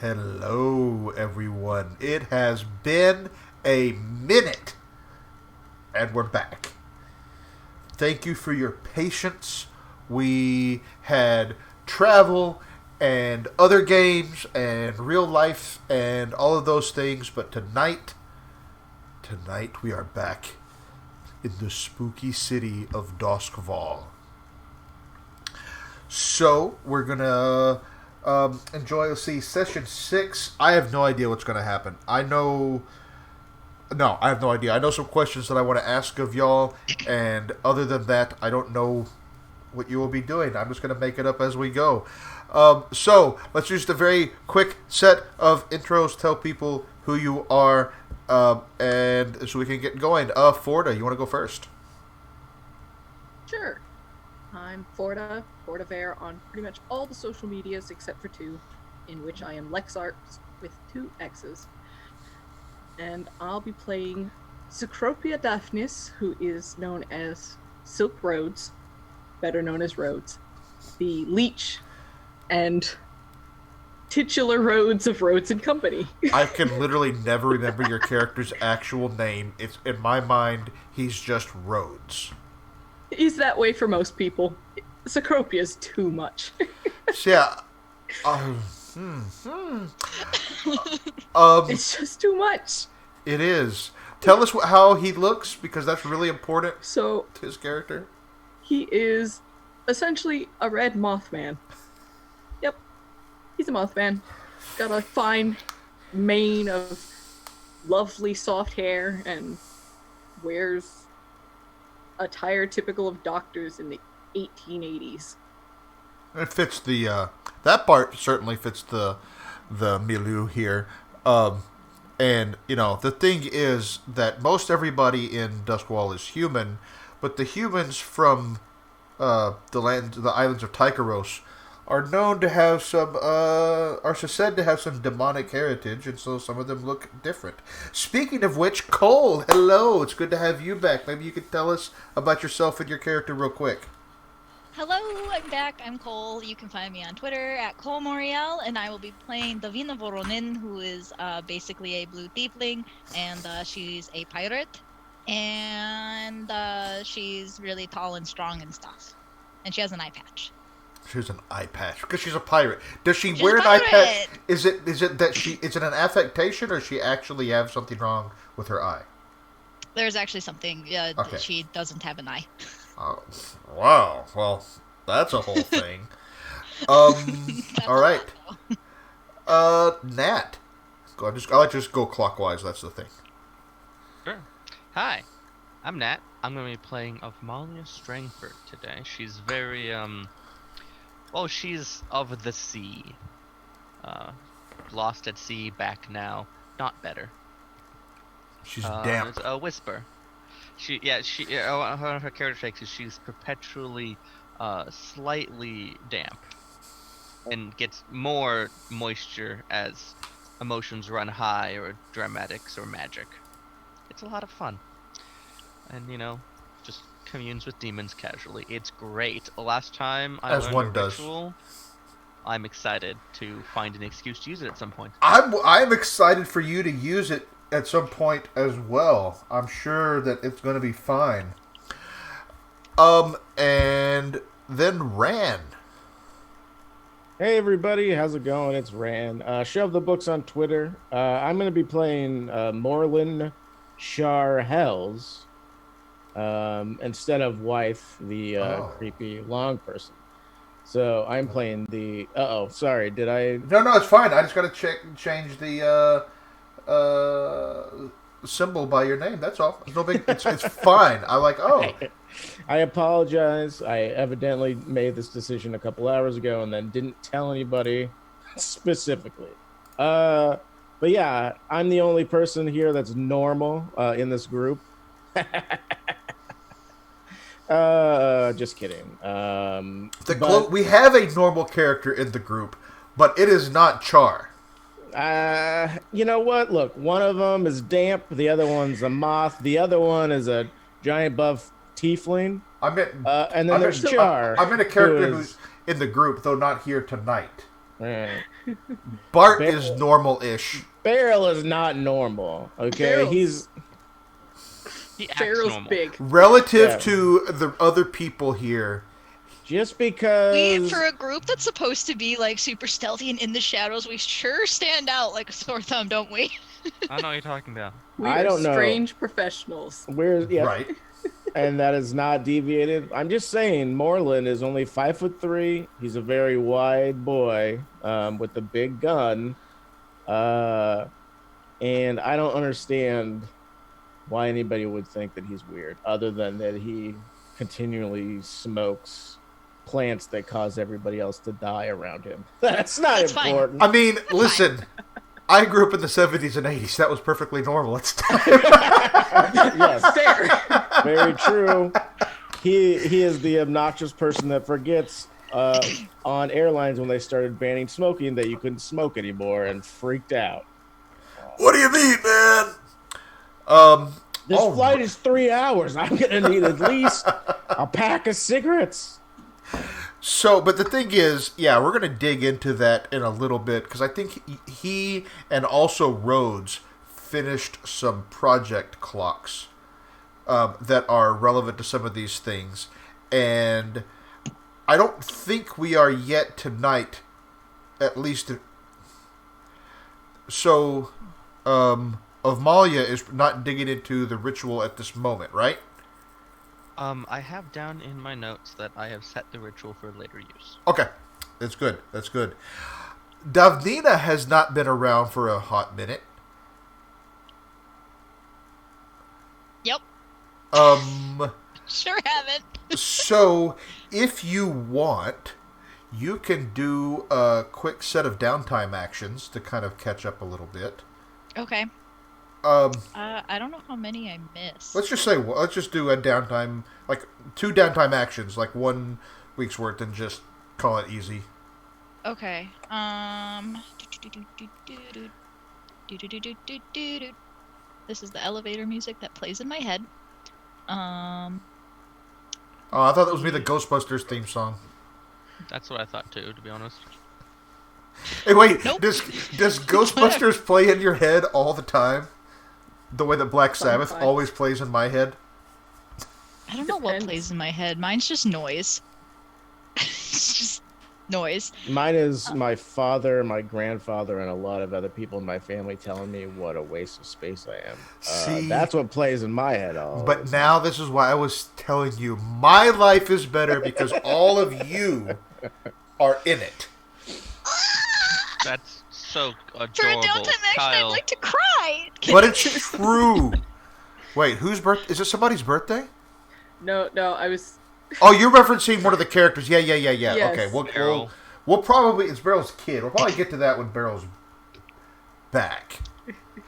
Hello, everyone. It has been a minute, and we're back. Thank you for your patience. We had travel and other games and real life and all of those things, but tonight we are back in the spooky city of Doskvol. So, we're gonna enjoy, let's see, session 6. I have no idea what's gonna happen. I have no idea. I know some questions that I want to ask of y'all, and other than that, I don't know what you will be doing. I'm just going to make it up as we go. So, let's use the very quick set of intros, tell people who you are, and so we can get going. Forda, you want to go first? Sure. I'm Forda Vare on pretty much all the social medias except for 2, in which I am LexArts with 2 X's. And I'll be playing Cecropia Daphnis, who is known as Silk Rhodes, better known as Rhodes, the leech and titular Rhodes of Rhodes and Company. I can literally never remember your character's actual name. It's in my mind, he's just Rhodes. He's that way for most people. Cecropia's too much. So, yeah. It's just too much. It is. Tell us how he looks, because that's really important to his character. He is essentially a red Mothman. Yep. He's a Mothman. Got a fine mane of lovely soft hair and wears attire typical of doctors in the 1880s. It fits the, that part certainly fits the milieu here. And, you know, the thing is that most everybody in Doskvol is human, but the humans from the islands of Tykaros are known to have some, are said to have some demonic heritage, and so some of them look different. Speaking of which, Cole, hello, it's good to have you back. Maybe you could tell us about yourself and your character real quick. Hello, I'm back. I'm Cole. You can find me on Twitter at Cole Moriel, and I will be playing Davina Voronin, who is basically a blue tiefling, and she's a pirate, and she's really tall and strong and stuff. And she has an eye patch. She has an eye patch because she's a pirate. Does she wear an eye patch? Is it that is it an affectation, or does she actually have something wrong with her eye? There's actually something. Okay. She doesn't have an eye. Oh, wow. Well, that's a whole thing. All right. Nat. I like to just go clockwise. That's the thing. Sure. Hi, I'm Nat. I'm going to be playing Amalia Strangford today. She's very, well, she's of the sea. Lost at sea, back now. Not better. She's damp. It's a whisper. One of her character traits is she's perpetually, slightly damp, and gets more moisture as emotions run high, or dramatics, or magic. It's a lot of fun, and just communes with demons casually. It's great. Last time I learned a ritual, I'm excited to find an excuse to use it at some point. I'm excited for you to use it at some point as well. I'm sure that it's going to be fine. And then Ran. Hey everybody, how's it going? It's Ran. Shove the books on Twitter. I'm going to be playing Morlin Shar Hells instead of Wife, the creepy long person. So I'm playing the... sorry, did I... No, it's fine. I just got to change the symbol by your name. That's all. It's no big. It's fine. I like. I apologize. I evidently made this decision a couple hours ago and then didn't tell anybody specifically. But yeah, I'm the only person here that's normal in this group. Just kidding. We have a normal character in the group, but it is not Char. You know what? Look, one of them is damp. The other one's a moth. The other one is a giant buff tiefling. And then there's Char. I'm in a character who's in the group, though not here tonight. Right. Bart Beryl- is normal-ish. Beryl is not normal. Okay, Beryl's- He acts Farrell's normal. big. Relative Yeah. to the other people here. just because. For a group that's supposed to be like super stealthy and in the shadows, we sure stand out like a sore thumb, don't we? I don't know what you're talking about. We I are don't know. strange professionals. Yeah, Right. and that is not deviated. I'm just saying, Moreland is only 5'3". He's a very wide boy with a big gun, and I don't understand why anybody would think that he's weird, other than that he continually smokes plants that cause everybody else to die around him. That's not That's fine. important. I mean, listen. I grew up in the 70s and 80s. That was perfectly normal. It's time. Yes, Fair. very true. He is the obnoxious person that forgets on airlines when they started banning smoking that you couldn't smoke anymore and freaked out. What do you mean, man? This Oh, flight is 3 hours. I'm gonna need at least a pack of cigarettes. So, but the thing is, yeah, we're going to dig into that in a little bit because I think he and also Rhodes finished some project clocks that are relevant to some of these things. And I don't think we are yet tonight, at least. So, Avmalia is not digging into the ritual at this moment, right? I have down in my notes that I have set the ritual for later use. Okay, that's good. That's good. Davnina has not been around for a hot minute. Yep. Sure haven't. So, if you want, you can do a quick set of downtime actions to kind of catch up a little bit. Okay. I don't know how many I missed. Let's just do a downtime, like 2 downtime actions, like 1 week's worth, and just call it easy. Okay. This is the elevator music that plays in my head. Oh, I thought that was the Ghostbusters theme song. That's what I thought too, to be honest. Hey, wait, Nope. does Ghostbusters play in your head all the time? The way that Black Sabbath Sometimes. always plays in my head? I don't know what Depends. plays in my head. Mine's just noise. It's just noise. Mine is my father, my grandfather, and a lot of other people in my family telling me what a waste of space I am. See? That's what plays in my head all. But now this is why I was telling you my life is better because all of you are in it. That's so For a adorable, downtime action, I'd Kyle. like to cry. But it's true. Wait, whose birth? Is it somebody's birthday? No, I was. Oh, you're referencing one of the characters. Yeah. Yes. Okay, Beryl. we'll probably, it's Beryl's kid. We'll probably get to that when Beryl's back.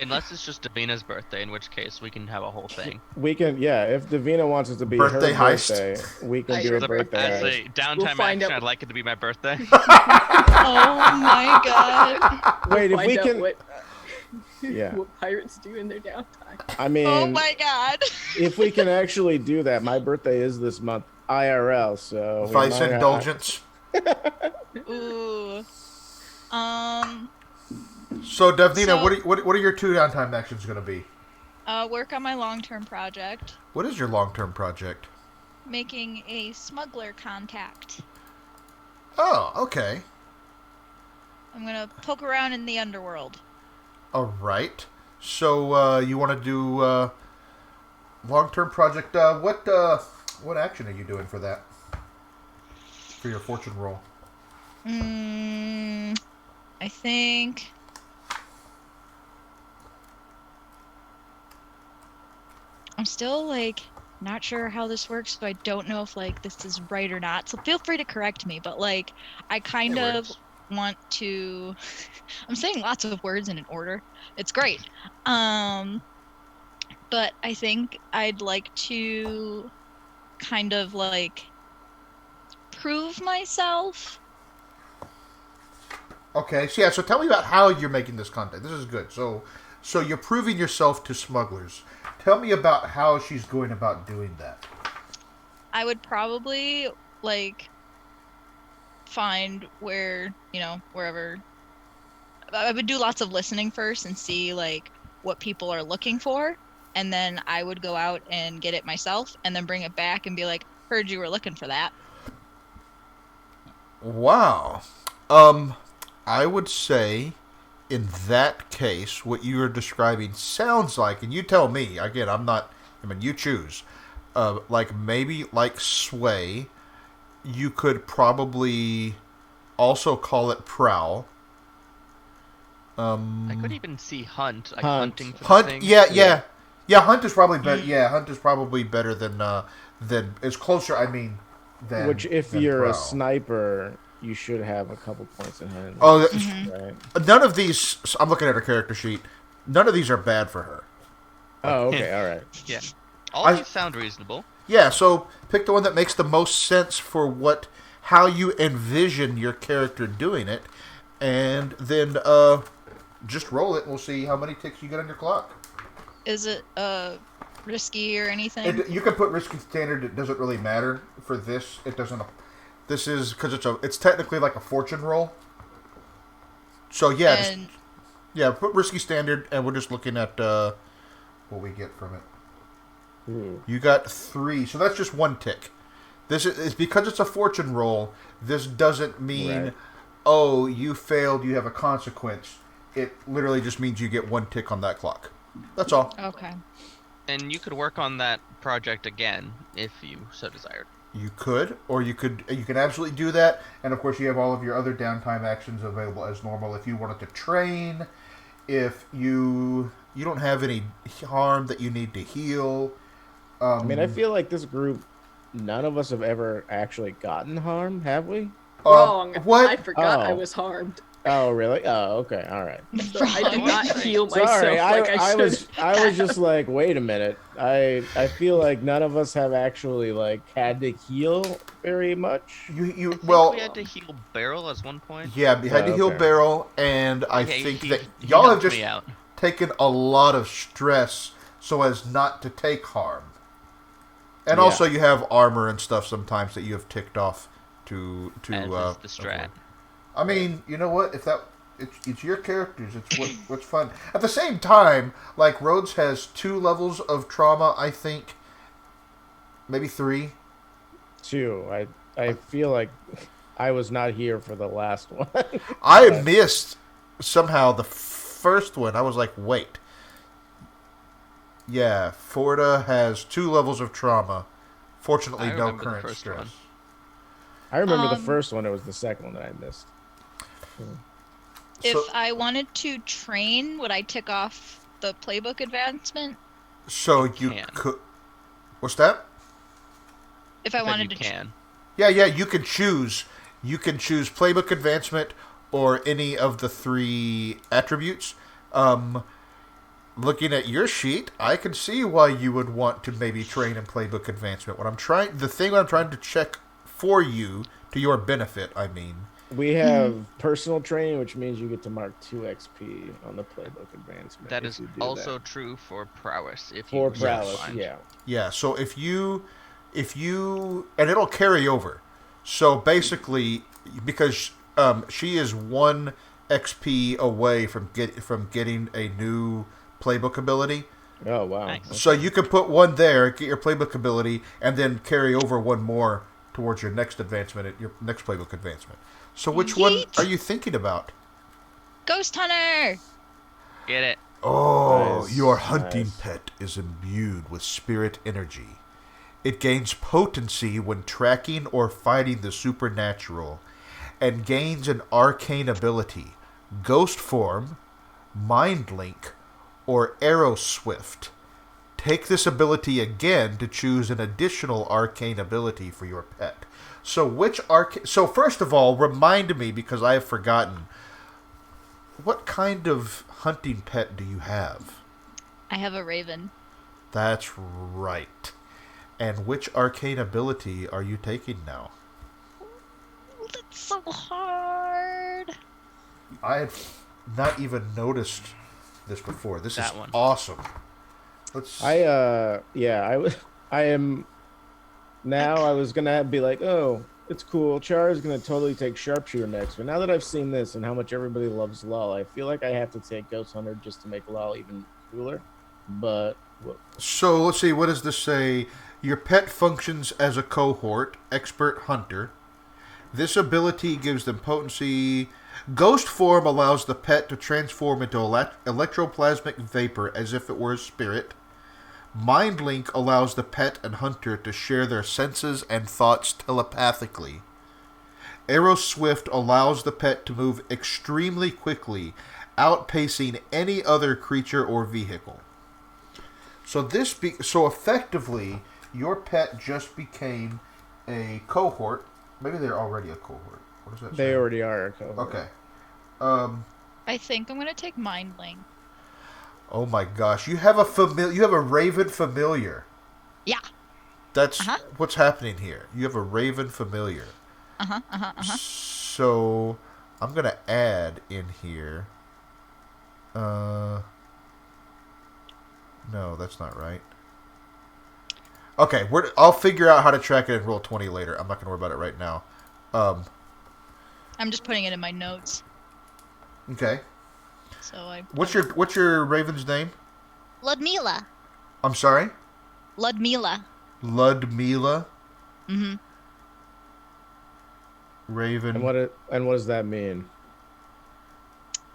Unless it's just Davina's birthday, in which case we can have a whole thing. we can, yeah. If Davina wants it to be Birthday her heist. birthday, we can I- do a As birthday a heist. downtime find action, out- I'd like it to be my birthday. Oh my god. Wait, if Find we out can, what, yeah. what pirates do in their downtime. I mean, Oh my god. if we can actually do that, my birthday is this month, IRL. So we Vice might- indulgence. Ooh. So, Davnina, So- what are your 2 downtime actions going to be? Work on my long-term project. What is your long-term project? Making a smuggler contact. Oh, okay. I'm gonna poke around in the underworld. All right. So, you want to do long-term project? What action are you doing for that? For your fortune roll? I think. I'm still like not sure how this works, so I don't know if like this is right or not. So feel free to correct me, but like I kind It of works. want to. I'm saying lots of words in an order. It's great. But I think I'd like to kind of like prove myself. Okay, so yeah, so tell me about how you're making this content. This is good. So you're proving yourself to smugglers. Tell me about how she's going about doing that. I would probably like find where, wherever. I would do lots of listening first and see like what people are looking for, and then I would go out and get it myself and then bring it back and be like, heard you were looking for that. Wow. I would say in that case, what you are describing sounds like, and you tell me, again, you choose, like maybe like Sway, you could probably also call it Prowl. I could even see Hunt, like Hunt. hunting for Hunt, the thing. yeah. Hunt is probably better. Yeah, Hunt is probably better than it's closer. I mean, than Which, if than you're Prowl. a sniper, you should have a couple points in hand. Oh, right. none of these. I'm looking at her character sheet. None of these are bad for her. Oh, okay, all right. Yeah. All these sound reasonable. Yeah, so pick the one that makes the most sense for how you envision your character doing it, and then just roll it and we'll see how many ticks you get on your clock. Is it risky or anything? You can put risky standard. It doesn't really matter for this. It doesn't. This is because it's technically like a fortune roll. So yeah, put risky standard, and we're just looking at what we get from it. You got 3, so that's just 1 tick. This is because it's a fortune roll. This doesn't mean, oh, you failed, you have a consequence. It literally just means you get 1 tick on that clock. That's all. Okay. And you could work on that project again if you so desired. You could, or you can absolutely do that. And of course, you have all of your other downtime actions available as normal. If you wanted to train, if you don't have any harm that you need to heal. I mean, I feel like this group, none of us have ever actually gotten harm, have we? Wrong. What? I forgot I Oh. was harmed. Oh, really? Oh, okay, all right. So I did not heal myself Sorry, like I should. I was just like, wait a minute. I feel like none of us have actually like had to heal very much. You I think well, we had to heal Barrel at one point. yeah, you had to heal okay. Barrel, and I Yeah, think he- that he y'all have helped just me out. taken a lot of stress so as not to take harm. And Yeah. also, you have armor and stuff sometimes that you have ticked off to As is the strat. avoid. I mean, you know what? If it's your characters, it's what's fun. At the same time, like Rhodes has 2 levels of trauma. I think maybe 3. 2. I feel like I was not here for the last one. I missed somehow the first one. I was like, wait. Yeah, Forda has 2 levels of trauma. Fortunately, I no remember the current first stress. one. I remember the first one. It was the second one that I missed. If So- I wanted to train, would I tick off the playbook advancement? So you can. could. What's that? If I That wanted you to. can. Yeah, you can choose. You can choose playbook advancement or any of the 3 attributes. Looking at your sheet, I can see why you would want to maybe train in playbook advancement. The thing I'm trying to check for you, to your benefit, I mean. We have personal training, which means you get to mark 2 XP on the playbook advancement. That if is you do also that. true for prowess. If For you prowess, find. yeah. Yeah, so if you, and it'll carry over. So basically, because she is 1 XP away from getting a new playbook ability. Oh wow. Nice. So you can put 1 there, get your playbook ability, and then carry over 1 more towards your next advancement, your next playbook advancement. So which one Yeet. are you thinking about? Ghost Hunter! Get it. Oh, Nice, your hunting nice. pet is imbued with spirit energy. It gains potency when tracking or fighting the supernatural, and gains an arcane ability, ghost form, mind link, or arrow swift. Take this ability again to choose an additional arcane ability for your pet. So first of all, remind me, because I have forgotten, what kind of hunting pet do you have? I have a raven. That's right. And which arcane ability are you taking now? Ooh, that's so hard. I had not even noticed this before. This That is one. awesome. I am now. I was gonna be like, oh, It's cool. Char is gonna totally take Sharpshooter next, but now that I've seen this and how much everybody loves LOL, I feel like I have to take Ghost Hunter just to make LOL even cooler. But So let's see. What does this say? Your pet functions as a cohort, expert hunter. This ability gives them potency. Ghost form allows the pet to transform into electroplasmic vapor as if it were a spirit. Mind Link allows the pet and hunter to share their senses and thoughts telepathically. Arrow Swift allows the pet to move extremely quickly, outpacing any other creature or vehicle. So so effectively, your pet just became a cohort. Maybe they're already a cohort. What does that say? they already are a cohort. Okay. I think I'm gonna take Mind Link. Oh my gosh, you have a Raven familiar. Yeah. That's what's happening here. You have a Raven familiar. So I'm gonna add in here. No, that's not right. Okay, I'll figure out how to track it in Roll20 later. I'm not gonna worry about it right now. I'm just putting it in my notes. Okay. So What's your Raven's name? Ludmila. I'm sorry? Ludmila. Ludmila? Mm-hmm. Raven. And what does that mean?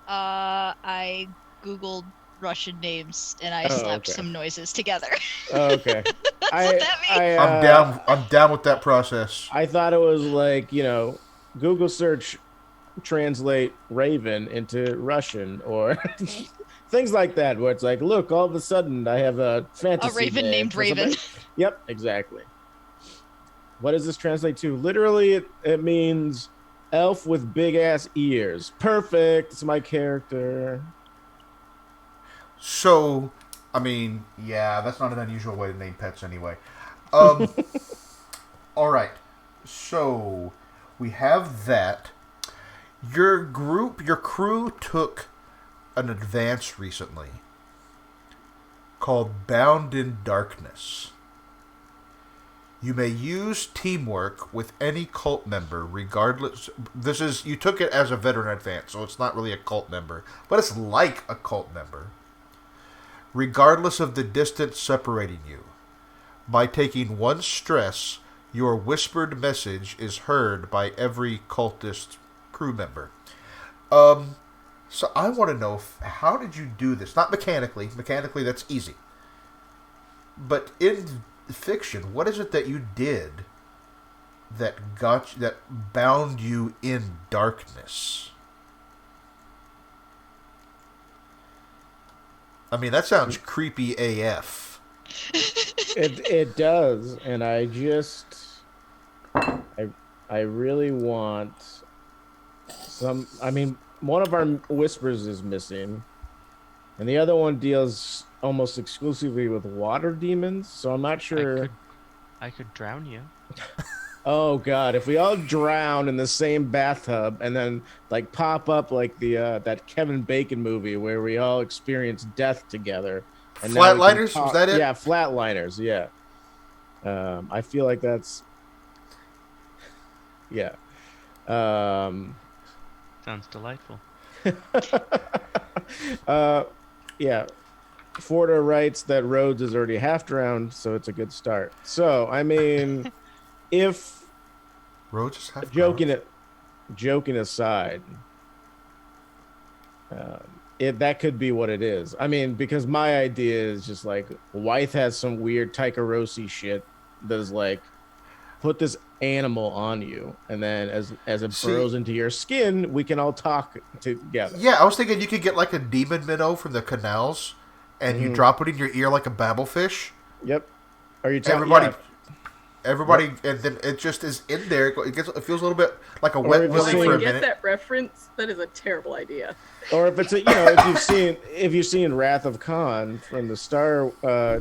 I googled Russian names and I slapped some noises together. Oh, okay. That's what that means. I'm down with that process. I thought it was like, Google search translate Raven into Russian or things like that, where it's like, look, all of a sudden I have a fantasy. A raven name named or something. Raven. Yep, exactly. What does this translate to? Literally, it means elf with big ass ears. Perfect. It's my character. So, I mean, yeah, that's not an unusual way to name pets anyway. All right. So, we have that. Your crew took an advance recently called Bound in Darkness. You may use teamwork with any cult member, regardless. You took it as a veteran advance, so it's not really a cult member, but it's like a cult member. Regardless of the distance separating you. By taking one stress, your whispered message is heard by every cultist crew member. So I want to know, how did you do this? Not mechanically. Mechanically, that's easy. But in fiction, what is it that you did that bound you in darkness? I mean, that sounds creepy AF. It does, and I really want some. I mean, one of our whispers is missing, and the other one deals almost exclusively with water demons. So I'm not sure. I could drown you. Oh God! If we all drown in the same bathtub and then like pop up like the that Kevin Bacon movie where we all experience death together. And Flatliners? Was that it? Yeah, Flatliners. Yeah. I feel like that's. Yeah. Sounds delightful. Yeah. Forda writes that Rhodes is already half drowned, so it's a good start. So, I mean, if Rhodes is half joking aside, that could be what it is. I mean, because my idea is just like Wythe has some weird Taika Rossi shit that is like, put this animal on you, and then as it burrows into your skin, we can all talk together. Yeah, I was thinking you could get like a demon minnow from the canals, and you drop it in your ear like a babblefish. Yep. Are you talking? Everybody, and then it just is in there. It feels a little bit like a wet willy for a minute. Get that reference? That is a terrible idea. Or if it's if you've seen Wrath of Khan from the Star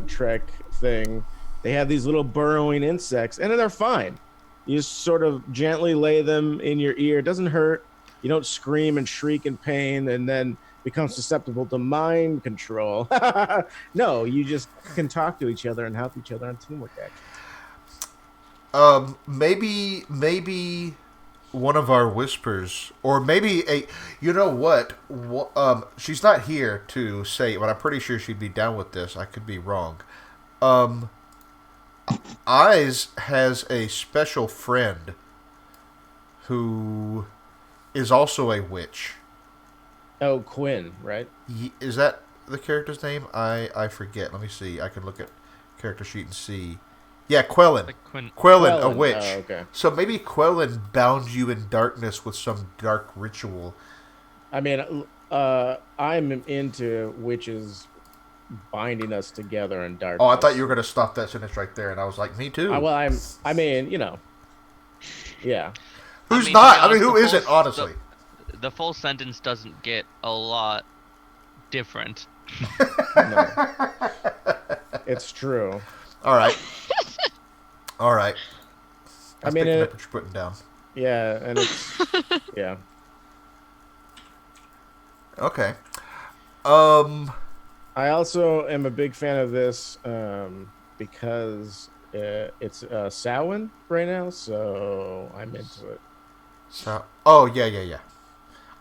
Trek thing, they have these little burrowing insects, and they're fine. You just sort of gently lay them in your ear. It doesn't hurt. You don't scream and shriek in pain, and then become susceptible to mind control. No, you just can talk to each other and help each other on teamwork action. Maybe one of our whispers, or maybe a. You know what? She's not here to say, but I'm pretty sure she'd be down with this. I could be wrong. Eyes has a special friend who is also a witch. Oh, Quinn, right? Is that the character's name? I forget. Let me see. I can look at character sheet and see. Yeah, Quellen. Like Quellen, a witch. Oh, okay. So maybe Quellen bound you in darkness with some dark ritual. I mean, I'm into witches binding us together in darkness. Oh, I thought you were going to stop that sentence right there, and I was like, me too. Well, I mean, you know, yeah. Who's to not? be I mean, honest, who the isn't, full- honestly? The full sentence doesn't get a lot different. No. It's true. All right. All right. I mean, picking up what you're putting down. Yeah, and it's yeah. Okay. I also am a big fan of this because it's Samhain right now, so I'm into it. So, oh yeah.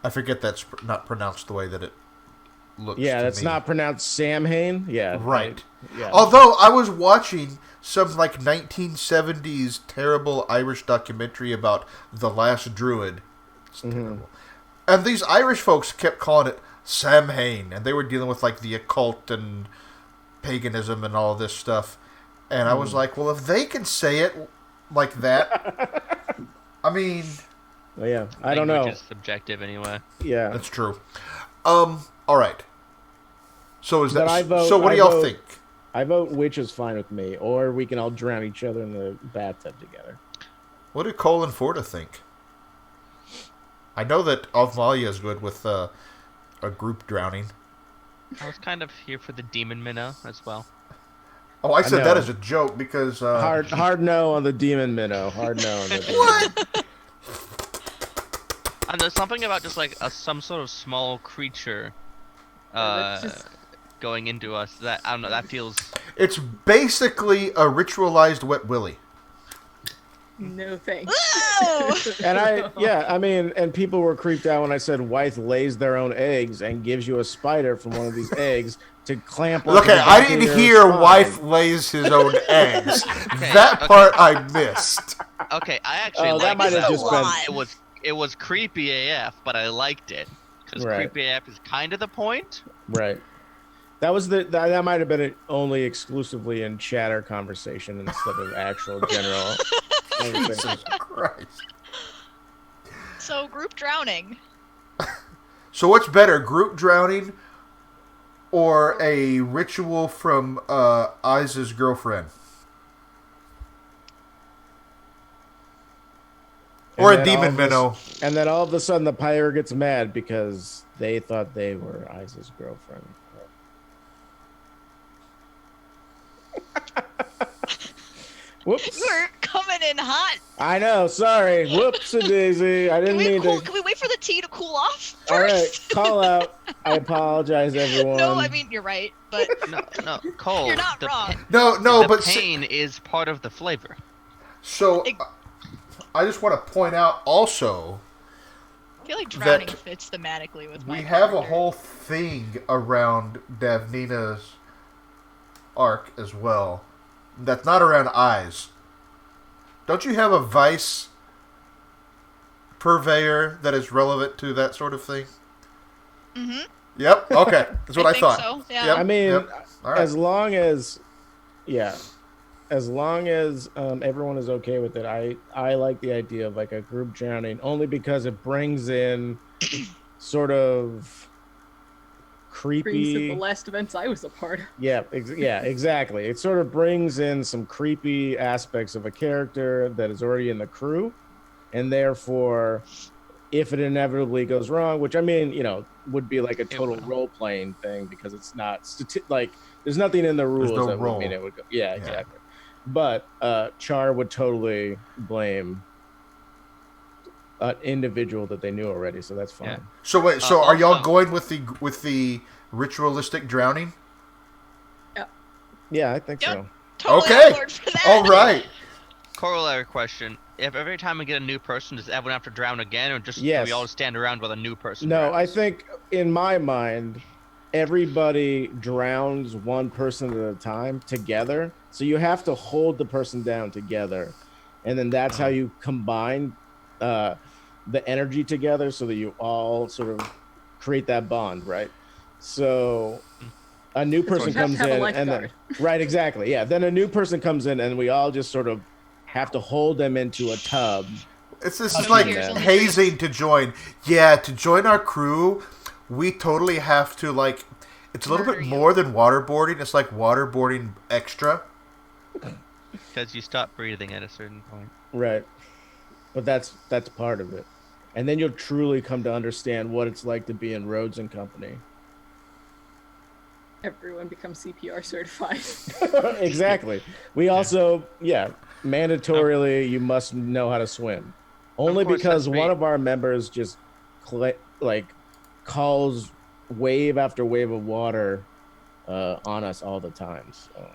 I forget that's not pronounced the way that it looks. Yeah, to that's me. not pronounced Samhain. Yeah, Right. Yeah. Although I was watching some like 1970s terrible Irish documentary about the last druid. It's terrible. And these Irish folks kept calling it Samhain, and they were dealing with like the occult and paganism and all this stuff. And I was like, well, if they can say it like that, I mean, Well, yeah, I don't know. Language is subjective anyway. Yeah, that's true. All right. So is But that? I vote- so what do I y'all vote- think? I vote witch is fine with me, or we can all drown each other in the bathtub together. What do Cole and Forda think? I know that Avmalia is good with a group drowning. I was kind of here for the demon minnow as well. Oh, I said that know. as a joke because Hard no on the demon minnow. Hard no on the demon. And there's something about just like some sort of small creature that's just- going into us that, I don't know, that feels... it's basically a ritualized wet willy. No thanks. Oh! And I mean, and people were creeped out when I said wife lays their own eggs and gives you a spider from one of these eggs to clamp on. Okay, I didn't hear wife lays his own eggs. That part I missed. Okay, I actually Oh, that liked might have that just one. been- It was creepy AF, but I liked it. Because Right. creepy AF is kind of the point. Right. That was that might have been it only exclusively in chatter conversation instead of actual general conversation. Jesus Christ. So group drowning. So what's better, group drowning or a ritual from Iz's girlfriend? Or a And then all demon of this- minnow. And then all of a sudden the pirate gets mad because they thought they were Isa's girlfriend. Whoops. We're coming in hot. I know, sorry. Whoops-a-daisy. I Can didn't we, mean cool, to. can we wait for the tea to cool off All right, first? call out. I apologize, everyone. No, I mean, you're right, but No, Cole. you're not the wrong. No, the but pain is part of the flavor. so It- I just want to point out also I feel like drowning that fits thematically with my we have a character. whole thing around Davnina's arc as well. That's not around eyes. Don't you have a vice purveyor that is relevant to that sort of thing? Mm-hmm. Yep. Okay. That's what I, think thought. so, yeah. Yep. I mean, Yep. All right. as long as everyone is okay with it, I like the idea of like a group drowning only because it brings in sort of Brings to the creepy. last events I was a part of. Yeah, exactly. It sort of brings in some creepy aspects of a character that is already in the crew, and therefore, if it inevitably goes wrong, which I mean, would be like a total will. role-playing thing because it's not like there's nothing in the rules no that would role. mean it would go. Yeah, exactly. But Char would totally blame an individual that they knew already, so that's fine. Yeah. So wait. So are y'all also- going with the ritualistic drowning? Yeah, I think Yep. so. Totally Okay. on board for that. All right. corollary question: if every time we get a new person, does everyone have to drown again, or just do Yes. we all stand around while a new person? No, I drowns? think in my mind, everybody drowns one person at a time together. So you have to hold the person down together, and then that's how you combine the energy together, so that you all sort of create that bond, right? So a new That's why person you have comes to have a in, and then lifeguard. right, exactly, yeah. Then a new person comes in, and we all just sort of have to hold them into a tub. This is Touching like them. hazing to join. Yeah, to join our crew, we totally have to, like, it's a little Murder bit you. more than waterboarding. It's like waterboarding extra. Because you stop breathing at a certain point. Right. But that's part of it. And then you'll truly come to understand what it's like to be in Rhodes and Company. Everyone becomes CPR certified. Exactly. We also, mandatorily, you must know how to swim. Only course, because that's one me. of our members just calls wave after wave of water on us all the time. So.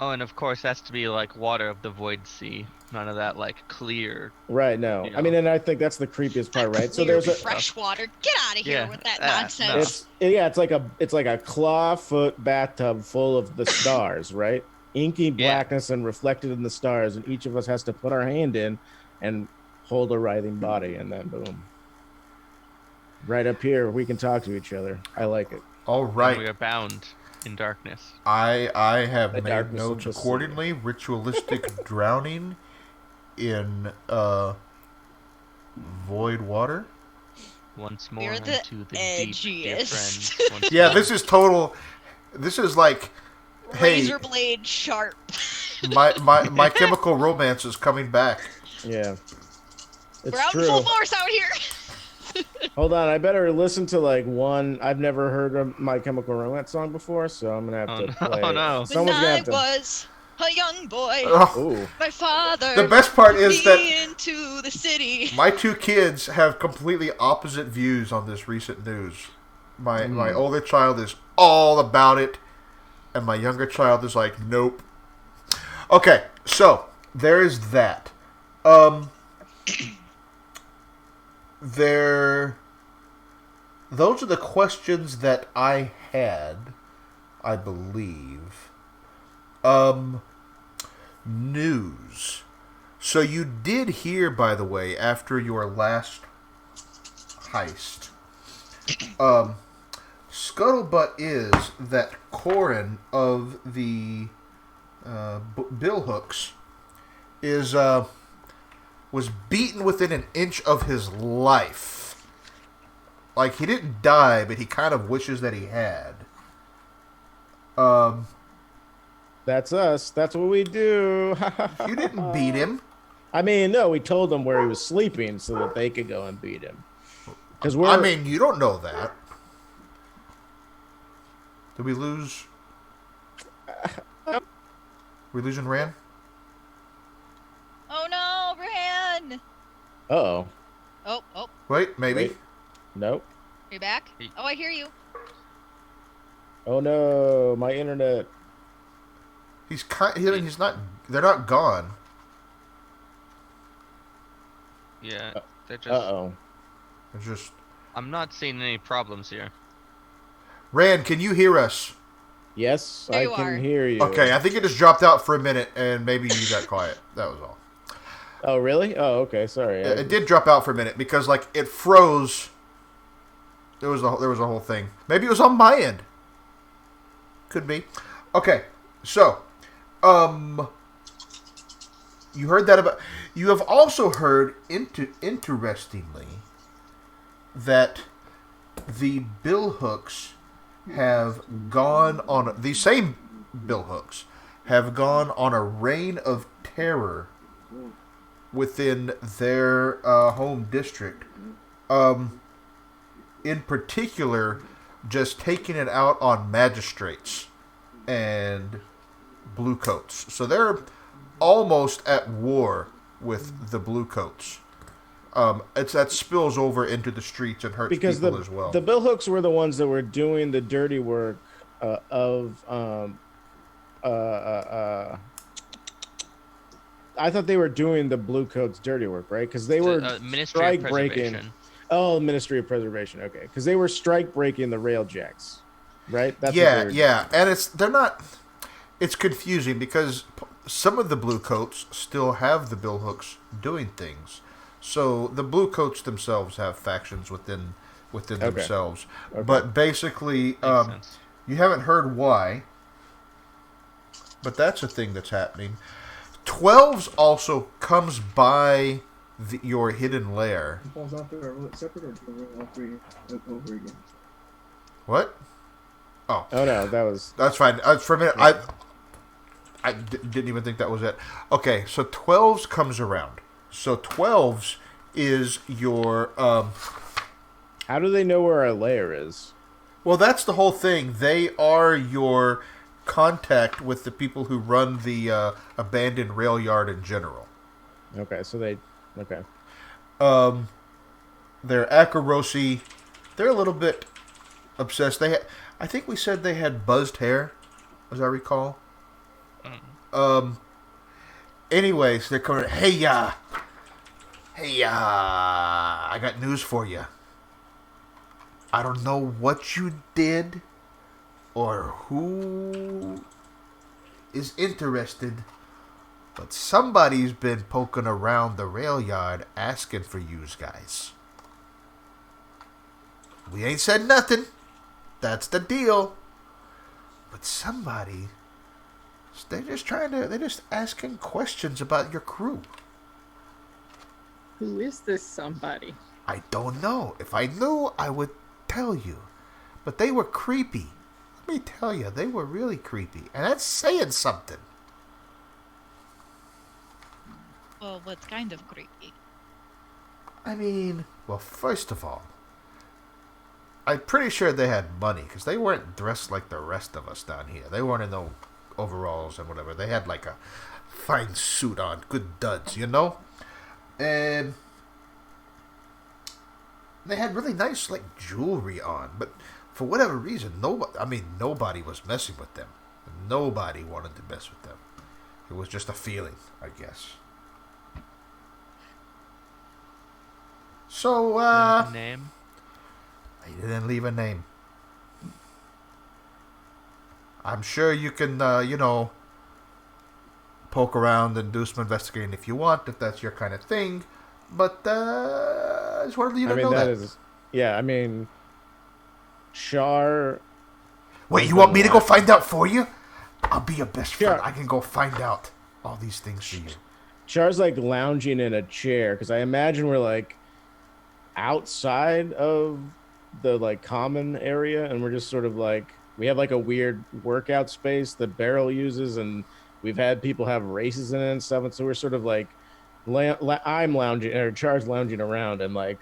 Oh, and of course, that's to be like water of the void sea. None of that like clear. Right. No. You I mean, know. and I think that's the creepiest part, right? So Clear there's a fresh water. Get out of here Yeah, with that no. nonsense. it's like a claw-foot bathtub full of the stars, right? Inky blackness and reflected in the stars, and each of us has to put our hand in and hold a writhing body, and then boom. Right up here, we can talk to each other. I like it. All And right. we are bound in darkness. I have The made darkness of notes the sea. accordingly. Ritualistic drowning in void water. Once more We're the into the deep, dear edgiest. friend. Once Yeah, more. this is total. This is like, hey, Razor blade sharp. my Chemical Romance is coming back. Yeah. It's We're out true. in full force out here. Hold on, I better listen to like one. I've never heard a My Chemical Romance song before, so I'm gonna have to play. Oh no. Someone's When gonna I have to. was a young boy, Ugh. Ooh. my father The best part took is me that into the city. my two kids have completely opposite views on this recent news. My older child is all about it, and my younger child is like, nope. Okay, so there is that. Those are the questions that I had, I believe. News. So you did hear, by the way, after your last heist, scuttlebutt is that Corin of the Billhooks is was beaten within an inch of his life. Like, he didn't die, but he kind of wishes that he had. That's us. That's what we do. You didn't beat him. I mean, no, we told them where he was sleeping so that they could go and beat him. Because we're. I mean, you don't know that. Did we lose? We losing Rand? Oh no, Ran! Uh-oh. Oh, Wait, maybe. Wait. Nope. are you back? Oh, I hear you. Oh no, my internet. He's not. They're not gone. Yeah, they're just. Uh-oh. They're just. I'm not seeing any problems here. Rand, can you hear us? Yes, There I you can are. hear you. Okay, I think it just dropped out for a minute, and maybe you got quiet. That was all. Oh, really? Oh, okay. Sorry. It did drop out for a minute because, like, it froze. There was a whole thing. Maybe it was on my end. Could be. Okay, so, you heard that about. You have also heard, interestingly, that the Billhooks have gone on. These same Billhooks have gone on a reign of terror within their home district. In particular, just taking it out on magistrates and bluecoats. So they're almost at war with the bluecoats. That spills over into the streets and hurts because people as well. the Billhooks were the ones that were doing the dirty work of I thought they were doing the blue coats' dirty work, right? Because they were Ministry of strike breaking. Preservation. Oh, Ministry of Preservation. Okay, because they were strike breaking the railjacks, right? That's what Yeah, they were yeah, and they're not. It's confusing because some of the blue coats still have the bill hooks doing things. So the blue coats themselves have factions within themselves. Okay. But basically, Makes sense. you haven't heard why. But that's a thing that's happening. 12s also comes by your hidden lair. Falls off there, roll it separate, or do you roll all three over again? What? Oh, Oh no, that's fine. For a minute, I didn't even think that was it. Okay, so 12s comes around. So 12s is your How do they know where our lair is? well, that's the whole thing. They are your contact with the people who run the abandoned rail yard in general. Okay, so they. Okay. They're Akarosi. They're a little bit obsessed. I think we said they had buzzed hair, as I recall. Anyways, they're coming. Hey, I got news for you. I don't know what you did or who is interested, but somebody's been poking around the rail yard asking for yous guys. We ain't said nothing. That's the deal. But somebody, they're just asking questions about your crew. Who is this somebody? I don't know. If I knew, I would tell you. But they were creepy. Let me tell you, they were really creepy. And that's saying something. Well, what's kind of creepy? I mean, well, first of all, I'm pretty sure they had money, because they weren't dressed like the rest of us down here. They weren't in no overalls and whatever. They had like a fine suit on, good duds, you know? And they had really nice, like, jewelry on, but for whatever reason, nobody was messing with them. Nobody wanted to mess with them. It was just a feeling, I guess. So, Name? they didn't leave a name. I'm sure you can, poke around and do some investigating if you want, if that's your kind of thing. But, I just wanted you to know that. Yeah, I mean, Char. Wait, you want me to go find out for you? I'll be your best friend. Sure. I can go find out all these things for you. Char's like lounging in a chair because I imagine we're like outside of the like common area, and we're just sort of like we have like a weird workout space that Beryl uses, and we've had people have races in it and stuff, and so we're sort of like I'm lounging or Char's lounging around, and like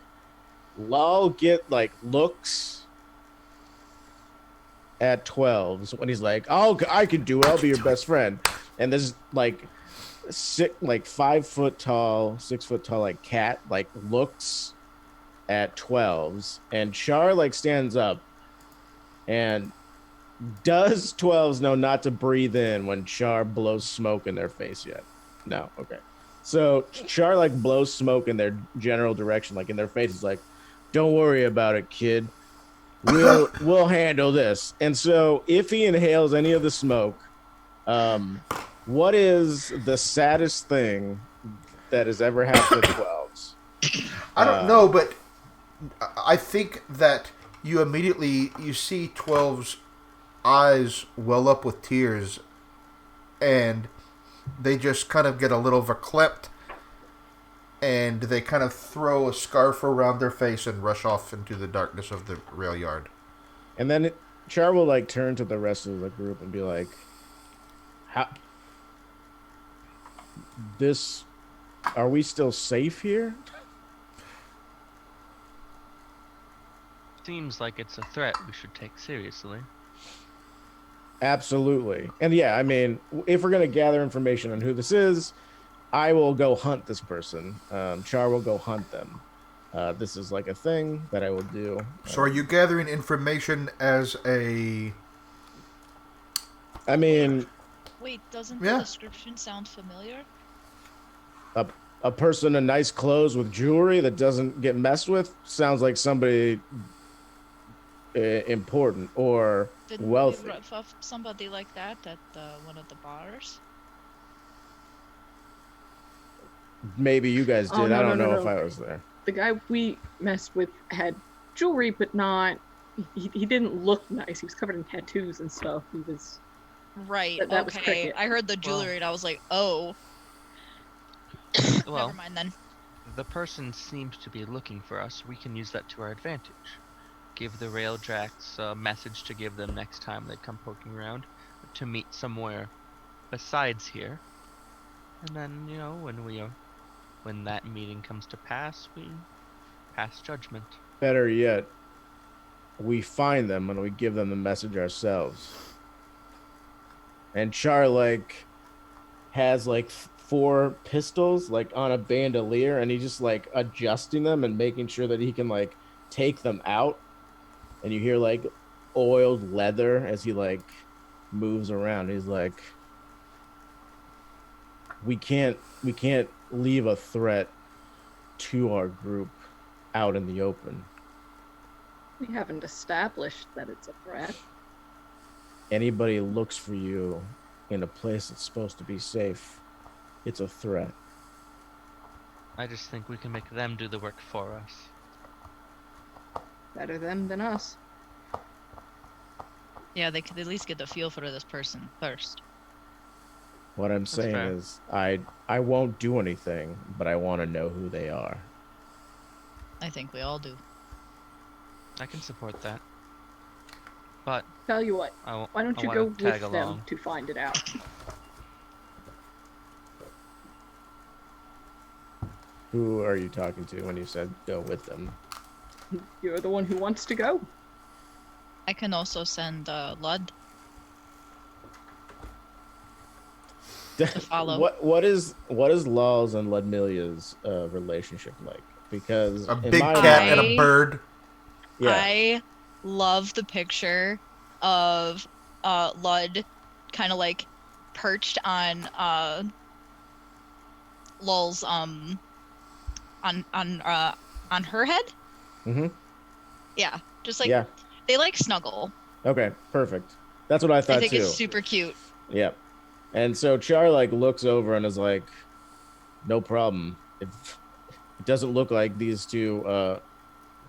Lal get like looks at 12s when he's like, "Oh, I can do it. I'll be your best friend." And this like 5 foot tall, 6 foot tall like cat like looks at 12s, and Char like stands up and does 12s know not to breathe in when Char blows smoke in their face yet? No. Okay. So Char like blows smoke in their general direction, like in their faces, like, "Don't worry about it, kid. We'll handle this." And so if he inhales any of the smoke, what is the saddest thing that has ever happened to 12s? I don't know, but I think that you immediately see 12's eyes well up with tears, and they just kind of get a little verklempt, and they kind of throw a scarf around their face and rush off into the darkness of the rail yard. And then Char will like turn to the rest of the group and be like, "How? Are we still safe here?" Seems like it's a threat we should take seriously. Absolutely. And yeah, I mean, if we're going to gather information on who this is, I will go hunt this person. Char will go hunt them. This is like a thing that I will do. So are you gathering information as a... I mean... Wait, doesn't Yeah. the description sound familiar? a person in nice clothes with jewelry that doesn't get messed with sounds like somebody important or Didn't wealthy. we rough off somebody like that at one of the bars? Maybe you guys did. Oh, no, I don't no, know no, if no. I was there. The guy we messed with had jewelry, but not. He didn't look nice. He was covered in tattoos and stuff. He was. Right. That was Okay. Cricket. I heard the jewelry and I was like, oh. Well, Never mind then. the person seems to be looking for us. We can use that to our advantage. Give the Railjacks a message to give them next time they come poking around, to meet somewhere besides here. And then, you know, when that meeting comes to pass, we pass judgment. Better yet, we find them and we give them the message ourselves. And Char has 4 pistols on a bandolier, and he's just adjusting them and making sure that he can take them out. And you hear oiled leather as he moves around. He's like, we can't leave a threat to our group out in the open. We haven't established that it's a threat. Anybody looks for you in a place that's supposed to be safe, it's a threat. I just think we can make them do the work for us. Better them than us. Yeah, they could at least get the feel for this person first. What I'm saying fair. is I won't do anything, but I want to know who they are. I think we all do. I can support that. But Tell you what, why don't you I go wanna with tag them along. to find it out? Who are you talking to when you said go with them? You're the one who wants to go. I can also send Lud to follow. What is Law's and Ludmilia's relationship like? Because A in big my cat mind- and a bird. Yeah. I love the picture of Lud kind of perched on Lul's on her head. Mhm. Yeah, just Yeah. they snuggle. Okay, perfect. That's what I thought I think too. it's super cute. Yeah. And so Char looks over and is like, no problem. It doesn't look like these two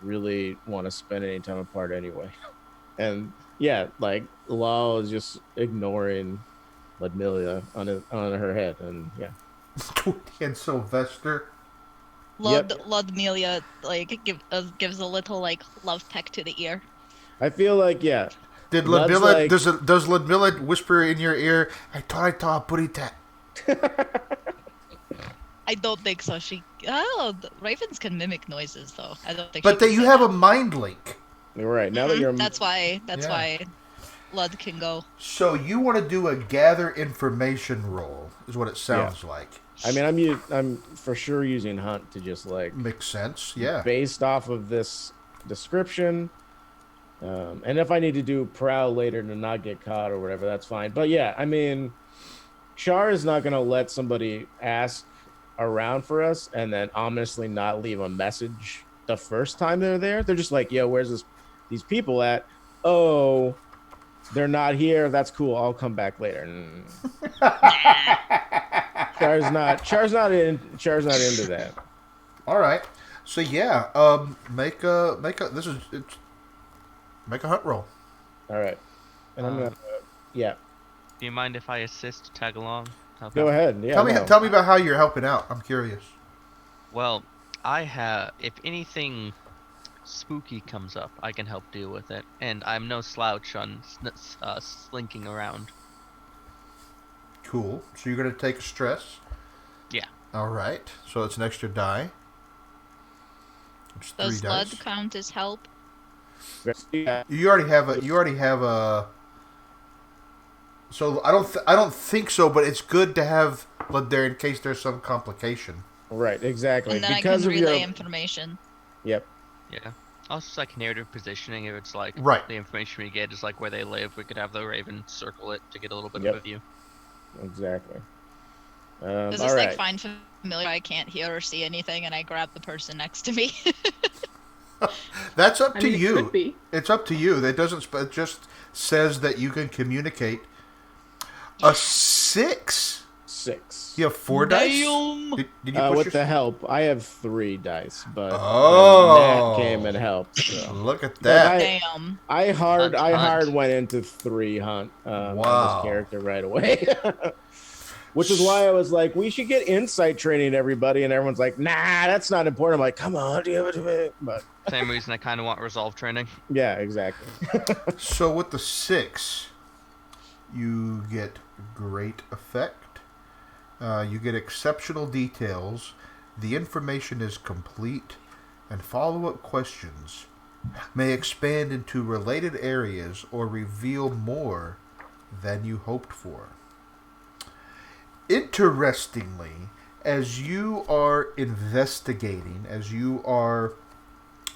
really want to spend any time apart anyway. And yeah, Law is just ignoring Ludmilla on her head, and yeah. And Sylvester. Ludmilla gives a little love peck to the ear. I feel yeah. Did Lud's Ludmilla does Ludmilla whisper in your ear, I saw a booty tat? I don't think so. Ravens can mimic noises though. I don't think. But you have a mind link. You're right. Now that you're That's why Yeah. Lud can go. So you want to do a gather information roll, is what it sounds like. I mean, I'm for sure using Hunt to just Makes sense, yeah. based off of this description. And if I need to do prowl later to not get caught or whatever, that's fine. But yeah, I mean, Char is not going to let somebody ask around for us and then ominously not leave a message the first time they're there. They're just like, yo, where's these people at? Oh, they're not here. That's cool. I'll come back later. Char's not into that. All right. So yeah, make a hunt roll. All right. And I'm gonna yeah. Do you mind if I assist, tag along? Help Go out? ahead. Yeah. Tell me about how you're helping out. I'm curious. Well, I have. If anything spooky comes up, I can help deal with it, and I'm no slouch on slinking around. Cool. So you're gonna take a stress. Yeah. All right. So it's an extra die. It's 3 Does dice. Lud count as help? Yeah. You already have a. So I don't think so, but it's good to have blood there in case there's some complication. Right. Exactly. And then Because I can of relay your information. Yep. Yeah. Also, narrative positioning. If it's Right. the information we get is where they live, we could have the Raven circle it to get a little bit Yep. of a view. Exactly. Does All this right. like find familiar? I can't hear or see anything, and I grab the person next to me. That's up I to mean, it you. could be. It's up to you. That doesn't. It just says that you can communicate. A 6. 6. You have 4 dice. Damn. Did you push With your... the help, I have 3 dice, but Oh. Nat came and helped. So. Look at Look, that. Damn. I hard Hunt. went into 3 hunt on Wow. this character right away. Which is why I was like, we should get insight training, everybody. And everyone's like, nah, that's not important. I'm like, come on, give it to me. But Same reason I kind of want resolve training. yeah, exactly. So with the 6, you get great effect. You get exceptional details. The information is complete, and follow-up questions may expand into related areas or reveal more than you hoped for. Interestingly, as you are investigating, as you are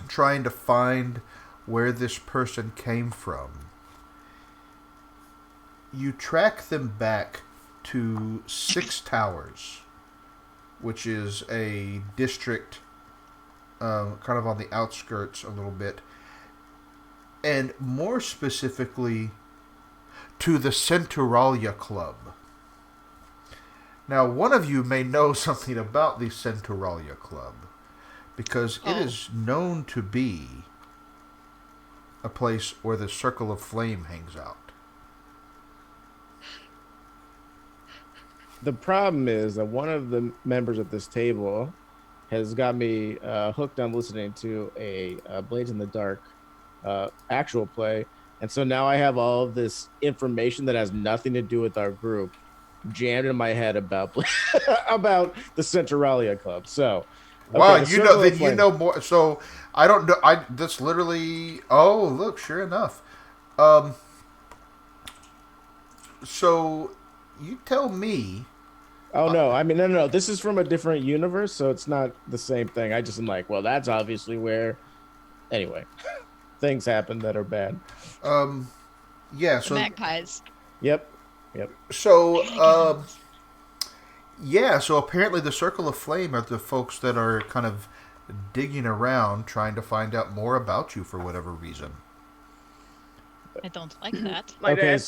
trying to find where this person came from, you track them back to 6 Towers, which is a district kind of on the outskirts a little bit, and more specifically to the Centuralia Club. Now, one of you may know something about the Centuralia Club, because it is known to be a place where the Circle of Flame hangs out. The problem is that one of the members at this table has got me hooked on listening to a Blades in the Dark actual play. And so now I have all of this information that has nothing to do with our group jammed in my head about about the Centuralia Club. So, Wow, the you Circle know of that Flame. you know more. So I don't know. That's literally. Oh, look, sure enough. So you tell me. Oh no! I mean, no. This is from a different universe, so it's not the same thing. I just am like, well, that's obviously where. Anyway, things happen that are bad. Yeah. The So magpies. Yep. So yeah. So apparently, the Circle of Flame are the folks that are kind of digging around, trying to find out more about you for whatever reason. I don't like that. My Okay. bad.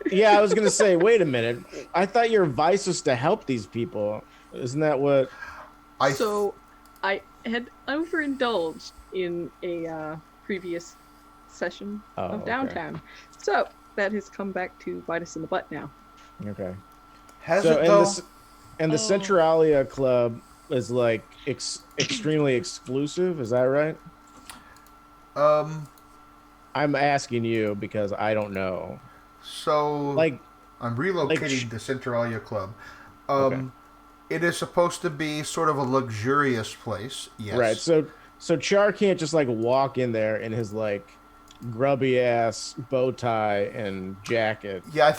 Yeah, I was gonna say, wait a minute. I thought your advice was to help these people. Isn't that what? So, I had overindulged in a previous session Oh, of okay. Downtown. So, that has come back to bite us in the butt now. Okay. Has So it though? and the Oh. Centuralia Club is like extremely exclusive. Is that right? I'm asking you because I don't know. So Like, I'm relocating the Centralia Club. Okay. It is supposed to be sort of a luxurious place. Yes. right. So Char can't just like walk in there in his like grubby ass bow tie and jacket. Yeah, I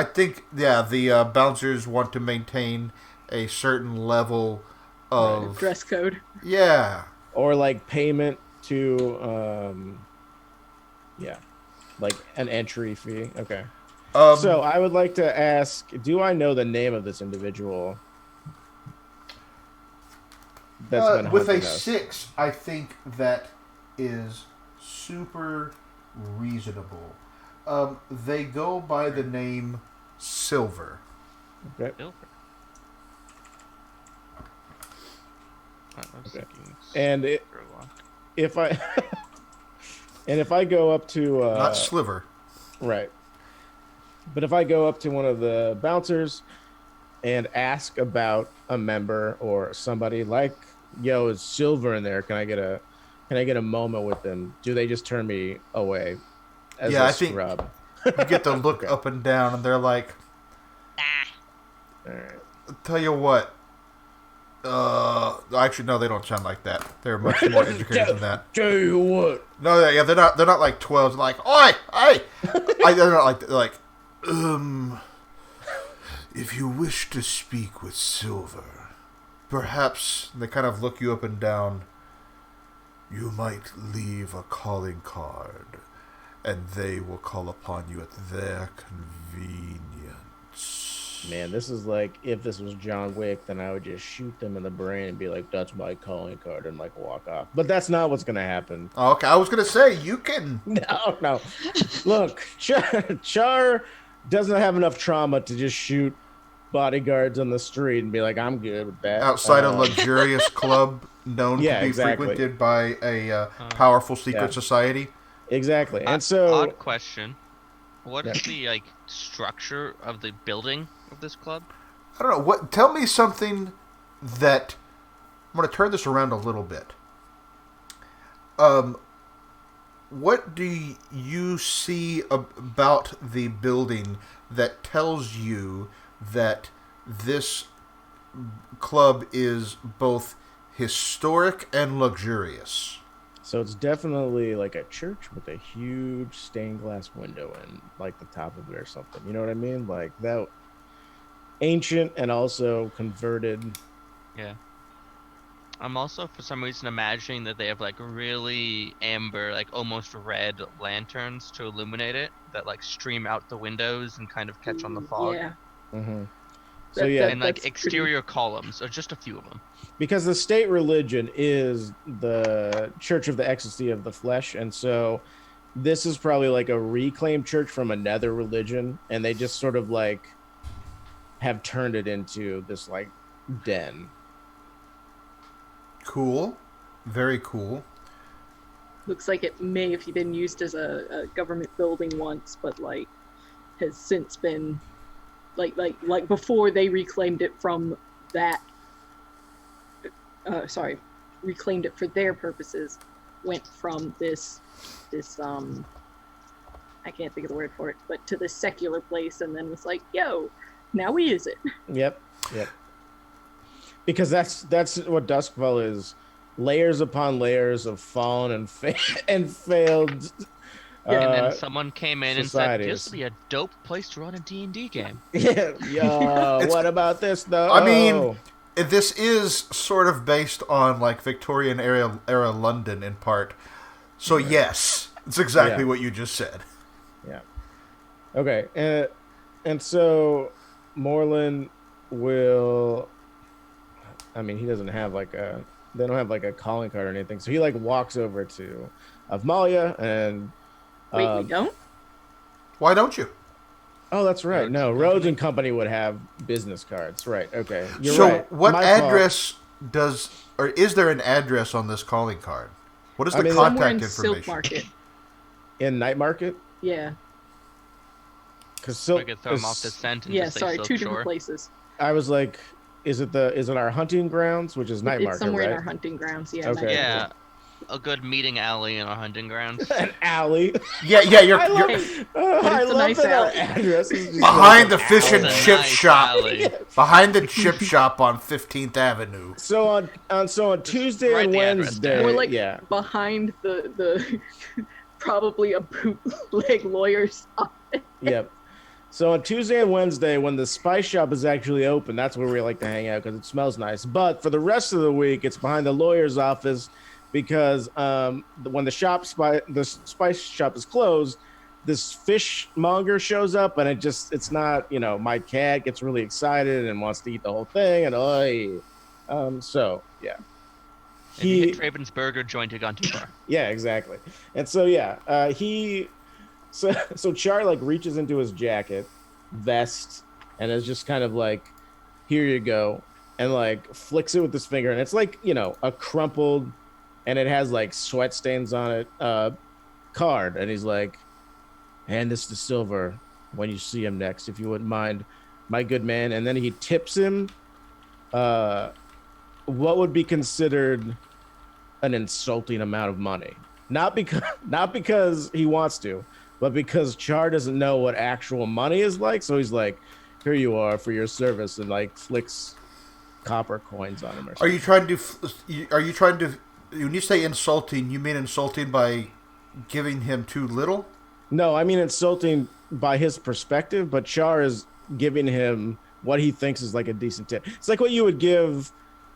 think the bouncers want to maintain a certain level of Dress code. Yeah. Or like payment to yeah, like an entry fee. Okay. So I would like to ask, do I know the name of this individual that's been with a hunting us? 6, I think that is super reasonable. They go by the name Silver. Okay. Silver. I was Okay. thinking And Sherlock. if I and if I go up to Not Sliver. right, but if I go up to one of the bouncers and ask about a member or somebody like, yo, is Silver in there? Can I get a moment with them? Do they just turn me away as Yeah, a I think- scrub? You get to look up and down, and they're like, All right. tell you what. Actually, no, they don't sound like that. They're much more educated than that. Tell you what. No, yeah, they're not like 12s. Like, oi, hey, they're not like, they're like, if you wish to speak with Silver, perhaps, and they kind of look you up and down, you might leave a calling card, and they will call upon you at their convenience. Man, this is like if this was John Wick, then I would just shoot them in the brain and be like, "That's my calling card," and like walk off. But that's not what's gonna happen. Okay, I was gonna say you can. No. Look, Char doesn't have enough trauma to just shoot bodyguards on the street and be like, "I'm good with that." Outside a luxurious club known to be exactly. frequented by a powerful secret society. Exactly. And so, odd question. What is the like structure of the building of this club? I don't know. Tell me something that I'm going to turn this around a little bit. What do you see about the building that tells you that this club is both historic and luxurious? So it's definitely like a church with a huge stained glass window in like the top of it or something. You know what I mean? Like that ancient and also converted. Yeah. I'm also for some reason imagining that they have like really amber, like almost red lanterns to illuminate it that like stream out the windows and kind of catch on the fog. Yeah. Mm-hmm. So yeah, and like exterior columns, or just a few of them. Because the state religion is the Church of the Ecstasy of the Flesh, and so this is probably like a reclaimed church from another religion, and they just sort of like have turned it into this like den. Cool. Very cool. Looks like it may have been used as a government building once, but like has since been like before they reclaimed it from that. Reclaimed it for their purposes. Went from this I can't think of the word for it, but to this secular place, and then was like, yo, now we use it. Yep. Because that's what Doskvol is. Layers upon layers of fallen and failed. And then someone came in societies. and said, "This would be a dope place to run a D&D game." Yeah, what about this though? I mean, this is sort of based on like Victorian era London in part. So yes, it's exactly what you just said. Yeah. Okay, and so Moreland will. I mean, he doesn't have like a. They don't have like a calling card or anything, so he like walks over to Avmalia and. Wait, we don't? Why don't you? Oh, that's right. No, Rhodes and Company would have business cards. Right. Okay. You're so right. what My address or is there an address on this calling card? What is the contact in information? Silk Market. In Nightmarket? Yeah. Because I could throw him off the scent and just say Silk two Shore. different places. I was like, is it our hunting grounds, which is Nightmarket, It's somewhere right? in our hunting grounds. Yeah. Okay. Yeah, a good meeting alley in our hunting grounds. An alley. Yeah, you're I love a nice that our alley. address is just behind the like an fish and alley. chip Nice shop. alley. Behind the chip shop on 15th Avenue. So on Tuesday write and the address Wednesday, down. We're like yeah. behind the probably a bootleg lawyer's office. Yep. So on Tuesday and Wednesday, when the spice shop is actually open, that's where we like to hang out because it smells nice. But for the rest of the week, it's behind the lawyer's office because when the spice shop is closed, this fishmonger shows up and it's not, my cat gets really excited and wants to eat the whole thing and so yeah. And he hit Ravensburger joint had gone too far. Yeah, exactly. And so So Char like reaches into his jacket, vest, and is just kind of like, here you go, and like flicks it with his finger, and it's like, a crumpled, and it has like sweat stains on it, card, and he's like, hand this to Silver when you see him next, if you wouldn't mind, my good man. And then he tips him what would be considered an insulting amount of money. Not because he wants to, but because Char doesn't know what actual money is like, so he's like, here you are for your service, and like flicks copper coins on him or something. Are you trying to when you say insulting, you mean insulting by giving him too little? No, I mean insulting by his perspective, but Char is giving him what he thinks is like a decent tip. It's like what you would give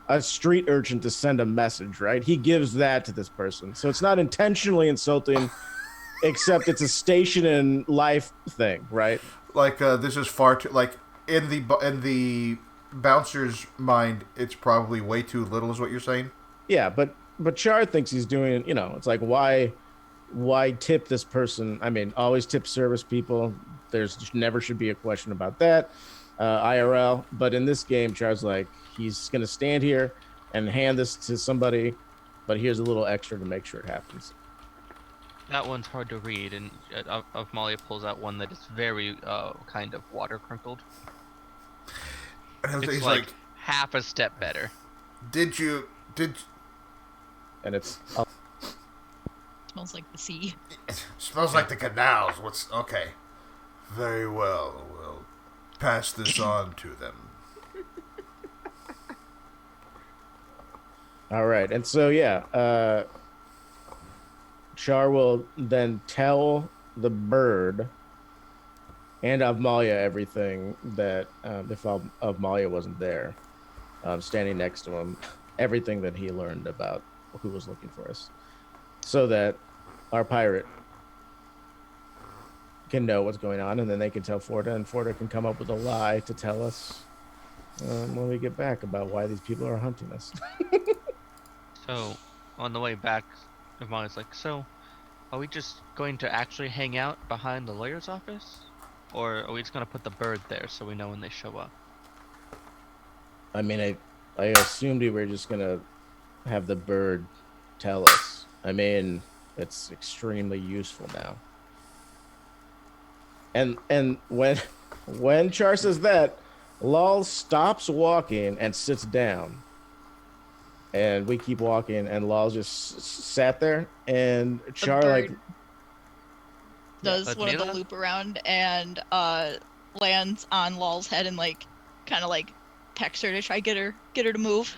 a street urchin to send a message, right? He gives that to this person. So it's not intentionally insulting, except it's a station in life thing, right? Like this is far too like in the bouncer's mind, it's probably way too little, is what you're saying? Yeah, but Char thinks he's doing, it's like, why tip this person? I mean, always tip service people. There's never should be a question about that, IRL. But in this game, Char's like, he's going to stand here and hand this to somebody, but here's a little extra to make sure it happens. That one's hard to read, and Malia pulls out one that is very kind of water crinkled. And It's he's like half a step better. And it's Smells like the sea. Smells like the canals. Okay. Very well. We'll pass this on to them. all right. And so, yeah, Char will then tell the bird and Avmalia everything that, if Avmalia wasn't there, standing next to him, everything that he learned about who was looking for us, so that our pirate can know what's going on, and then they can tell Forda, and Forda can come up with a lie to tell us when we get back about why these people are hunting us. So, on the way back, Amalia's like, so, are we just going to actually hang out behind the lawyer's office? Or are we just going to put the bird there so we know when they show up? I mean, I assumed we were just going to have the bird tell us. I mean, it's extremely useful now. And when Char says that, Lal stops walking and sits down. And we keep walking, and Lal just sat there, and Char does But one of the Mila? loop around and lands on Lal's head and kind of pecks her to try get her to move.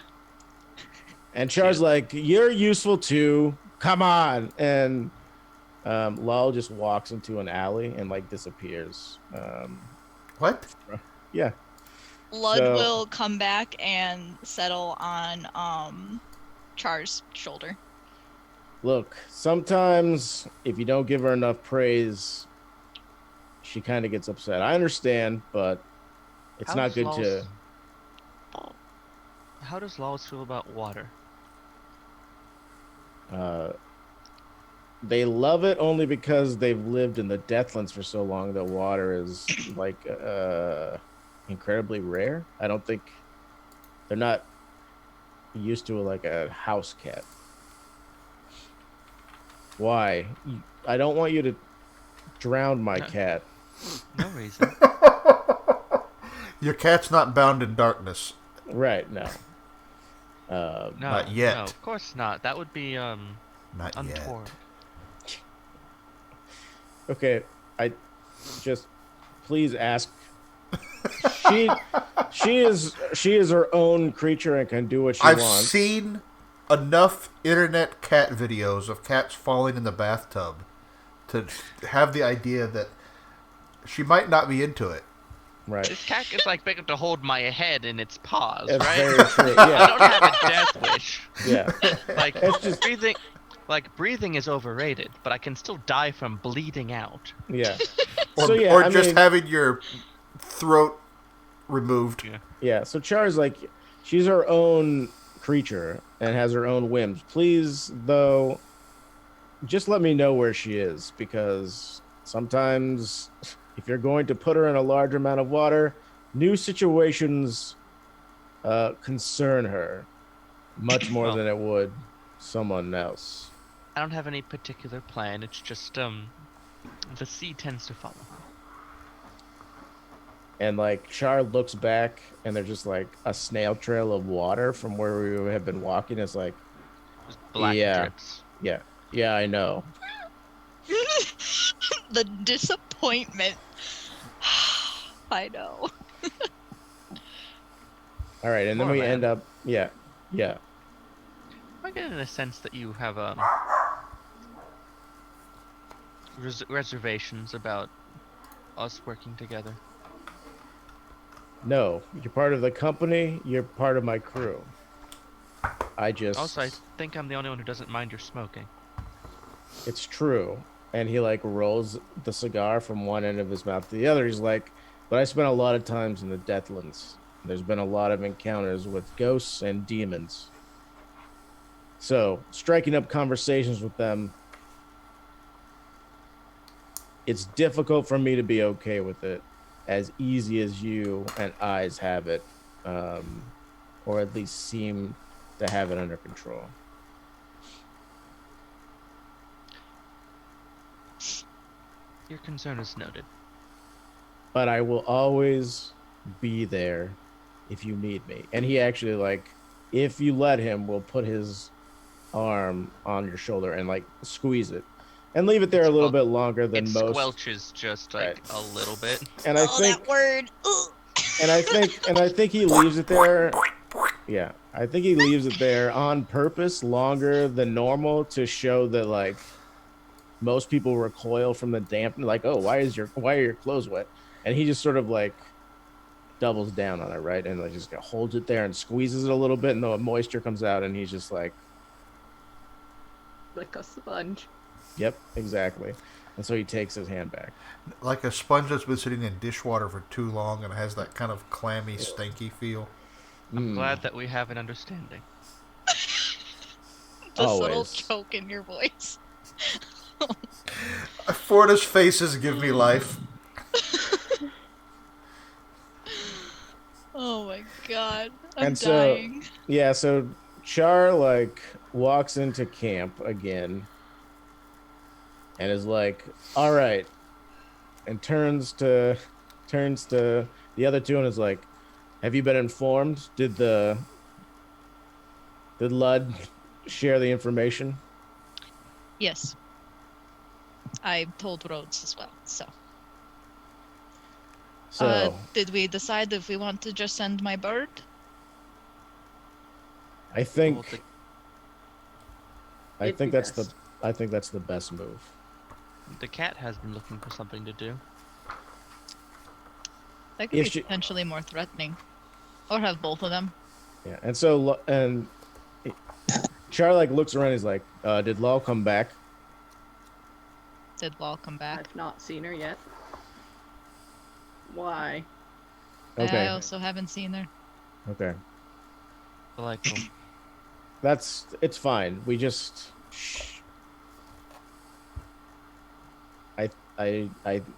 And Char's like, "You're useful too. Come on!" And Lal just walks into an alley and disappears. What? Yeah. Lud So- will come back and settle on Char's shoulder. Look, sometimes if you don't give her enough praise, she kind of gets upset. I understand, but it's not good to. How does Lawless feel about water? They love it only because they've lived in the Deathlands for so long that water is incredibly rare. I don't think they're not used to a house cat. Why? I don't want you to drown my cat. No reason. Your cat's not bound in darkness. Right, no. No, Not yet. No, of course not. That would be Not yet. untoward. Okay, I just please ask. She is her own creature and can do what she I've wants. seen enough internet cat videos of cats falling in the bathtub to have the idea that she might not be into it. Right. This cat is big enough to hold my head in its paws, That's right? very true. I Yeah. don't have a death wish. Yeah. It's just- breathing is overrated, but I can still die from bleeding out. Yeah. Or, So, yeah, or I just mean- having your throat removed. Yeah. Yeah, so Char's she's her own creature and has her own whims. Please, though, just let me know where she is, because sometimes if you're going to put her in a large amount of water, new situations concern her much more Well- than it would someone else. I don't have any particular plan. It's just the sea tends to follow. And Char looks back, and there's just a snail trail of water from where we have been walking. It's Just black Yeah. drips. yeah, I know. The disappointment. I know. All right, and then Poor we man. end up, yeah. I get in a sense that you have reservations about us working together. No, you're part of the company. You're part of my crew. Also, I think I'm the only one who doesn't mind your smoking. It's true. And he rolls the cigar from one end of his mouth to the other. He's like, but I spent a lot of times in the Deathlands. There's been a lot of encounters with ghosts and demons. So, striking up conversations with them, it's difficult for me to be okay with it as easy as you and eyes have it, or at least seem to have it under control. Your concern is noted. But I will always be there if you need me. And he actually, like, if you let him, will put his arm on your shoulder and, like, squeeze it. And leave it there a little bit longer than it most. Squelches just like a little bit. And I think that word. and I think he leaves it there. Yeah. I think he leaves it there on purpose longer than normal to show that, like, most people recoil from the damp, like, oh, why are your clothes wet? And he just sort of like doubles down on it, right? And like just holds it there and squeezes it a little bit, and the moisture comes out, and he's just like a sponge. Yep, exactly. And so he takes his hand back. Like a sponge that's been sitting in dishwater for too long and has that kind of clammy, stinky feel. I'm glad that we have an understanding. This little choke in your voice. Forda's faces give me life. Oh my god. I'm dying. Yeah, so Char like walks into camp again and is like, all right, and turns to the other two and is like, have you been informed? Did Lud share the information? Yes. I told Rhodes as well, so. Did we decide if we want to just send my bird? I think It'd that's be best. the best move. The cat has been looking for something to do. That could be potentially more threatening. Or have both of them. Yeah, and so Char like looks around. He's like, "Did Lal come back?" Did Lal come back? I've not seen her yet. Why? Okay. I also haven't seen her. Okay. Delightful. It's fine. We just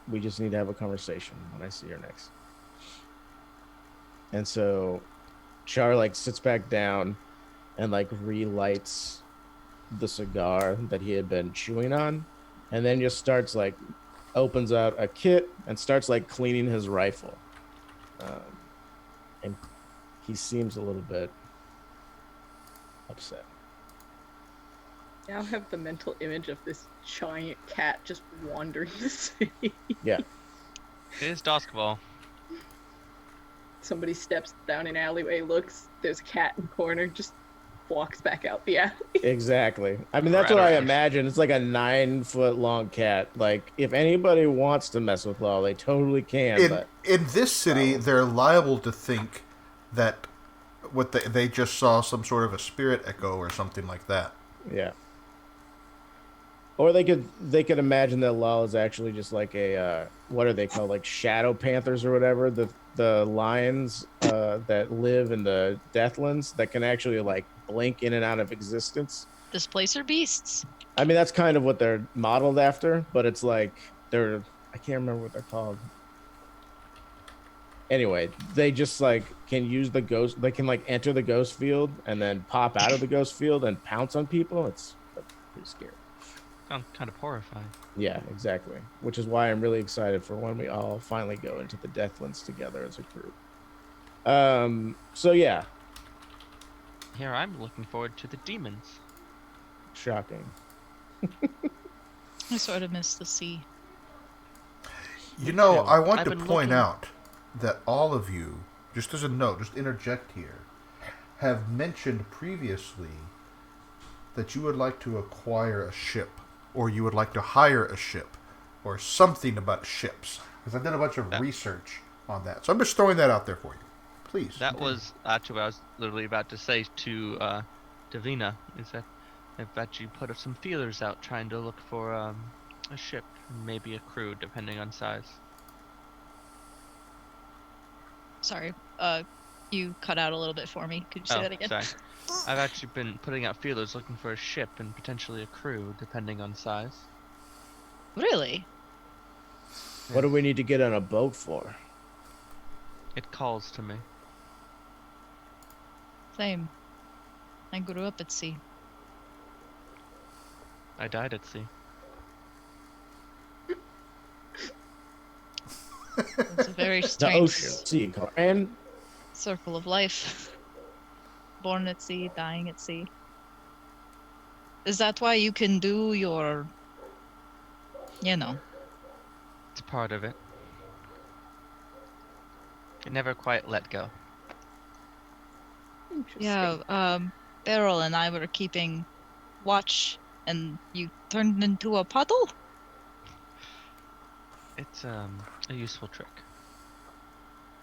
we just need to have a conversation when I see her next. And so Char like sits back down and like relights the cigar that he had been chewing on, and then just starts like opens out a kit and starts like cleaning his rifle. And he seems a little bit upset. Now I have the mental image of this giant cat just wandering the city. Yeah. It is Doskvol. Somebody steps down an alleyway, looks, there's a cat in the corner, just walks back out the alley. Exactly. I mean, that's what I imagine. It's like a 9-foot-long cat. Like, if anybody wants to mess with Law, they totally can. In this city, they're liable to think that they just saw some sort of a spirit echo or something like that. Yeah. Or they could imagine that Lal is actually just like a what are they called, like shadow panthers or whatever, the lions that live in the Deathlands that can actually like blink in and out of existence. Displacer beasts. I mean, that's kind of what they're modeled after, but it's like I can't remember what they're called. Anyway, they just like can use the ghost. They can like enter the ghost field and then pop out of the ghost field and pounce on people. It's pretty scary. Sounds kind of horrifying. Yeah, exactly. Which is why I'm really excited for when we all finally go into the Deathlands together as a group. So yeah. Here I'm looking forward to the demons. Shocking. I sort of miss the sea. You know, I want I've to been point looking- out that all of you, just as a note, just interject here, have mentioned previously that you would like to acquire a ship, or you would like to hire a ship, or something about ships. Because I did a bunch of research on that. So I'm just throwing that out there for you. Please. That was actually what I was literally about to say to Davina, is that I've actually put some feelers out trying to look for a ship, maybe a crew, depending on size. sorry. You cut out a little bit for me. Could you say Oh, that again? sorry. I've actually been putting out feelers looking for a ship and potentially a crew, depending on size. Really? What do we need to get on a boat for? It calls to me. Same. I grew up at sea. I died at sea. It's a very The strange ocean, sea, color, and circle of life. Born at sea, dying at sea. Is that why you can do your, you know? It's part of it. It never quite let go. Interesting. Yeah, Beryl and I were keeping watch, and you turned into a puddle? It's a useful trick.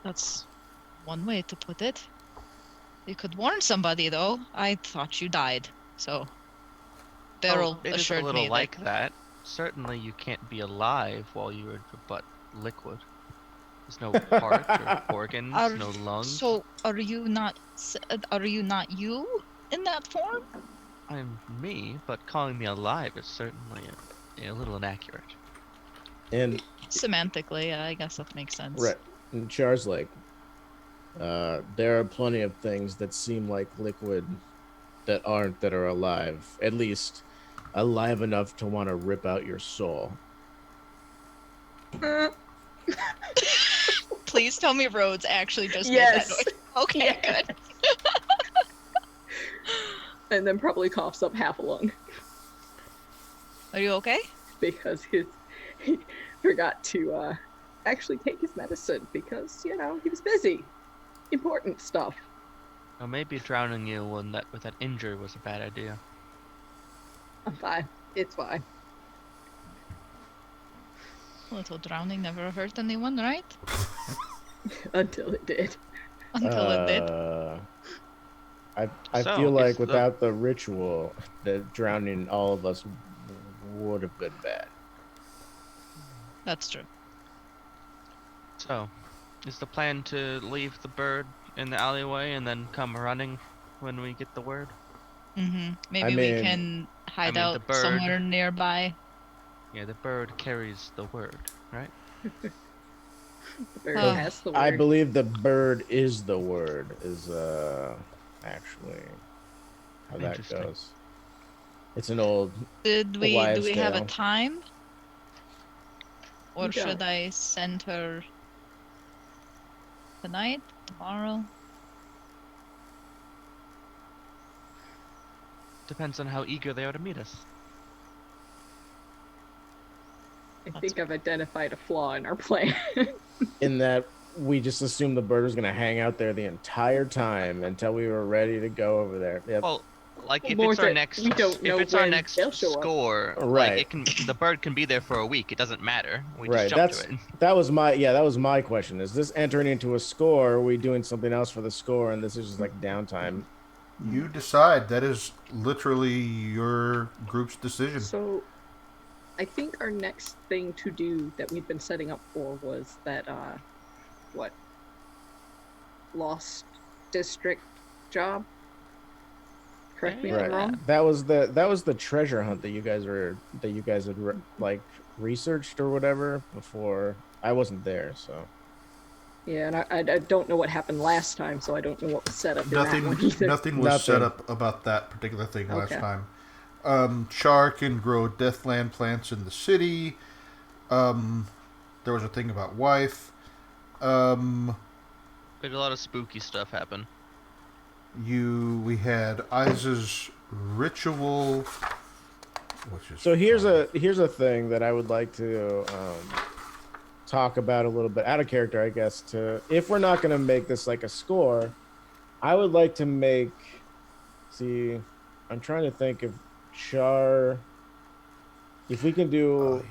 That's one way to put it. You could warn somebody, though. I thought you died, so Beryl it is a assured little me like that. Certainly, you can't be alive while you're but liquid. There's no heart or organs, no lungs. So are you not you in that form? I'm me, but calling me alive is certainly a little inaccurate. and Semantically, I guess that makes sense. right. And Char's like, there are plenty of things that seem like liquid that aren't, that are alive. At least alive enough to want to rip out your soul. Please tell me Rhodes actually just Yes. made that noise. Okay, Yes. good. And then probably coughs up half a lung Are you okay? because he forgot to actually take his medicine because, you know, he was busy. Important stuff. Or maybe drowning you with that injury was a bad idea. I'm fine. It's fine. A little drowning never hurt anyone, right? Until it did. Until it did. I So, feel like is the- without the ritual, the drowning all of us would have been bad. That's true. So, is the plan to leave the bird in the alleyway and then come running when we get the word? Mm-hmm. Maybe I we mean- can hide the out bird- somewhere nearby. Yeah, the bird carries the word, right? The bird Oh. has the word. I believe the bird is the word, is actually how that Interesting. goes. It's an old Do we wives' have a tale. time? Or We should don't. I send her tonight? Tomorrow? Depends on how eager they are to meet us. I think I've identified a flaw in our plan. in that we just assumed the bird was going to hang out there the entire time until we were ready to go over there. Yep. Well, like if More it's our that next we don't know if it's our when next they'll show up. score, Right. like the bird can be there for a week. It doesn't matter. We Right, just jump that's- to it. That was my question. Is this entering into a score? Or are we doing something else for the score? And this is just like downtime. You decide. That is literally your group's decision. So, I think our next thing to do that we've been setting up for was that, Lost District job? Correct me if I'm Right. wrong. That was the treasure hunt that you guys had like researched or whatever before. I wasn't there, so. Yeah, and I don't know what happened last time, so I don't know what was set up in that one either. Nothing was set Nothing. up about that particular thing last Okay. time. Char can grow deathland plants in the city. There was a thing about wife. We had a lot of spooky stuff happen. We had Isa's ritual, which is So here's a thing that I would like to talk about a little bit out of character, I guess. If we're not gonna make this like a score, I would like to make. See, I'm trying to think if Char, if we can do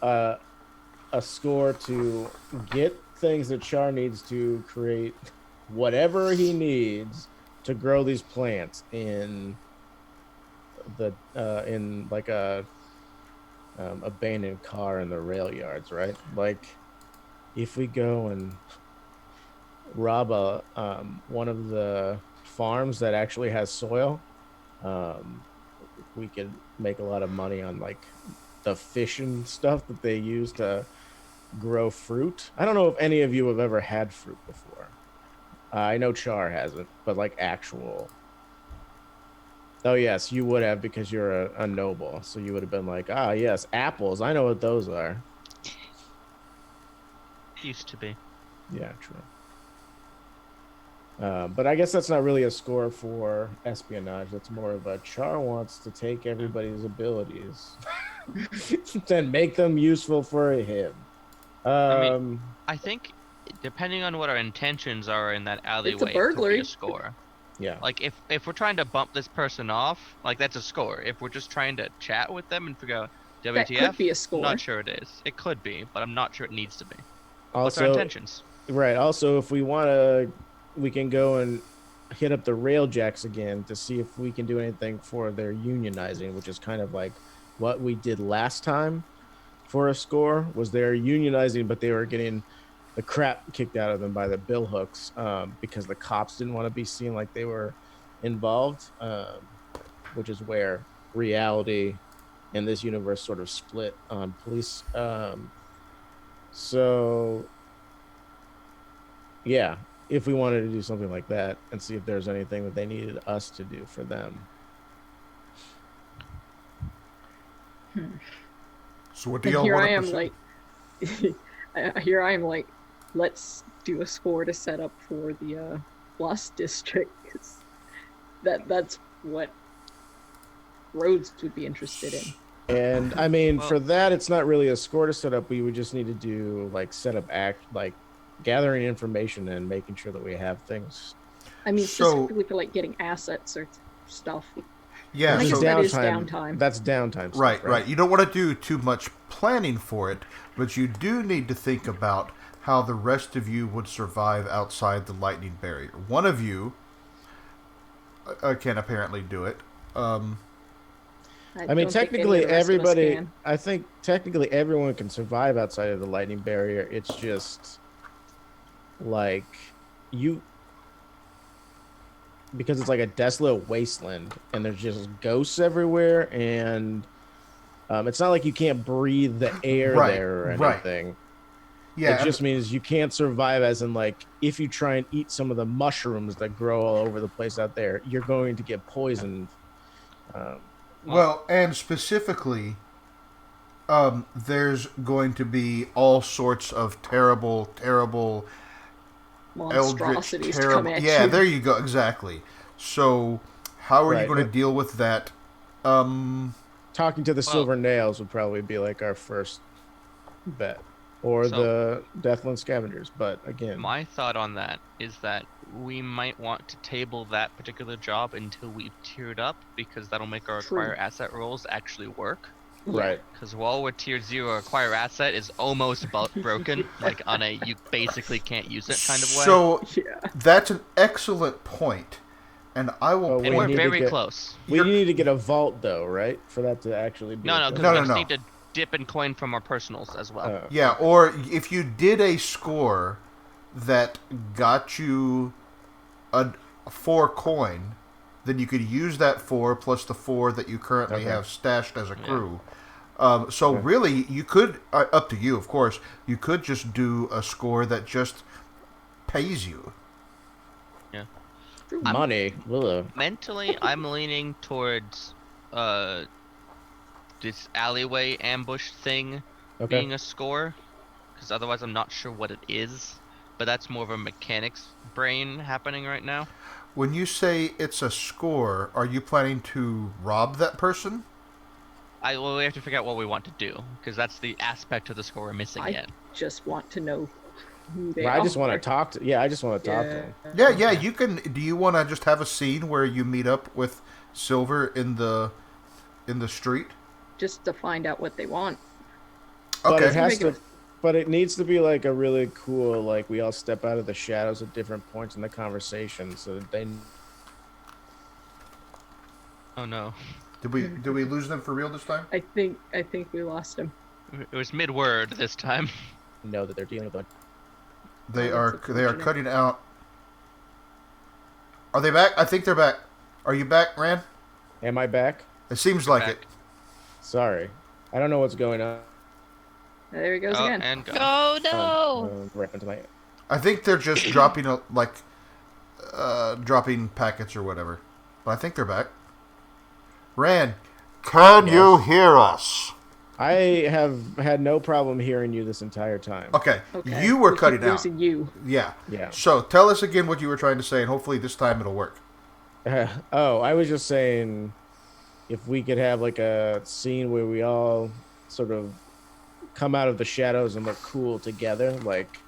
a score to get things that Char needs to create whatever he needs to grow these plants in the in like a abandoned car in the rail yards, right? Like if we go and rob one of the farms that actually has soil, we could make a lot of money on like the fish and stuff that they use to grow fruit. I don't know if any of you have ever had fruit before. I know Char hasn't, but like actual. Oh yes, you would have because you're a noble, so you would have been like, ah yes, apples. I know what those are. Used to be. Yeah, true. But I guess that's not really a score for espionage. That's more of a Char wants to take everybody's abilities and make them useful for him. I think depending on what our intentions are in that alleyway, it could be burglary. a score. Yeah. Like if we're trying to bump this person off, like that's a score. If we're just trying to chat with them and figure out WTF, That could be a score. I'm not sure it is. It could be, but I'm not sure it needs to be. Also, What's our intentions? Right. Also, if we want to, we can go and hit up the Railjacks again to see if we can do anything for their unionizing, which is kind of like what we did last time for a score. Was they're unionizing, but they were getting the crap kicked out of them by the billhooks because the cops didn't want to be seen like they were involved, which is where reality in this universe sort of split on police. So, yeah, if we wanted to do something like that and see if there's anything that they needed us to do for them. So what do And y'all here want I to am pursue? like, here I am like, let's do a score to set up for the Lost District, because that's what Rhodes would be interested in. And I mean, Well- for that, it's not really a score to set up. We would just need to do like set up like gathering information and making sure that we have things. I mean, So- specifically for like getting assets or stuff. Yeah, I This guess is that is downtime. That's downtime. Stuff, right, right. You don't want to do too much planning for it, but you do need to think about how the rest of you would survive outside the lightning barrier. One of you can apparently do it. I mean, don't think any technically, of the rest of us everybody. can. I think technically everyone can survive outside of the lightning barrier. It's just like you, because it's like a desolate wasteland, and there's just ghosts everywhere, and it's not like you can't breathe the air Right, there or right. anything. Yeah, It just means you can't survive, as in like if you try and eat some of the mushrooms that grow all over the place out there, you're going to get poisoned. well, and specifically, there's going to be all sorts of terrible, eldritch, Monstrosities to terrible. come at Yeah, you. there you go. Exactly. So, how are you Right, going to but- deal with that? Talking to the Well- Silver Nails would probably be like our first bet, or So- the Deathland Scavengers. But again, My thought on that is that we might want to table that particular job until we've tiered up, because that'll make our True. acquire asset rolls actually work. right? Because while we're tier 0, acquire asset is almost broken, like on a you basically can't use it kind of way. So Yeah. that's an excellent point, and I will Oh, and we we're point. need to very get- close. We You're- need to get a vault though, right? For that to actually be. No, a no, thing. because No, we no, just no. need to dip and coin from our personals as well. Yeah, or if you did a score that got you a 4 coin, then you could use that 4 plus the 4 that you currently Okay. have stashed as a Yeah. crew. So Okay. really, you could, up to you, of course, you could just do a score that just pays you. money. Ugh. Mentally, I'm leaning towards this alleyway ambush thing Okay. being a score, because otherwise I'm not sure what it is. But that's more of a mechanics brain happening right now. When you say it's a score, are you planning to rob that person? Well, we have to figure out what we want to do, because that's the aspect of the score we're missing I yet. just want to know who they Well, are. I just want to talk to. Yeah, I just want to talk to him. Yeah, you can. Do you want to just have a scene where you meet up with Silver in the street? Just to find out what they want. But Okay. it has Make to. it- But it needs to be like a really cool, like we all step out of the shadows at different points in the conversation, so that they. Oh no. Did we lose them for real this time? I think we lost him. It was mid-word this time. know that they're dealing with. They Oh, are that's they are unfortunate. cutting out Are they back? I think they're back. Are you back, Rand? Am I back? It seems like Back. it. Sorry. I don't know what's going on. There he goes again. And go. Oh no! Right into my... I think they're just dropping dropping packets or whatever. But I think they're back. Rand, can you hear us? I have had no problem hearing you this entire time. Okay. Okay. You were We cutting keep out. losing you. Yeah. Yeah. So tell us again what you were trying to say, and hopefully this time it'll work. I was just saying if we could have like a scene where we all sort of come out of the shadows and look cool together, like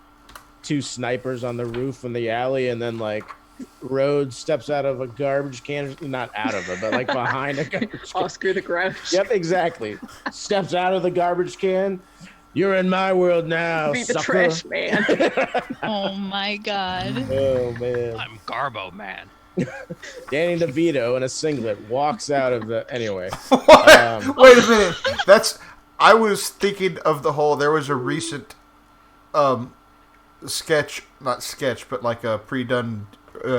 two snipers on the roof in the alley, and then like Rhodes steps out of a garbage can, not out of it, but like behind a garbage can. Oscar the Grouch. Yep, exactly. Steps out of the garbage can. You're in my world now, Be the sucker. trash man. Oh my god. Oh man. I'm Garbo Man. Danny DeVito in a singlet walks out of the... Anyway. What? Wait a minute. I was thinking of the whole... There was a recent sketch, not sketch, but like a pre-done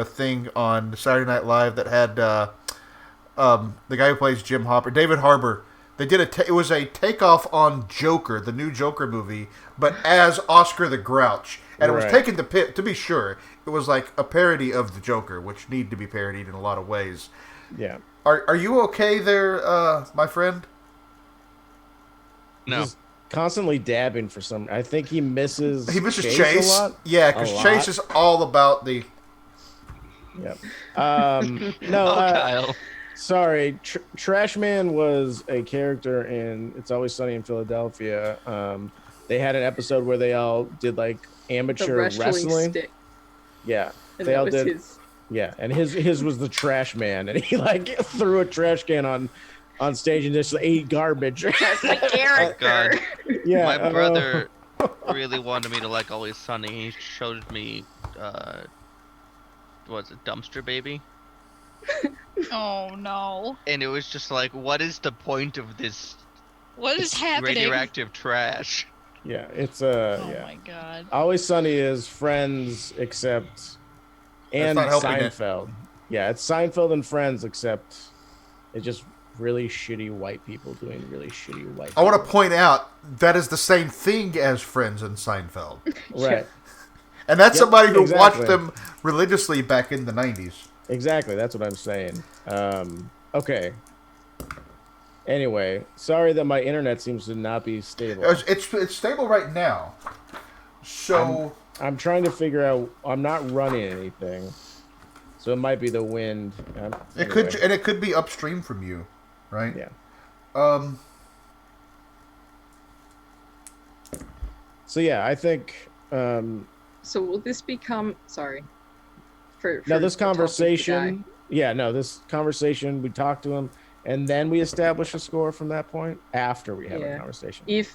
thing on Saturday Night Live that had the guy who plays Jim Hopper, David Harbour. They did it was a takeoff on Joker, the new Joker movie, but as Oscar the Grouch. And it was Right. taken to be sure, it was like a parody of the Joker, which need to be parodied in a lot of ways. Yeah. Are you okay there, my friend? No. Just constantly dabbing for some... I think he misses Chase. a lot. Yeah, because A Chase lot. is all about the... Yep. Oh, Kyle. Sorry, Trash Man was a character in It's Always Sunny in Philadelphia. They had an episode where they all did like The amateur wrestling stick. Yeah, And they that all was did. his. Yeah, and his was the Trash Man, and he like threw a trash can on stage and just ate garbage. That's the character. Yeah, My brother really wanted me to like Always Sunny. He showed me, what's it, Dumpster Baby? Oh no. And it was just like, what is the point of this What is happening? radioactive trash? Yeah, it's Oh yeah. my god. Always Sunny is Friends except and not helping it. Seinfeld. Yeah, it's Seinfeld and Friends except it's just really shitty white people doing really shitty white. I want to people. point out that is the same thing as Friends and Seinfeld. Right. And that's Yep, somebody who exactly. watched them religiously back in the 90s. Exactly, that's what I'm saying. Okay. Anyway, sorry that my internet seems to not be stable. It's stable right now. So... I'm trying to figure out. I'm not running anything, so it might be the wind. It could be upstream from you, right? Yeah. So yeah, I think. So will this become? Sorry. For Now this talking to the conversation. guy. Yeah, no, this conversation. We talk to him, and then we establish a score from that point. After we have a Yeah. conversation. If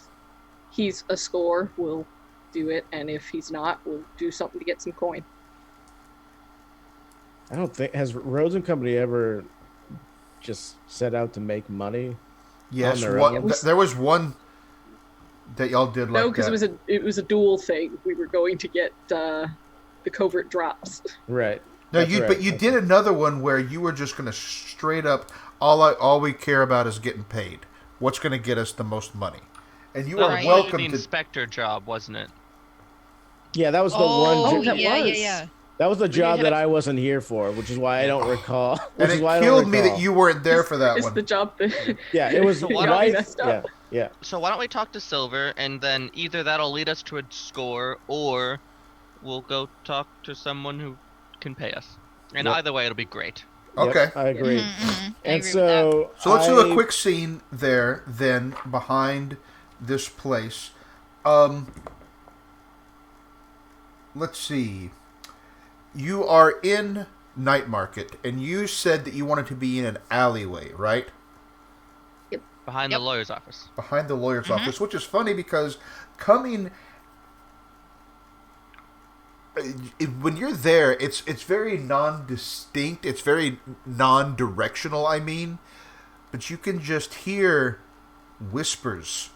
he's a score, we'll do it, and if he's not, we'll do something to get some coin. I don't think has Rhodes and Company ever just set out to make money. Yes, On their one, own. there was one that y'all did like No, because that. it was a dual thing. We were going to get the covert drops. Right. No, That's right. but you did another one where you were just going to straight up, all we care about is getting paid. What's going to get us the most money? And you No, are Right. welcome the to... inspector job, wasn't it? Yeah, that was the Oh, one. Oh, that yeah, yeah, was. yeah. That was the job had that a- I wasn't here for, which is why I don't recall. And Which is it why I don't killed me that recall. you weren't there for that It's one. the job that Yeah, it was So the why don't we wife. messed Yeah, up? yeah. So why don't we talk to Silver, and then either that'll lead us to a score, or we'll go talk to someone who can pay us. And Yep. either way, it'll be great. Okay. Yep, I agree. Mhm, mhm. I And agree with so, So let's do a quick scene there, then, behind this place. Let's see. You are in Nightmarket, and you said that you wanted to be in an alleyway, right? Behind Yep. the lawyer's office. Behind the lawyer's office, which is funny because coming... when you're there, it's very non-distinct. It's very non-directional, I mean. But you can just hear whispers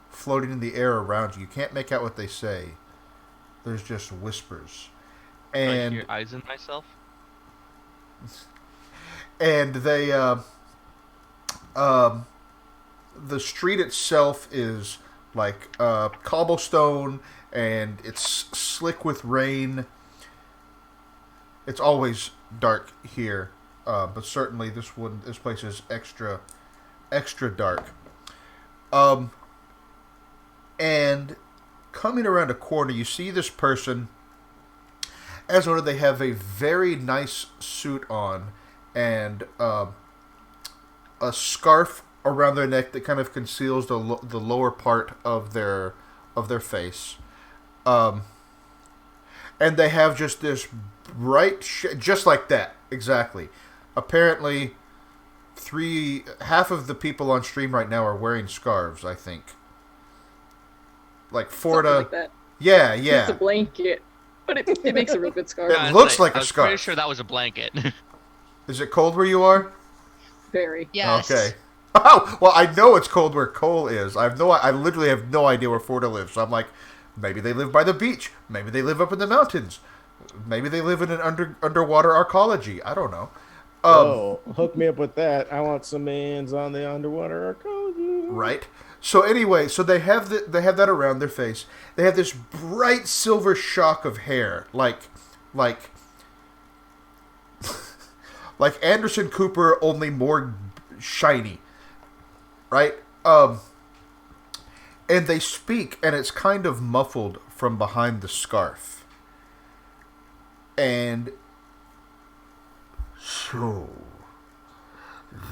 floating in the air around you. You can't make out what they say. There's just whispers. Like And your eyes in myself. And they, the street itself is like cobblestone, and it's slick with rain. It's always dark here, but certainly this place is extra dark. And coming around a corner, you see this person. As noted, they have a very nice suit on and a scarf around their neck that kind of conceals the lower part of their face. And they have just this bright just like that, exactly. Apparently, half of the people on stream right now are wearing scarves, I think. Like Forta. Something like that. Yeah. It's a blanket, but it makes a real good scarf. It looks like a scarf. I was pretty sure that was a blanket. Is it cold where you are? Very. Yes. Okay. Oh, well, I know it's cold where Cole is. I literally have no idea where Forta lives. So I'm like, maybe they live by the beach. Maybe they live up in the mountains. Maybe they live in an underwater arcology. I don't know. Hook me up with that. I want some hands on the underwater arcology. Right. So anyway, so they have that around their face. They have this bright silver shock of hair, like Anderson Cooper, only more shiny. Right? And they speak, and it's kind of muffled from behind the scarf. And so,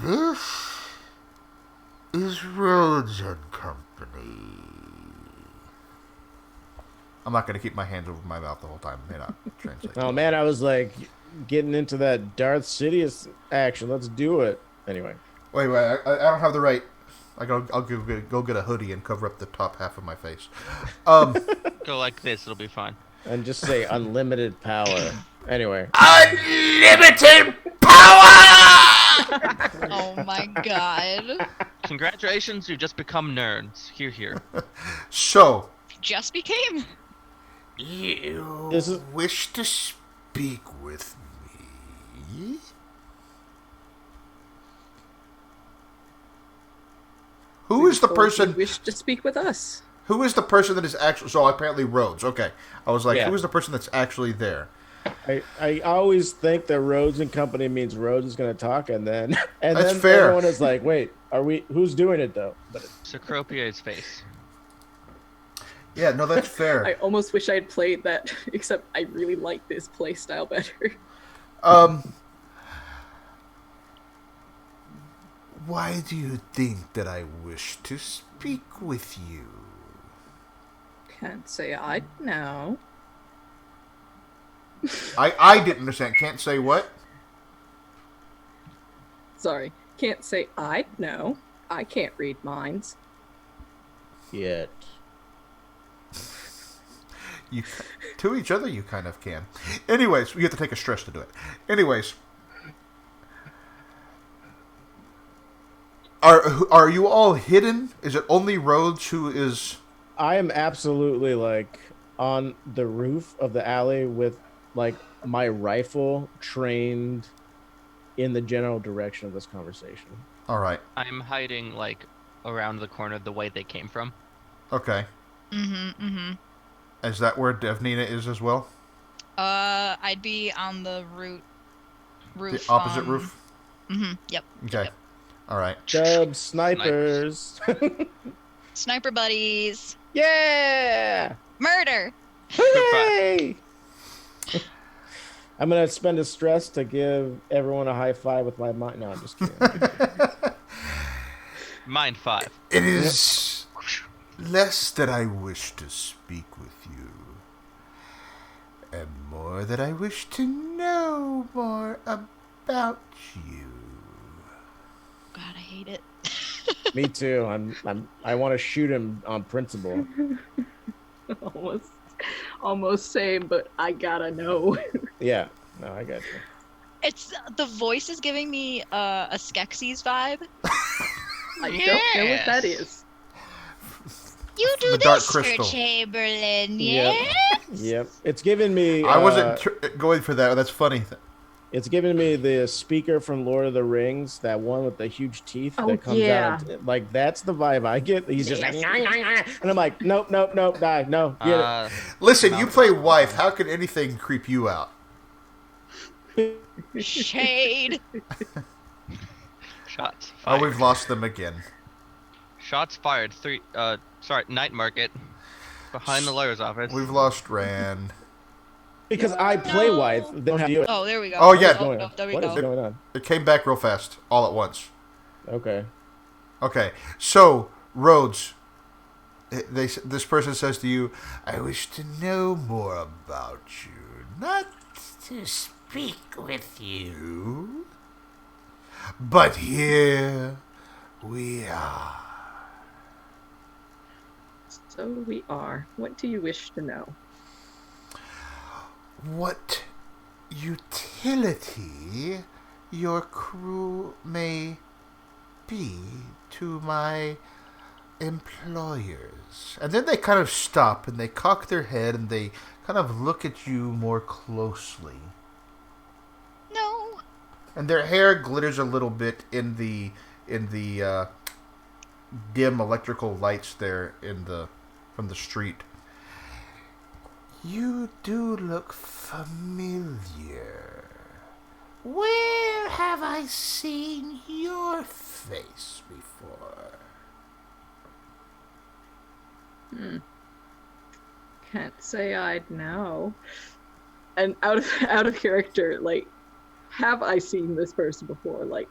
this is Rhodes and Company. I'm not going to keep my hands over my mouth the whole time. They're not translating. Oh man, I was like getting into that Darth Sidious action. Let's do it. Anyway. Wait, I don't have the right. I'll go get a hoodie and cover up the top half of my face. Go like this, it'll be fine. And just say unlimited power. Anyway. Unlimited power! Oh my god. Congratulations, you just become nerds. Here. So, Just became. you This wish to speak with me? Who is the person? Wish to speak with us? Who is the person that is actually? So apparently Rhodes. Okay, I was like, Yeah. who is the person that's actually there? I always think that Rhodes and Company means Rhodes is going to talk, and then That's fair. everyone is like, wait, who's doing it though? But Cecropier's face. Yeah, no, that's fair. I almost wish I had played that, except I really like this play style better. Why do you think that I wish to speak with you? Can't say I know. I didn't understand. Can't say what? Sorry. Can't say I know. I can't read minds. yet. You, to each other, you kind of can. Anyways, you have to take a stress to do it. Anyways, are you all hidden? Is it only Rhodes who is? I am absolutely like on the roof of the alley with like my rifle trained in the general direction of this conversation. All right. I'm hiding like around the corner the way they came from. Okay. Is that where Devnina is as well? I'd be on the roof. The opposite roof? Yep. Okay. Yep. All right. Dub snipers. Sniper buddies. Yeah! Murder. Hooray! I'm gonna spend a stress to give everyone a high five with my mind. No, I'm just kidding. Mind 5. It is less that I wish to speak with you, and more that I wish to know more about you. God, I hate it. Me too. I want to shoot him on principle. Almost same, but I gotta know. Yeah. No, I got you. It's the voice is giving me a Skeksis vibe. I don't know what that is. You do The Dark this, Crystal. Sir Chamberlain, Yep. yeah? Yep. It's giving me. I wasn't going for that. That's funny. It's giving me the speaker from Lord of the Rings, that one with the huge teeth Oh, that comes out. Like, that's the vibe I get. He's just like, "Nyah, nyah, nyah." And I'm like, nope, nope, nope, die, no, get Listen, you Mouth play is wife. fine. How can anything creep you out? Shade. Shots Oh, fired. we've lost them again. Shots fired. Nightmarket. Behind the lawyer's office. We've lost Ran. because I play wife. They don't have to do it. Oh, there we go. Oh, yeah. Oh, no, there we What is go. going on? It came back real fast, all at once. Okay. Okay, so Rhodes, this person says to you, "I wish to know more about you, not to speak with you, but here we are." So we are. What do you wish to know? What utility your crew may be to my employers. And then they kind of stop and they cock their head and they kind of look at you more closely. No. And their hair glitters a little bit in the dim electrical lights there from the street. You do look familiar. Where have I seen your face before? Can't say I'd know. And out of character, like, have I seen this person before? Like,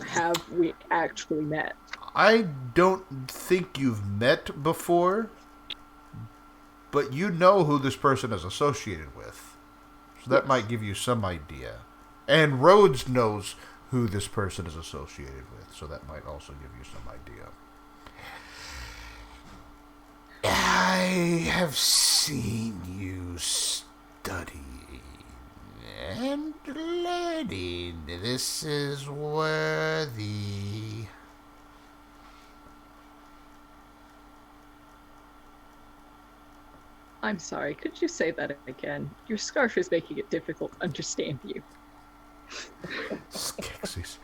have we actually met? I don't think you've met before, but you know who this person is associated with. So that might give you some idea. And Rhodes knows who this person is associated with, so that might also give you some idea. I have seen you studying and learning. This is worthy. I'm sorry, could you say that again? Your scarf is making it difficult to understand you. Skeksis.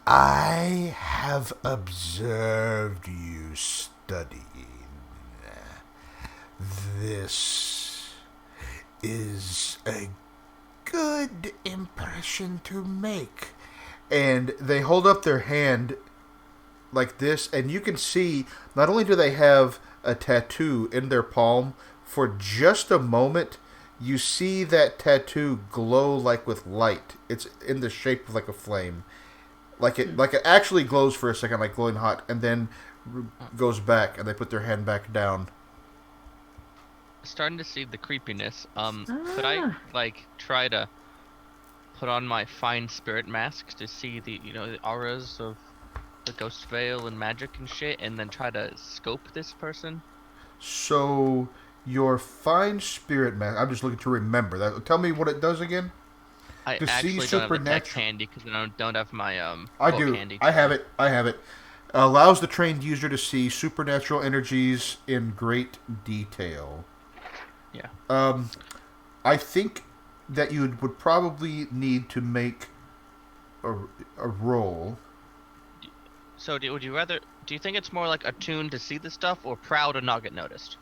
I have observed you studying. This is a good impression to make. And they hold up their hand like this, and you can see not only do they have a tattoo in their palm, for just a moment you see that tattoo glow like with light. It's in the shape of like a flame. Like it actually glows for a second, like glowing hot, and then goes back, and they put their hand back down. Starting to see the creepiness. Could I try to put on my fine spirit mask to see the auras of the ghost veil and magic and shit, and then try to scope this person? So your fine spirit mask. I'm just looking to remember that. Tell me what it does again. I To see actually don't have the text supernatural- handy because I don't have my I book do. handy. I have it. Allows the trained user to see supernatural energies in great detail. Yeah. I think that you would probably need to make a roll. So do you think it's more like attuned to see the stuff or proud to not get noticed?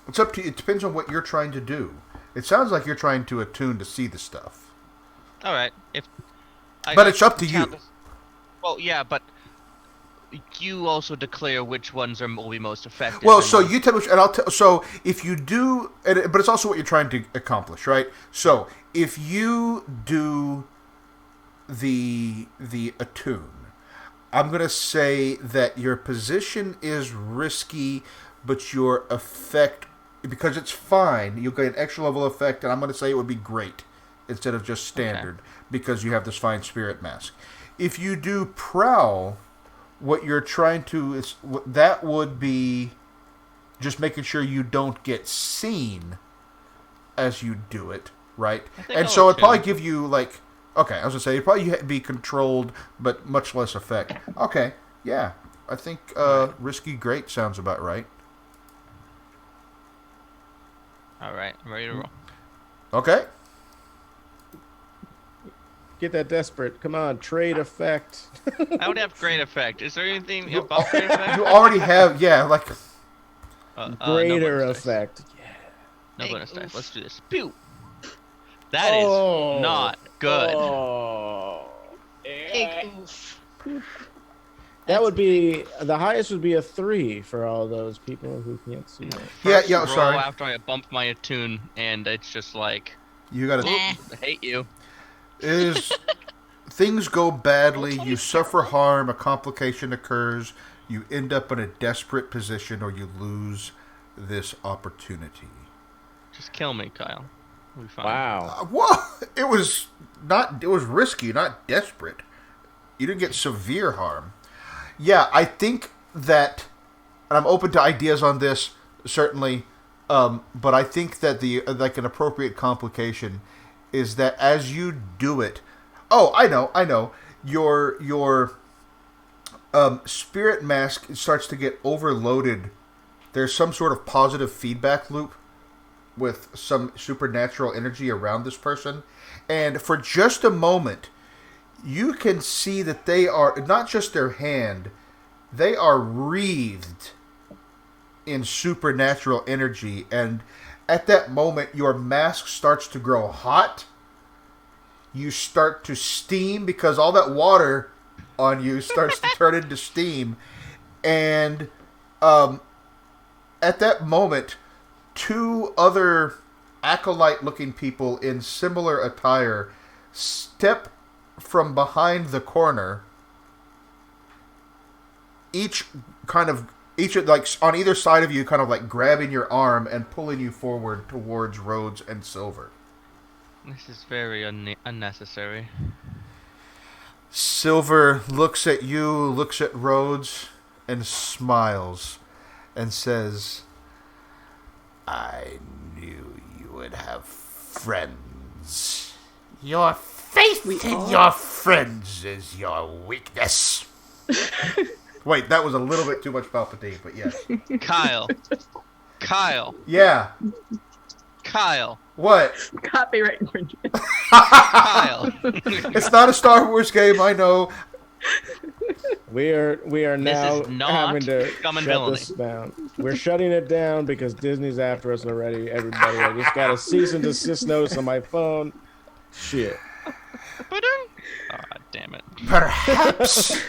It's up to you. It depends on what you're trying to do. It sounds like you're trying to attune to see the stuff. All right. But it's up to you. Well, yeah, but you also declare which ones will be most effective. Well, so you tell me, and I'll tell. So if you do, but it's also what you're trying to accomplish, right? So if you do the attune, I'm gonna say that your position is risky, but your effect, because it's fine, you'll get an extra level effect, and I'm gonna say it would be great instead of just standard, because you have this fine spirit mask. If you do prowl, what you're trying to is that would be just making sure you don't get seen as you do it, right? And so it'd probably give you like, okay, I was gonna say it'd probably be controlled, but much less effect. Okay, yeah, I think risky great sounds about right. All right, I'm ready to roll. Okay. Get that desperate. Come on, trade effect. I would have great effect. Is there anything You, above great effect? you already have, yeah, like... No Greater bonus dice. effect. No Big bonus dice. oof. Let's do this. Pew! That is not good. Oh. Big oof. That would be the highest would be a 3 for all those people who can't see it. Yeah, First yeah, roll sorry. after I bump my attune, and it's just like, You gotta... Nah. I hate you. Is... Things go badly, Roll you 20 suffer harm, a complication occurs, you end up in a desperate position, or you lose this opportunity. Just kill me, Kyle. We'll be fine. Wow. Well, it was risky, not desperate. You didn't get severe harm. Yeah, I think that, and I'm open to ideas on this, certainly, but I think that an appropriate complication is that as you do it, I know, your spirit mask starts to get overloaded. There's some sort of positive feedback loop with some supernatural energy around this person. And for just a moment, you can see that they are, not just their hand, they are wreathed in supernatural energy. And at that moment, your mask starts to grow hot. You start to steam because all that water on you starts to turn into steam. And at that moment, 2 other acolyte-looking people in similar attire step from behind the corner, each like on either side of you, kind of like grabbing your arm and pulling you forward towards Rhodes and Silver. This is very unnecessary. Silver looks at you, looks at Rhodes, and smiles, and says, "I knew you would have friends. Your faith in your friends is your weakness." Wait, that was a little bit too much Palpatine, but yes. Kyle. Yeah. Kyle. What? Copyright infringement. Kyle. It's not a Star Wars game, I know. We are now is not having to common shut villainy. this down. We're shutting it down because Disney's after us already. Everybody, I just got a cease and desist notice on my phone. Shit. Ah, damn it. Perhaps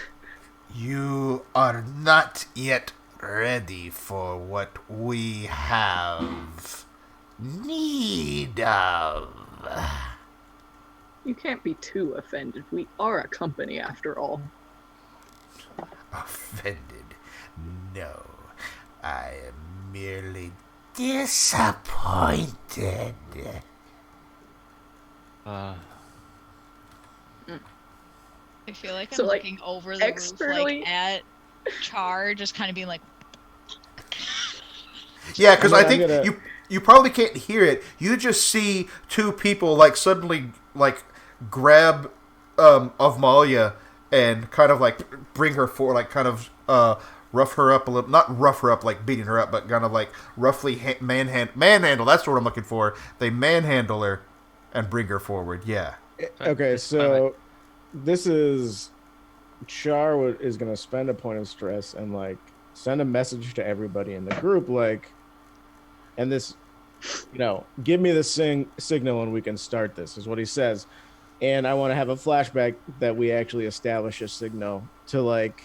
you are not yet ready for what we have need of. You can't be too offended. We are a company after all. Offended? No. I am merely disappointed. I feel like I'm So, like, looking over the roof, externally- like at Char, just kind of being like, Yeah, because I think I'm gonna- you probably can't hear it. You just see 2 people like suddenly like grab Avmalia and kind of like bring her forward, like kind of rough her up a little. Not rough her up like beating her up, but kind of like roughly manhandle. That's what I'm looking for. They manhandle her and bring her forward. Yeah. Okay, so this is Char is going to spend a point of stress and like send a message to everybody in the group, like, and this, give me the signal and we can start this, is what he says. And I want to have a flashback that we actually establish a signal to, like,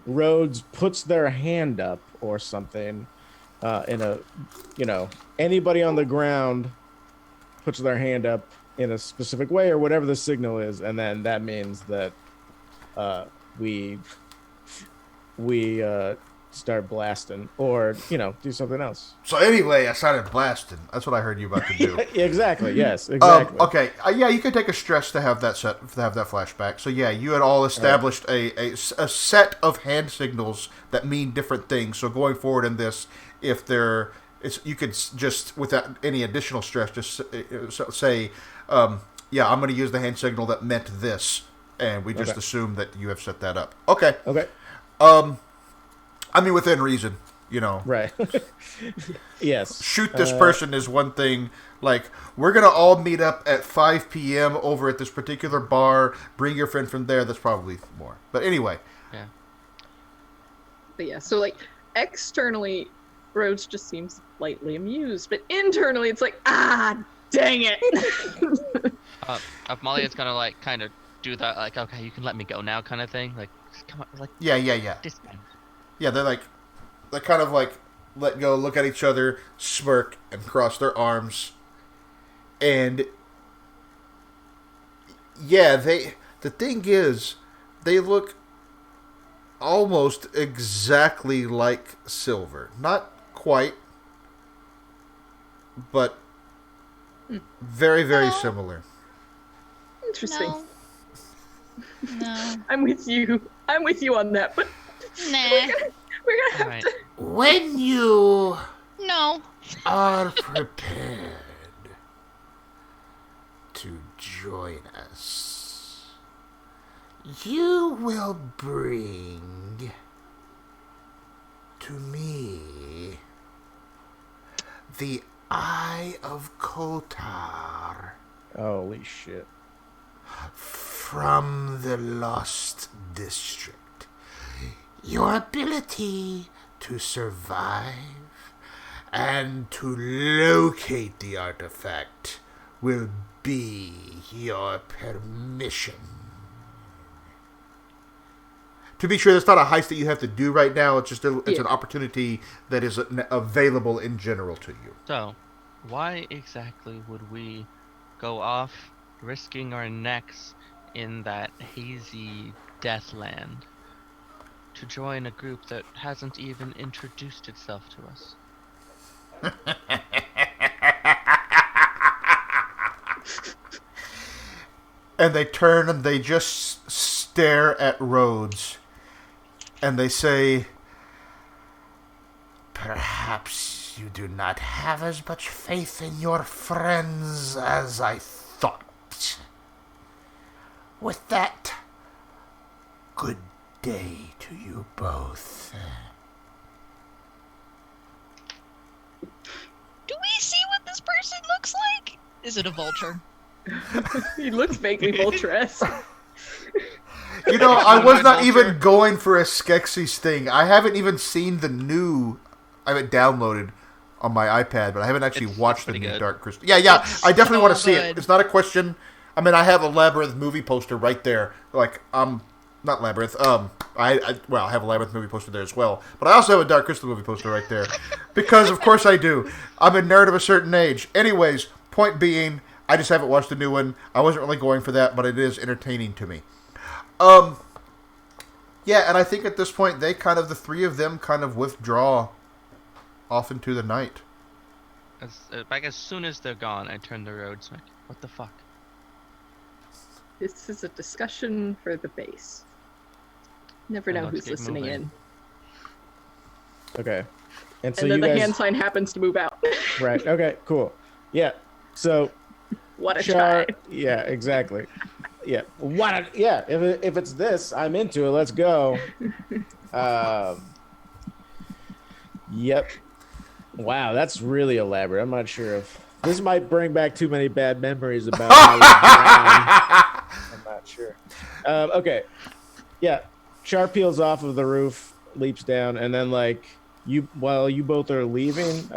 Rhodes puts their hand up or something in a, anybody on the ground puts their hand up in a specific way or whatever the signal is, and then that means that we start blasting or do something else. So anyway, I started blasting. That's what I heard you about to do. Exactly. Yes. Exactly. Okay. Yeah, you can take a stress to have that flashback. So yeah, you had all established a set of hand signals that mean different things. So going forward in this, you could just without any additional stress, just say, yeah, I'm going to use the hand signal that meant this, and we just assume that you have set that up. Okay. Okay. I mean, within reason. You know, Right. Yes. shoot this person is one thing. Like, we're going to all meet up at 5 p.m. over at this particular bar. Bring your friend from there. That's probably more. But anyway. Yeah. But yeah, so like externally, Rhodes just seems slightly amused, but internally it's like, ah, dang it. Molly's gonna like kind of do that, like, okay, you can let me go now, kind of thing. Like, come on, like. Yeah. This. Yeah, they kind of like let go, look at each other, smirk, and cross their arms. And yeah, the thing is, they look almost exactly like Silver. Not quite, but very, very similar. Interesting. No. I'm with you on that, but Nah. we're gonna have Alright. to. When you No. are prepared to join us, you will bring to me the Eye of Kotar Holy shit. from the Lost District. Your ability to survive and to locate the artifact will be your permission. To be sure, that's not a heist that you have to do right now. It's just it's an opportunity that is available in general to you. So, why exactly would we go off risking our necks in that hazy deathland to join a group that hasn't even introduced itself to us? And they turn and they just stare at Rhodes. And they say, perhaps you do not have as much faith in your friends as I thought. With that, good day to you both. Do we see what this person looks like? Is it a vulture? He looks vaguely Voltresque. You know, I was not even going for a Skeksis thing. I haven't even seen the new... I have it downloaded on my iPad, but I haven't actually watched the new good. Dark Crystal. Yeah, I definitely so want to see it. good. It's not a question. I mean, I have a Labyrinth movie poster right there. Like, not Labyrinth. I have a Labyrinth movie poster there as well. But I also have a Dark Crystal movie poster right there. Because, of course I do. I'm a nerd of a certain age. Anyways, point being, I just haven't watched the new one. I wasn't really going for that, but it is entertaining to me. Yeah, and I think at this point, the three of them kind of withdraw off into the night. As soon as they're gone, I turn to Rhodes like, what the fuck? This is a discussion for the base. Never know Let's who's keep listening moving. in. Okay. And so And then you the guys... hand sign happens to move out. Right. Okay, cool. Yeah. So What a Char... try. Yeah, exactly. Yeah. Yeah, if it's this, I'm into it. Let's go. Yep. Wow, that's really elaborate. I'm not sure if this might bring back too many bad memories about how we drowned. I'm not sure. Okay. Yeah. Char peels off of the roof, leaps down, and then while you both are leaving,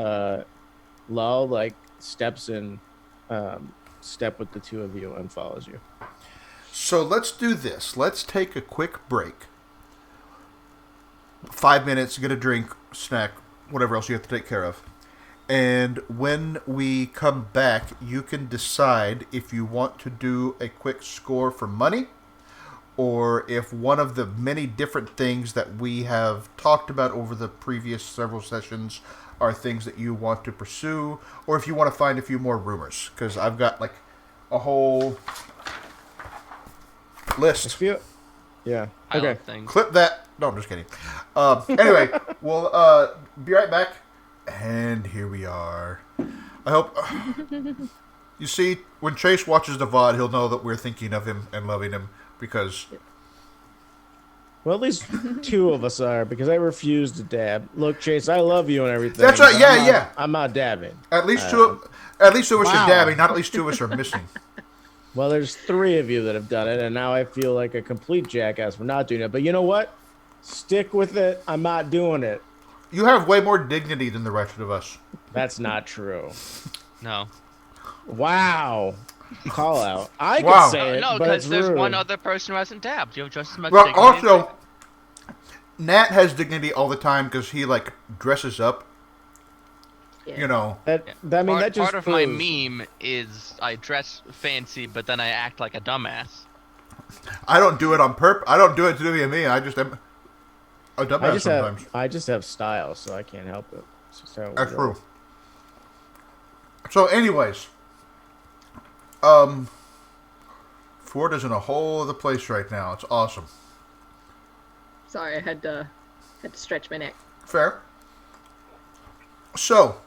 Lal steps in step with the two of you and follows you. So let's do this. Let's take a quick break. 5 minutes, get a drink, snack, whatever else you have to take care of. And when we come back, you can decide if you want to do a quick score for money, or if one of the many different things that we have talked about over the previous several sessions are things that you want to pursue, or if you want to find a few more rumors, because I've got a whole list. Yeah. Pile Okay. of things. Clip that. No, I'm just kidding. Anyway, we'll be right back. And here we are. I hope... You see, when Chase watches the VOD, he'll know that we're thinking of him and loving him, because Well, at least 2 of us are, because I refuse to dab. Look, Chase, I love you and everything. That's right. but Yeah. I'm not dabbing. At least two of us wow. are dabbing. Not at least 2 of us are missing. Well, there's 3 of you that have done it, and now I feel like a complete jackass for not doing it. But you know what? Stick with it. I'm not doing it. You have way more dignity than the rest of us. That's not true. No. Wow. Call out. I Wow. could say it, No, but because it's there's rude. one other person who hasn't dabbed. You have just as much Well, dignity as also, Nat has dignity all the time because he like dresses up. Yeah. You know. That just part of my proves- meme is I dress fancy, but then I act like a dumbass. I don't do it on purpose. I don't do it to do me. I just am a dumbass sometimes. I just have style, so I can't help it. It's just how it That's goes. true. So, anyways, Ford is in a whole other place right now. It's awesome. Sorry, I had to stretch my neck. Fair. So,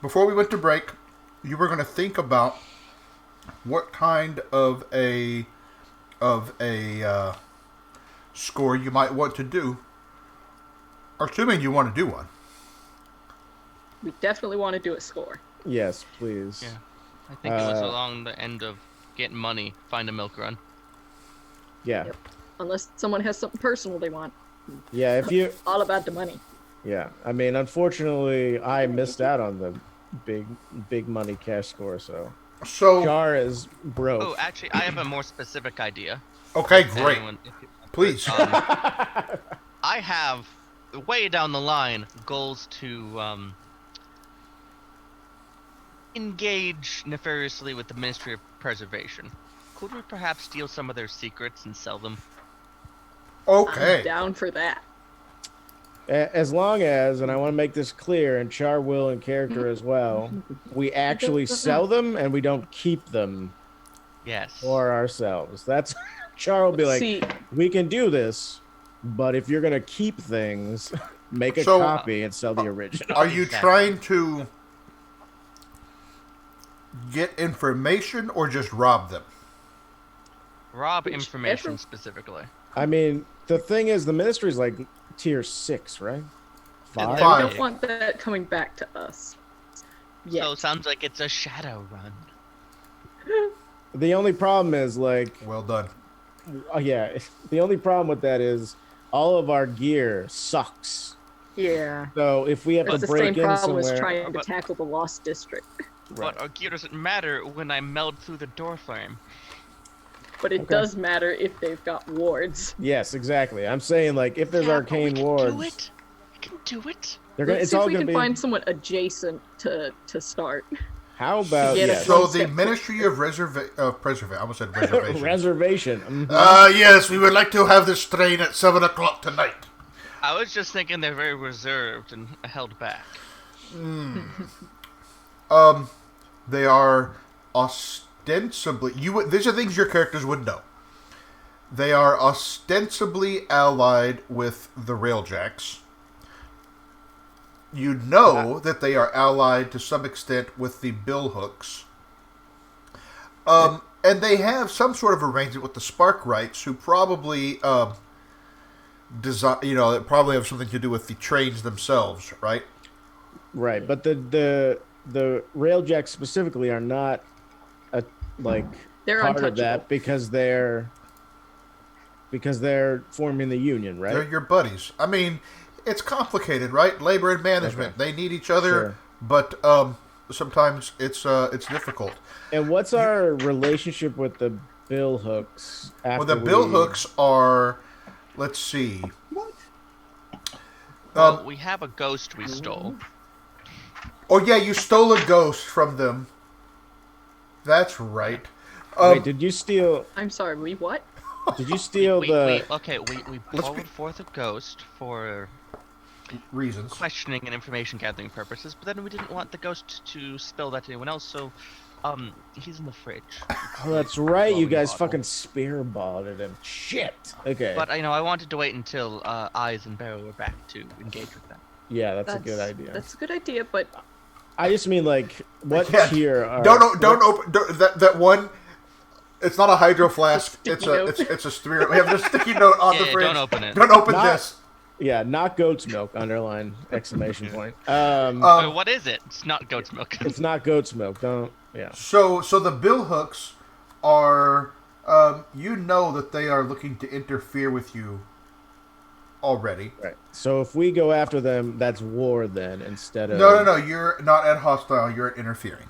before we went to break, you were going to think about what kind of a score you might want to do, assuming you want to do one. We definitely want to do a score. Yes, please. Yeah. I think it was along the end of getting money, find a milk run. Yeah. Yep. Unless someone has something personal they want. Yeah, if you... All about the money. Yeah, I mean, unfortunately, I missed out on the big money cash score, so... So, Char is broke. Oh, actually, I have a more specific idea. okay, great. Please. I have, way down the line, goals to engage nefariously with the Ministry of Preservation. Could we perhaps steal some of their secrets and sell them? Okay. I'm down for that. As long as, and I want to make this clear, and Char will in character as well, we actually sell them and we don't keep them Yes. for ourselves. That's... Char will be like, See, we can do this, but if you're going to keep things, make a So, copy and sell the original. Are you Exactly. trying to get information or just rob them? Rob Whichever- information specifically. I mean, the thing is, the ministry's like tier 6, right? And 5? they're I Fine. don't want that coming back to us. Yeah. So it sounds like it's a shadow run. The only problem is, like, Well done. yeah, the only problem with that is all of our gear sucks. Yeah. So if we have That's to the break same in problem as somewhere, trying to But- tackle the Lost District. But our gear doesn't matter when I meld through the door frame. But it Okay. does matter if they've got wards. yes, exactly. I'm saying, like, if there's Yeah, but arcane we can wards, do it. We can do it. they're gonna. Let's It's see if all we gonna can be. find someone adjacent to start. How about get a yes. So One the step Ministry of Preservation. I almost said reservation. reservation? Mhm. Yes, we would like to have this train at 7 o'clock tonight. I was just thinking they're very reserved and held back. They are ostensibly these are things your characters would know. They are ostensibly allied with the Railjacks. You know that they are allied to some extent with the Billhooks. And they have some sort of arrangement with the Sparkwrights, who probably that probably have something to do with the trains themselves, right? Right, but the Railjacks specifically are not They're part of untouchable. that because they're forming the union, right? They're your buddies. I mean, it's complicated, right? Labor and management. They need each other, Sure. but sometimes it's difficult. And what's our relationship with the Billhooks? Well, the Billhooks are, let's see. Well, we have a ghost we stole. Oh yeah, you stole a ghost from them. That's right. Wait, did you steal? I'm sorry, we what? Did you steal we borrowed forth a ghost for Reasons. questioning and information gathering purposes, but then we didn't want the ghost to spill that to anyone else, so he's in the fridge. Oh, that's right. You Slowly guys bottle. fucking spearballed him. Shit. Okay. But I wanted to wait until Eyes and Barrow were back to engage with them. yeah, that's a good idea. That's a good idea, but I just mean, like, what Yeah. tier are? Don't open that one. It's not a hydro flask. Sticky note. It's a spirit. We have a sticky note on the Yeah, fridge. don't open it. Don't open Not- this. Yeah, not goat's milk. Underline exclamation point. What is it? It's not goat's milk. It's not goat's milk. Don't. Yeah. So the bill hooks are, you know that they are looking to interfere with you already. Right. So if we go after them, that's war then instead of. No. You're not at hostile. You're at interfering.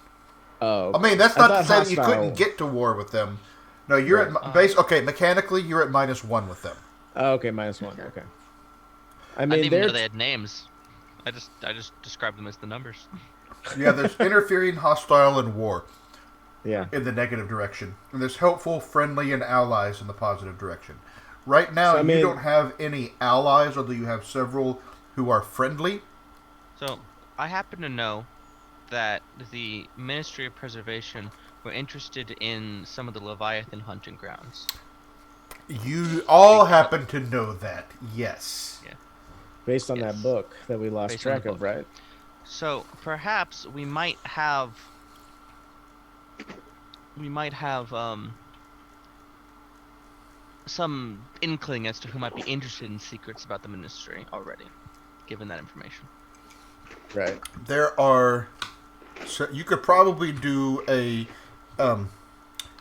Oh. I mean, that's not to thought say that you hostile- couldn't get to war with them. No, you're at base. Okay, mechanically, you're at -1 with them. Oh, okay, -1. Okay. I I mean, didn't even know they're they had names. I just described them as the numbers. Yeah, there's interfering, hostile, and war yeah. in the negative direction, and there's helpful, friendly, and allies in the positive direction. Right now, So, I mean- you don't have any allies, although you have several who are friendly. So, I happen to know that the Ministry of Preservation were interested in some of the Leviathan hunting grounds. You all happen to know that, yes. Based on Yes. that book that we lost Based on the track of, book. right? So, perhaps we might have some inkling as to who might be interested in secrets about the Ministry already, given that information. Right. There are... So you could probably do a...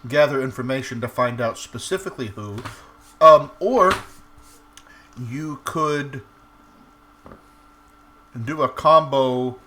gather information to find out specifically who. Or you could do a combo,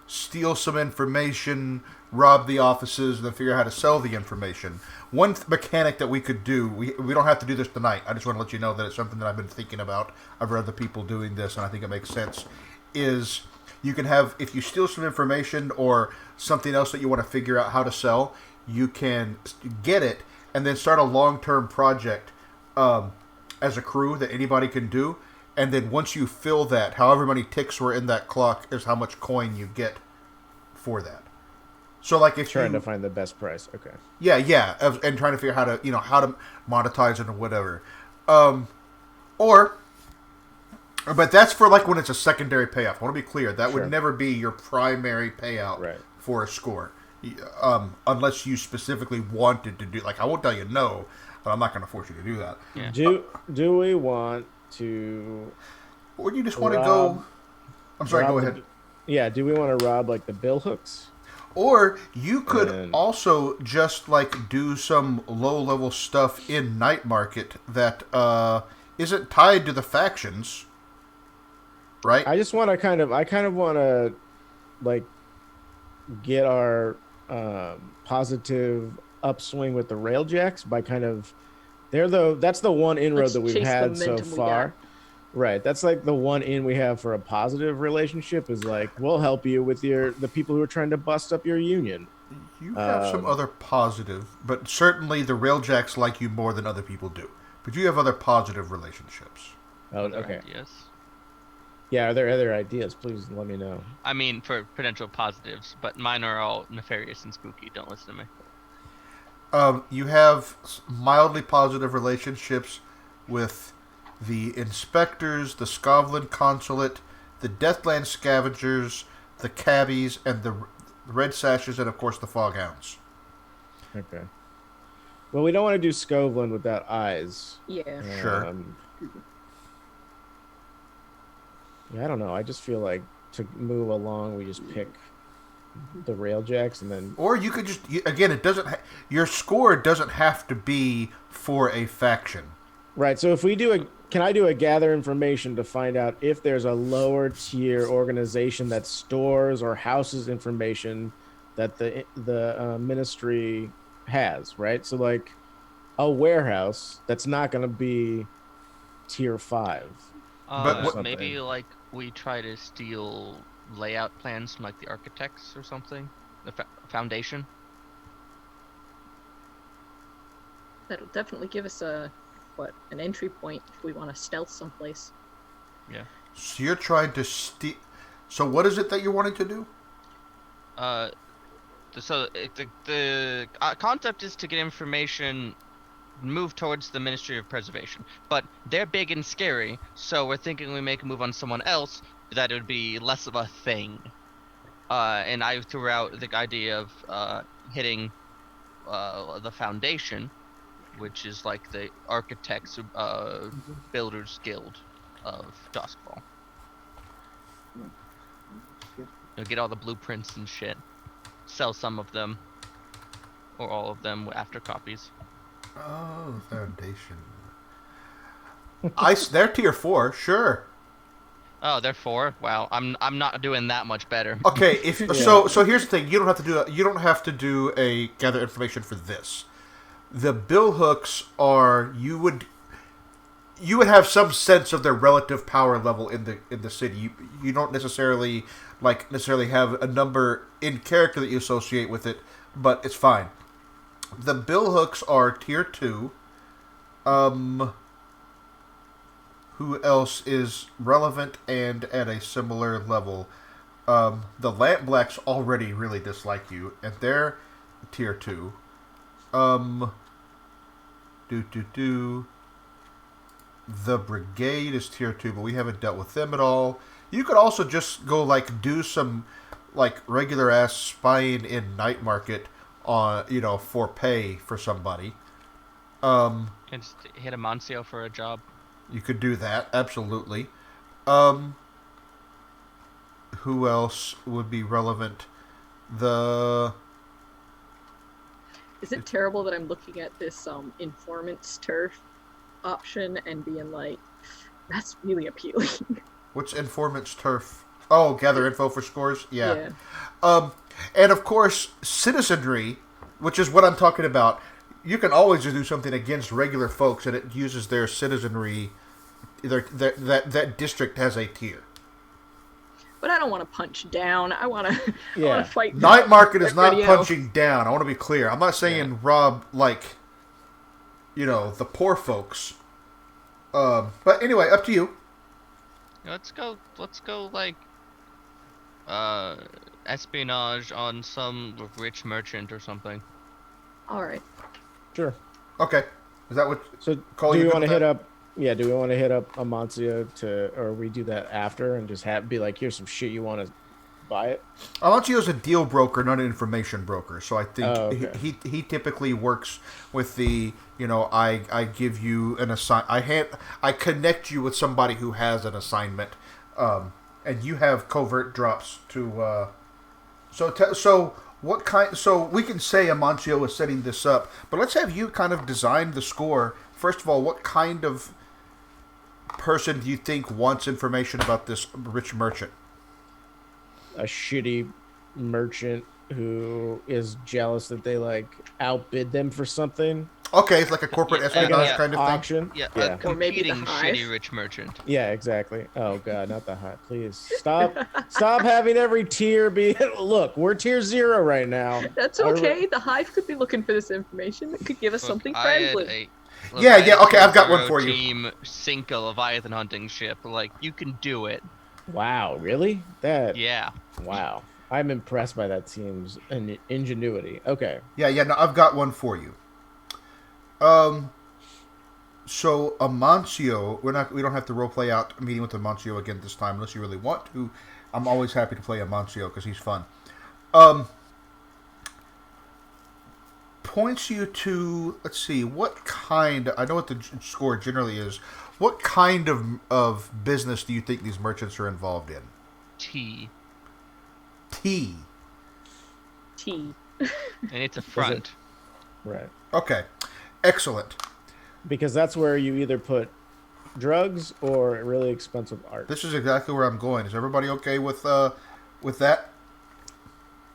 steal some information, rob the offices, and then figure out how to sell the information. One mechanic that we could do, we don't have to do this tonight, I just want to let you know that it's something that I've been thinking about. I've read other people doing this, and I think it makes sense, is you can have, if you steal some information or something else that you want to figure out how to sell, you can get it and then start a long-term project as a crew that anybody can do. And then once you fill that, however many ticks were in that clock is how much coin you get for that. So, like, if Trying you, to find the best price. Okay. yeah, and trying to figure out how to monetize it or whatever, but that's for like when it's a secondary payoff. I want to be clear that Sure. would never be your primary payout Right. for a score, unless you specifically wanted to do. Like, I won't tell you no, but I'm not going to force you to do that. Yeah. Do we want to? Or you just want to go. I'm sorry. rob Go the- ahead. Yeah. Do we want to rob like the bill hooks? Or you could And- also just like do some low-level stuff in Nightmarket that isn't tied to the factions, right? I just want to kind of want to like get our positive upswing with the railjacks by kind of that's the one inroad Let's that we've chase the had so momentum we far. got. Right, that's like the one in we have for a positive relationship is like we'll help you with the people who are trying to bust up your union. You have some other positive, but certainly the Railjacks like you more than other people do. But you have other positive relationships. Oh, Other okay. ideas? Yeah, are there other ideas? Please let me know. I mean, for potential positives, but mine are all nefarious and spooky. Don't listen to me. You have mildly positive relationships with the inspectors, the Scotland consulate, the Deathland scavengers, the cabbies, and the red sashes, and of course the foghounds. Okay. Well, we don't want to do Scovland without eyes. Yeah. Sure. Yeah, I don't know. I just feel like to move along, we just pick the railjacks and then. Or you could just again, it doesn't. Your score doesn't have to be for a faction. Right. So if we can I do a gather information to find out if there's a lower tier organization that stores or houses information that the ministry has, right? So like a warehouse that's not going to be tier 5. But what- Maybe like we try to steal layout plans from like the architects or something, the foundation. That'll definitely give us an entry point if we want to stealth someplace. Yeah. So you're trying to steal. So what is it that you're wanting to do? The concept is to get information, move towards the Ministry of Preservation, but they're big and scary, so we're thinking we make a move on someone else that it would be less of a thing. And I threw out the idea of hitting the foundation which is like the architects, builders guild of Doskvol. You'll get all the blueprints and shit. Sell some of them, or all of them after copies. Oh, Foundation. They're tier 4, sure. Oh, they're 4. Wow, I'm not doing that much better. Okay, so here's the thing: you don't have to do a gather information for this. The bill hooks are you would have some sense of their relative power level in the city. You don't necessarily have a number in character that you associate with it, but it's fine. The bill hooks are tier 2. Who else is relevant and at a similar level? The Lamp Blacks already really dislike you, and they're tier 2. The Brigade is tier 2, but we haven't dealt with them at all. You could also just go do some regular ass spying in Nightmarket on for pay for somebody. And just hit a Mancio for a job. You could do that, absolutely. Who else would be relevant? Is it terrible that I'm looking at this informant's turf option and being like, that's really appealing? What's informant's turf? Oh, gather info for scores? Yeah. Yeah. And of course, citizenry, which is what I'm talking about. You can always just do something against regular folks, and it uses their citizenry. That district has a tier. But I don't want to punch down. I want to fight. Nightmarket is not else. punching down. I want to be clear. I'm not saying rob the poor folks. But anyway, up to you. Let's go espionage on some rich merchant or something. All right. Sure. Okay. Is that what? So Cole, do you we good want to with hit that? up? Yeah. Do we want to hit up Amancio or we do that after and just be like, here's some shit you want to buy it? Amancio's is a deal broker, not an information broker. So I think okay. he typically works with the I give you an I connect you with somebody who has an assignment, and you have covert drops to. So what kind? So we can say Amancio is setting this up, but let's have you kind of design the score. First of all, what kind of person do you think wants information about this rich merchant? A shitty merchant who is jealous that they outbid them for something. Okay, it's like a corporate espionage kind of thing. Auction. Yeah, Yeah. Or maybe the competing hive. shitty rich merchant. Yeah, exactly. Oh god, not the hot. Please stop having every tier be. Look, we're tier 0 right now. That's okay. The hive could be looking for this information. It could give us something friendly. Yeah, okay, I've got one for you. Team sink a Leviathan hunting ship. You can do it. Wow, really? Yeah. Wow. I'm impressed by that team's ingenuity. Okay. Yeah, no, I've got one for you. So Amancio, we don't have to roleplay out a meeting with Amancio again this time unless you really want to. I'm always happy to play Amancio because he's fun. Points you to, let's see, what kind, I know what the score generally is, what kind of business do you think these merchants are involved in? Tea. Tea. Tea. And it's a front. Right. Okay. Excellent. Because that's where you either put drugs or really expensive art. This is exactly where I'm going. Is everybody okay with that?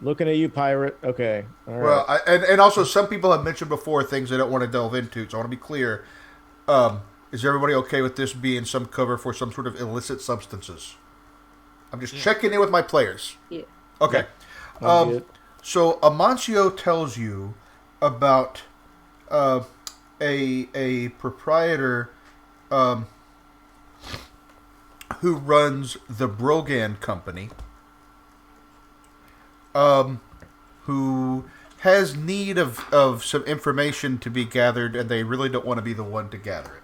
Looking at you, pirate. Okay. All right. Well, and also some people have mentioned before things they don't want to delve into, so I want to be clear. Is everybody okay with this being some cover for some sort of illicit substances? I'm just checking in with my players. Yeah. Okay. So Amancio tells you about a proprietor who runs the Brogan Company, who has need of some information to be gathered, and they really don't want to be the one to gather it.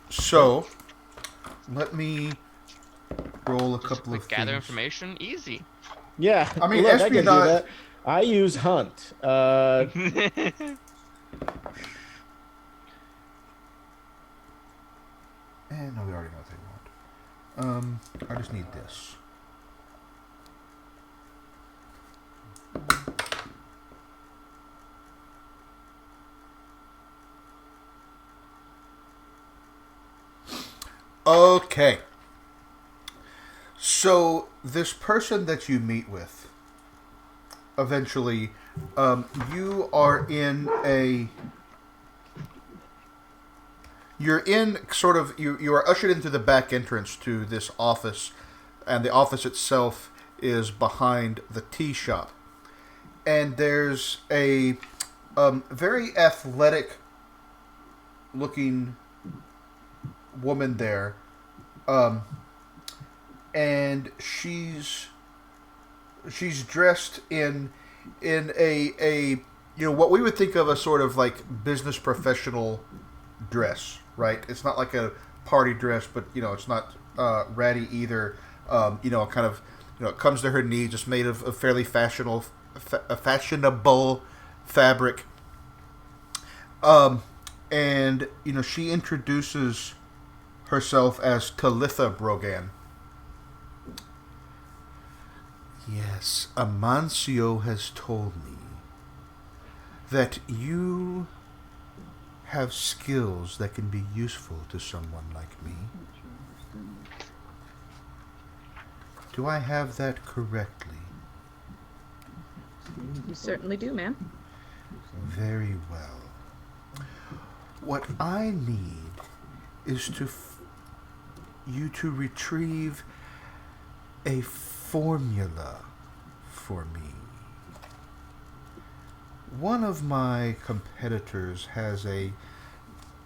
So, let me roll a couple of gather things. information, easy. Yeah. I mean, look, I can do espionage. that. I use hunt. And no, we already know what they want. I just need this. Okay. So this person that you meet with, eventually, you are in a. You're in sort of you are ushered into the back entrance to this office, and the office itself is behind the tea shop, and there's a very athletic looking woman there, and she's dressed in a what we would think of as sort of like business professional dress, right? It's not like a party dress, but it's not ratty either. Kind of it comes to her knees, just made of fairly fashionable fabric. And she introduces herself as Talitha Brogan. Yes, Amancio has told me that you have skills that can be useful to someone like me. Do I have that correctly? You certainly do, man. Very well. What I need is you to retrieve a formula for me. One of my competitors has a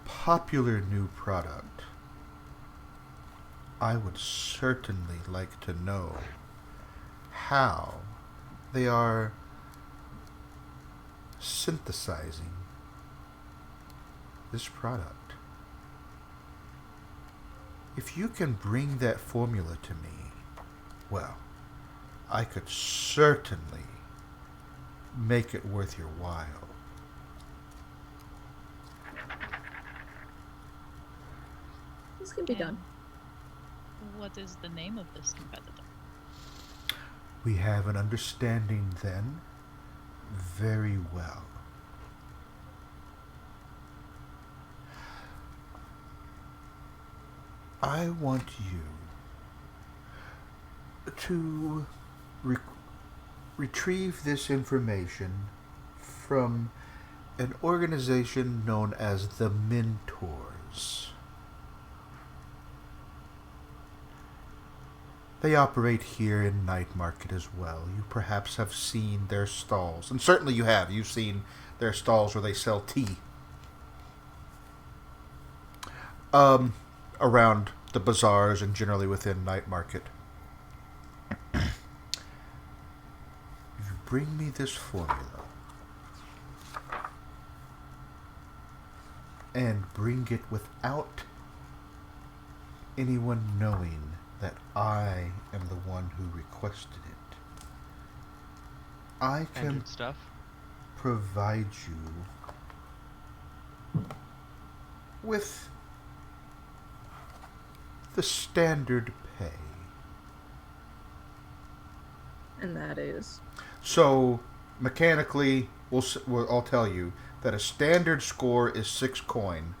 popular new product. I would certainly like to know how they are synthesizing this product. If you can bring that formula to me, well, I could certainly make it worth your while. This can be done. What is the name of this competitor? We have an understanding then. Very well. I want you to retrieve this information from an organization known as the Mentors. They operate here in Nightmarket as well. You perhaps have seen their stalls, and certainly you have. You've seen their stalls where they sell tea. Around the bazaars and generally within Nightmarket. You bring me this formula and bring it without anyone knowing that I am the one who requested it. I can stuff. provide you with the standard pay. And that is? So, mechanically, I'll tell you that a standard score is 6 coin.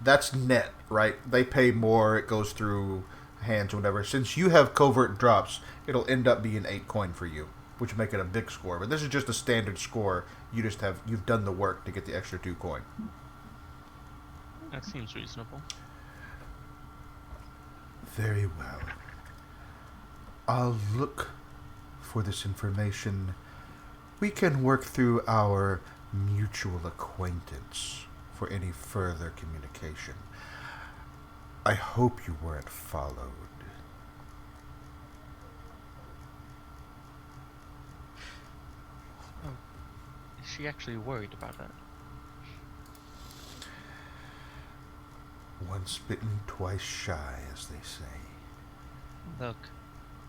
That's net, right? They pay more, it goes through hands or whatever. Since you have covert drops, it'll end up being 8 coin for you, which would make it a big score. But this is just a standard score. You've done the work to get the extra 2 coin. That seems reasonable. Very well. I'll look for this information. We can work through our mutual acquaintance for any further communication. I hope you weren't followed. Oh, is she actually worried about that? Once bitten, twice shy, as they say. Look,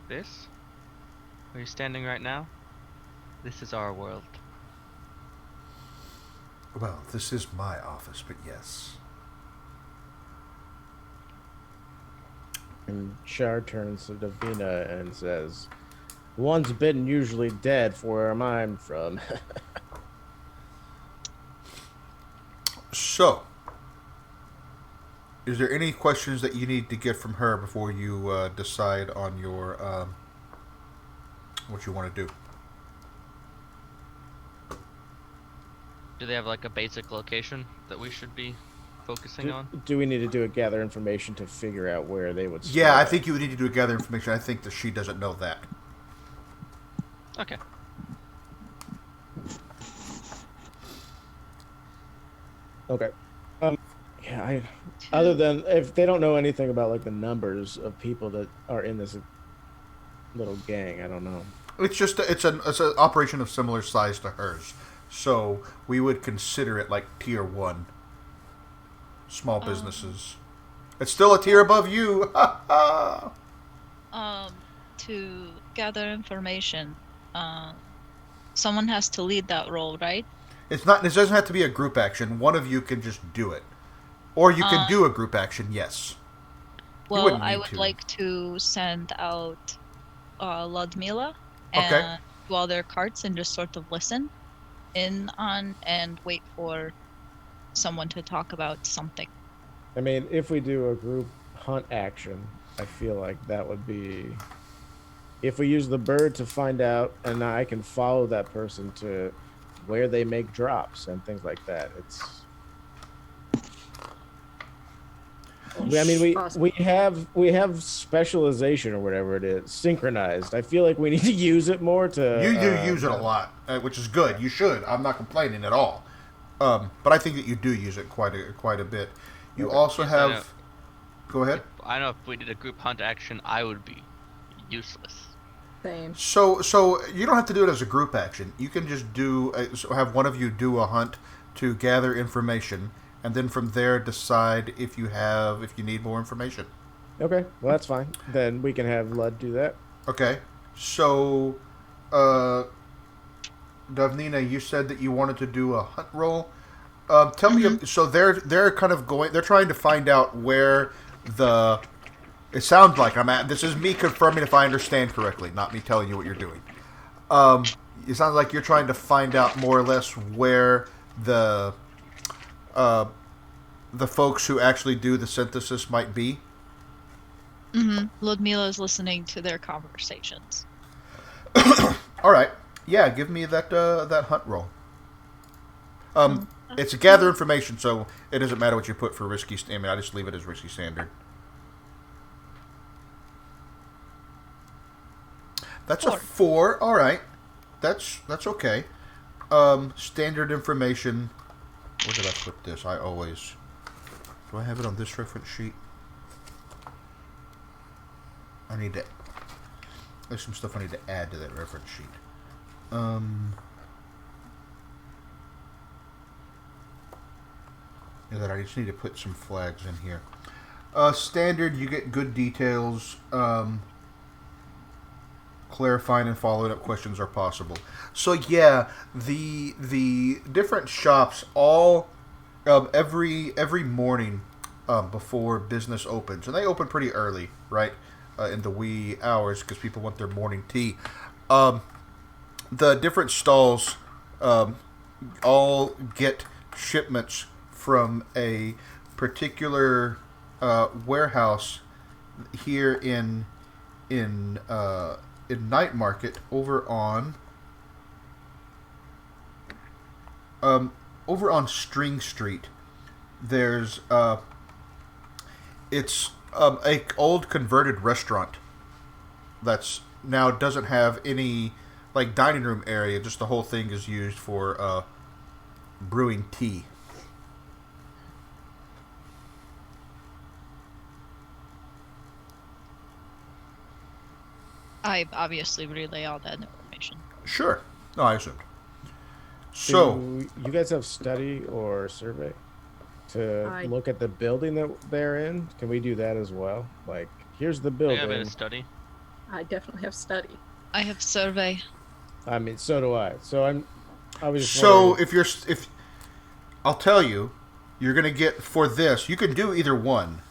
this? Where you're standing right now? This is our world. Well, this is my office, but yes. And Shar turns to Davina and says, "Once bitten, usually dead. For where I'm from." So, is there any questions that you need to get from her before you decide on your what you want to do? Do they have like a basic location that we should be focusing on? Do we need to do a gather information to figure out where they would? Yeah, I start? think you would need to do a gather information. I think that she doesn't know that. Okay. Okay. Yeah. Other than if they don't know anything about like the numbers of people that are in this little gang, I don't know. It's just it's an operation of similar size to hers, so we would consider it like tier 1. Small businesses. It's still a tier above you. To gather information, someone has to lead that role, right? It's not. This doesn't have to be a group action. One of you can just do it, or you can do a group action. Yes. Well, I would like to send out Ludmila and do all their carts and just sort of listen in on and wait for someone to talk about something. I mean, if we do a group hunt action, I feel like that would be. If we use the bird to find out, and I can follow that person to where they make drops and things like that. It's. I mean, we have specialization or whatever it is, synchronized. I feel like we need to use it more to. You do use it a lot, which is good. You should. I'm not complaining at all. But I think that you do use it quite a bit. You also have. Go ahead. I know if we did a group hunt action, I would be useless. Same. So you don't have to do it as a group action. You can just have one of you do a hunt to gather information, and then from there decide if you need more information. Okay, well that's fine. Then we can have Lud do that. Okay, so Davnina, you said that you wanted to do a hunt roll. Tell me. So they're kind of going. They're trying to find out where the. It sounds like I'm at. This is me confirming if I understand correctly, not me telling you what you're doing. It sounds like you're trying to find out more or less where the folks who actually do the synthesis might be. Mm-hmm. Ludmila is listening to their conversations. All right. Yeah, give me that hunt roll. It's a gather information, so it doesn't matter what you put for risky. I mean, I just leave it as risky standard. That's 4. A 4. All right, that's okay. Standard information. Where did I put this? Do I have it on this reference sheet? There's some stuff I need to add to that reference sheet. That I just need to put some flags in here. Standard, you get good details. Clarifying and following up questions are possible. So yeah, the different shops all every morning before business opens, and they open pretty early, right, in the wee hours because people want their morning tea. The different stalls all get shipments from a particular warehouse here in Nightmarket over on String Street. There's it's a old converted restaurant that's now doesn't have any like dining room area. Just the whole thing is used for brewing tea. I obviously relay all that information. Sure. No, I assumed. So, do you guys have study or survey to look at the building that they're in? Can we do that as well? Like, here's the building. I have a study. I definitely have study. I have survey. I mean, so do I. So I was just So wondering. if I'll tell you, you're gonna get for this. You can do either one.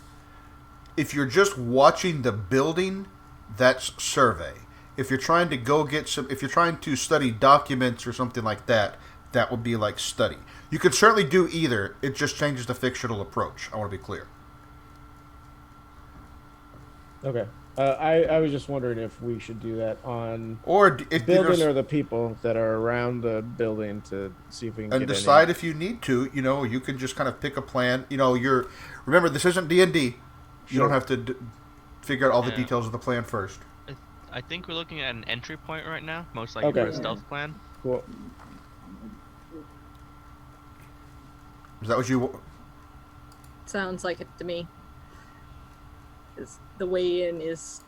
If you're just watching the building, that's survey. If you're trying to go get some, if you're trying to study documents or something like that, that would be like study. You could certainly do either. It just changes the fictional approach. I want to be clear. Okay. I was just wondering if we should do that on Or the if building or the people that are around the building to see if we can and get decide any. if you need to. You know, you can just kind of pick a plan. You know, remember this isn't D&D. You Sure. don't have to figure out all the Yeah. details of the plan first. I think we're looking at an entry point right now, most likely Okay. for a stealth plan. Cool. Is that what you? Sounds like it to me. 'Cause the way in is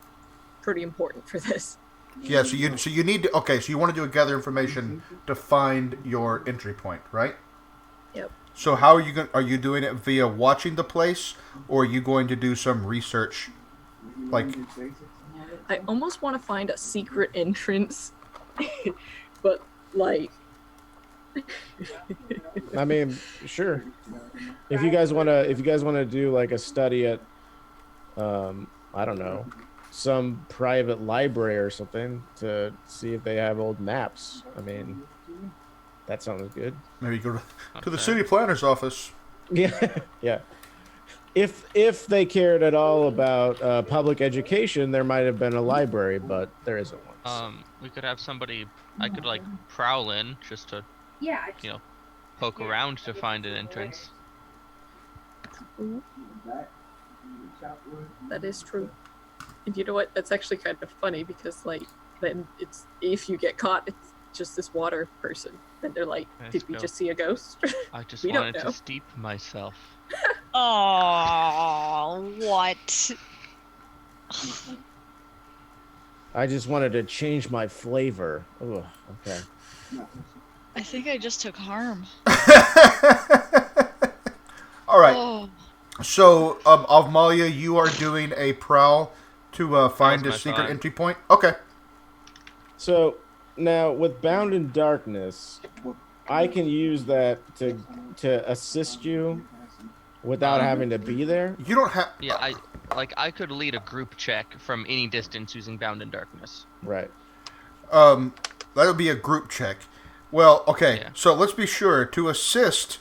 pretty important for this. Yeah. So you need to. Okay. So you want to do a gather information to find your entry point, right? Yep. So how are you going? Are you doing it via watching the place, or are you going to do some research? Like, I almost want to find a secret entrance, but like, I mean, sure. If you guys wanna do like a study at, I don't know, some private library or something to see if they have old maps. I mean, that sounds good. maybe go to the Okay. city planner's office. Yeah, yeah. If they cared at all about public education, there might have been a library, but there isn't one. We could have somebody. I could like prowl in just to poke around to find an entrance. that is true. And you know what? That's actually kind of funny because like then it's if you get caught, it's just this water person. Then they're like, Let's "Did we go. just see a ghost?" I just We don't wanted know. to steep myself. Oh, what? I just wanted to change my flavor. Ugh, okay. I think I just took harm. All right. Oh, So, Avmalia, you are doing a prowl to find a my secret thought. entry point. Okay. So now with Bound in Darkness, I can use that to assist you without having to be there. You don't have. Yeah, I could lead a group check from any distance using Bound in Darkness. Right. That would be a group check. Well, okay. Yeah. So let's be sure to assist.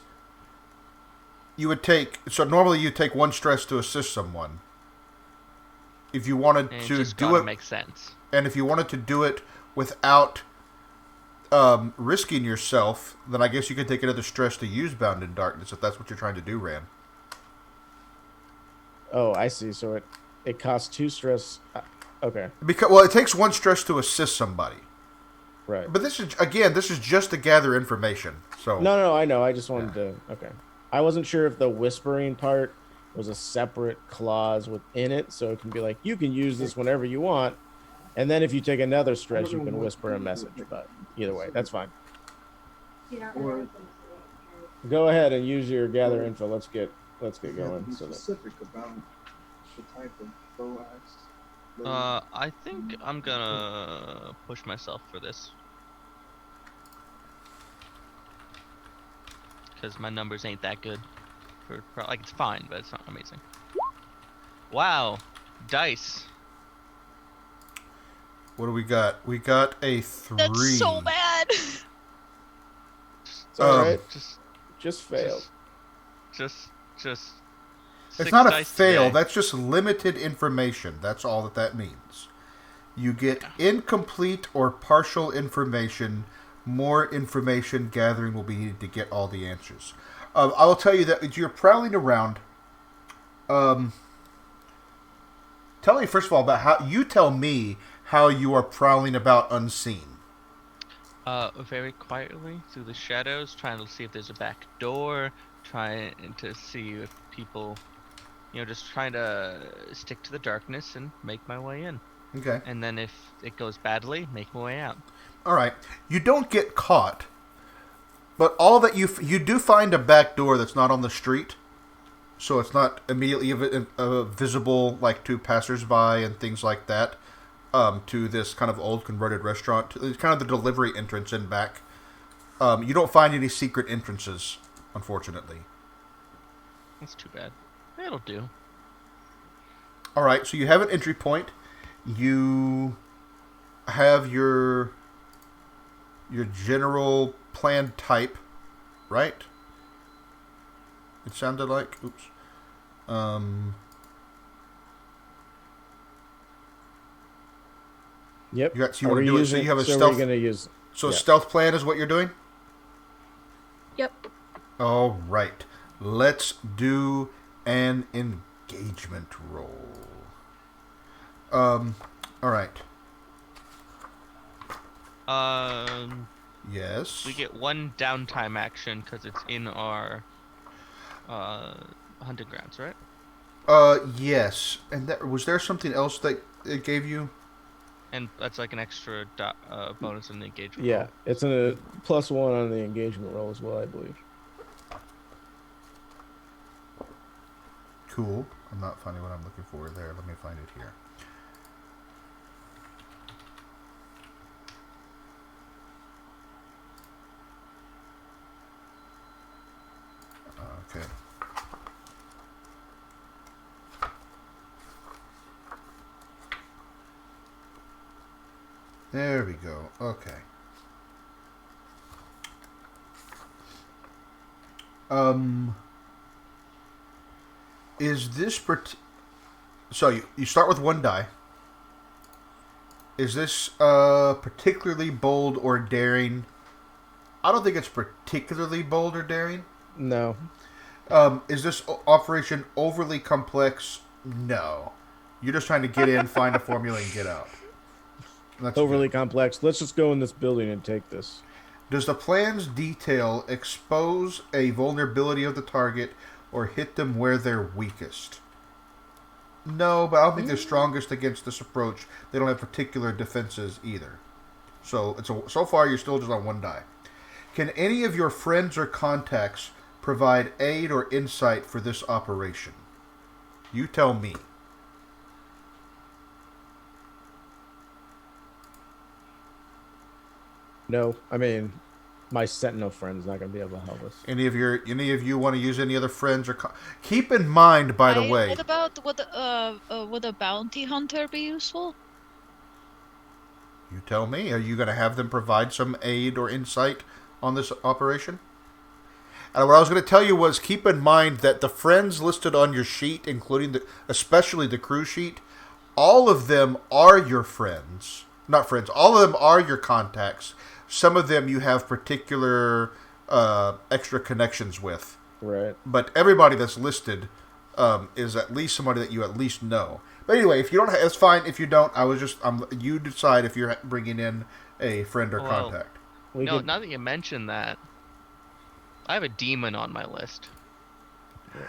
You would take. So normally you take 1 stress to assist someone. If you wanted And it to just do gotta it, make sense. and if you wanted to do it without risking yourself, then I guess you could take another stress to use Bound in Darkness if that's what you're trying to do, Ran. Oh, I see. So it costs 2 stress. Okay. Because it takes 1 stress to assist somebody. Right. But this is just to gather information. So No, I know. I just wanted to. Okay. I wasn't sure if the whispering part was a separate clause within it, so it can be like you can use this whenever you want, and then if you take another stress, you can whisper a message. But either way, that's fine. Or Go ahead and use your gather info. Let's get going. be So that, specific about the type of bow axe. I think I'm gonna push myself for this. Because my numbers ain't that good. Like, it's fine, but it's not amazing. Wow. Dice. what do we got? We got a 3. that's so bad. it's all right. Just Fail. Just It's 6 not a dice fail. today. That's just limited information. That's all that means. You get incomplete or partial information. More information gathering will be needed to get all the answers. I will tell you that as you're prowling around. Tell me first of all about how you tell me how you are prowling about unseen. Very quietly through the shadows, trying to see if there's a back door, trying to see if people, just trying to stick to the darkness and make my way in. Okay. And then if it goes badly, make my way out. All right. You don't get caught, but all that you do find a back door that's not on the street, so it's not immediately visible like to passersby and things like that. to this kind of old converted restaurant. It's kind of the delivery entrance in back. You don't find any secret entrances, unfortunately. That's too bad. That'll do. All right, so you have an entry point. You have your general plan type, right? It sounded like. Oops. Yep. You want to do it. So you have a stealth. We're gonna use. So stealth plan is what you're doing. Yep. All right. Let's do an engagement roll. All right. Yes. We get one downtime action because it's in our hunting grounds, right? Yes. And was there something else that it gave you? And that's like an extra bonus in the engagement. Yeah, roll. it's a +1 on the engagement roll as well, I believe. Cool. I'm not finding what I'm looking for there. Let me find it here. Okay. There we go. Okay. Is this so you start with one die. Is this particularly bold or daring? I don't think it's particularly bold or daring. No. Is this operation overly complex? No. You're just trying to get in, find a formula, and get out. That's Overly good. complex. Let's just go in this building and take this. Does the plan's detail expose a vulnerability of the target or hit them where they're weakest? No, but I don't think they're strongest against this approach. They don't have particular defenses either. So so far you're still just on one die. Can any of your friends or contacts provide aid or insight for this operation? You tell me. No, I mean, my Sentinel friend's not going to be able to help us. Any of you want to use any other friends or keep in mind, by the way. What about would a bounty hunter be useful? You tell me. Are you going to have them provide some aid or insight on this operation? And what I was going to tell you was keep in mind that the friends listed on your sheet, including especially the crew sheet, all of them are your friends. Not friends. All of them are your contacts. Some of them you have particular extra connections with. Right. But everybody that's listed is at least somebody that you at least know. But anyway, if you don't, it's fine. If you don't, you decide if you're bringing in a friend or contact. Now that you mention that, I have a demon on my list.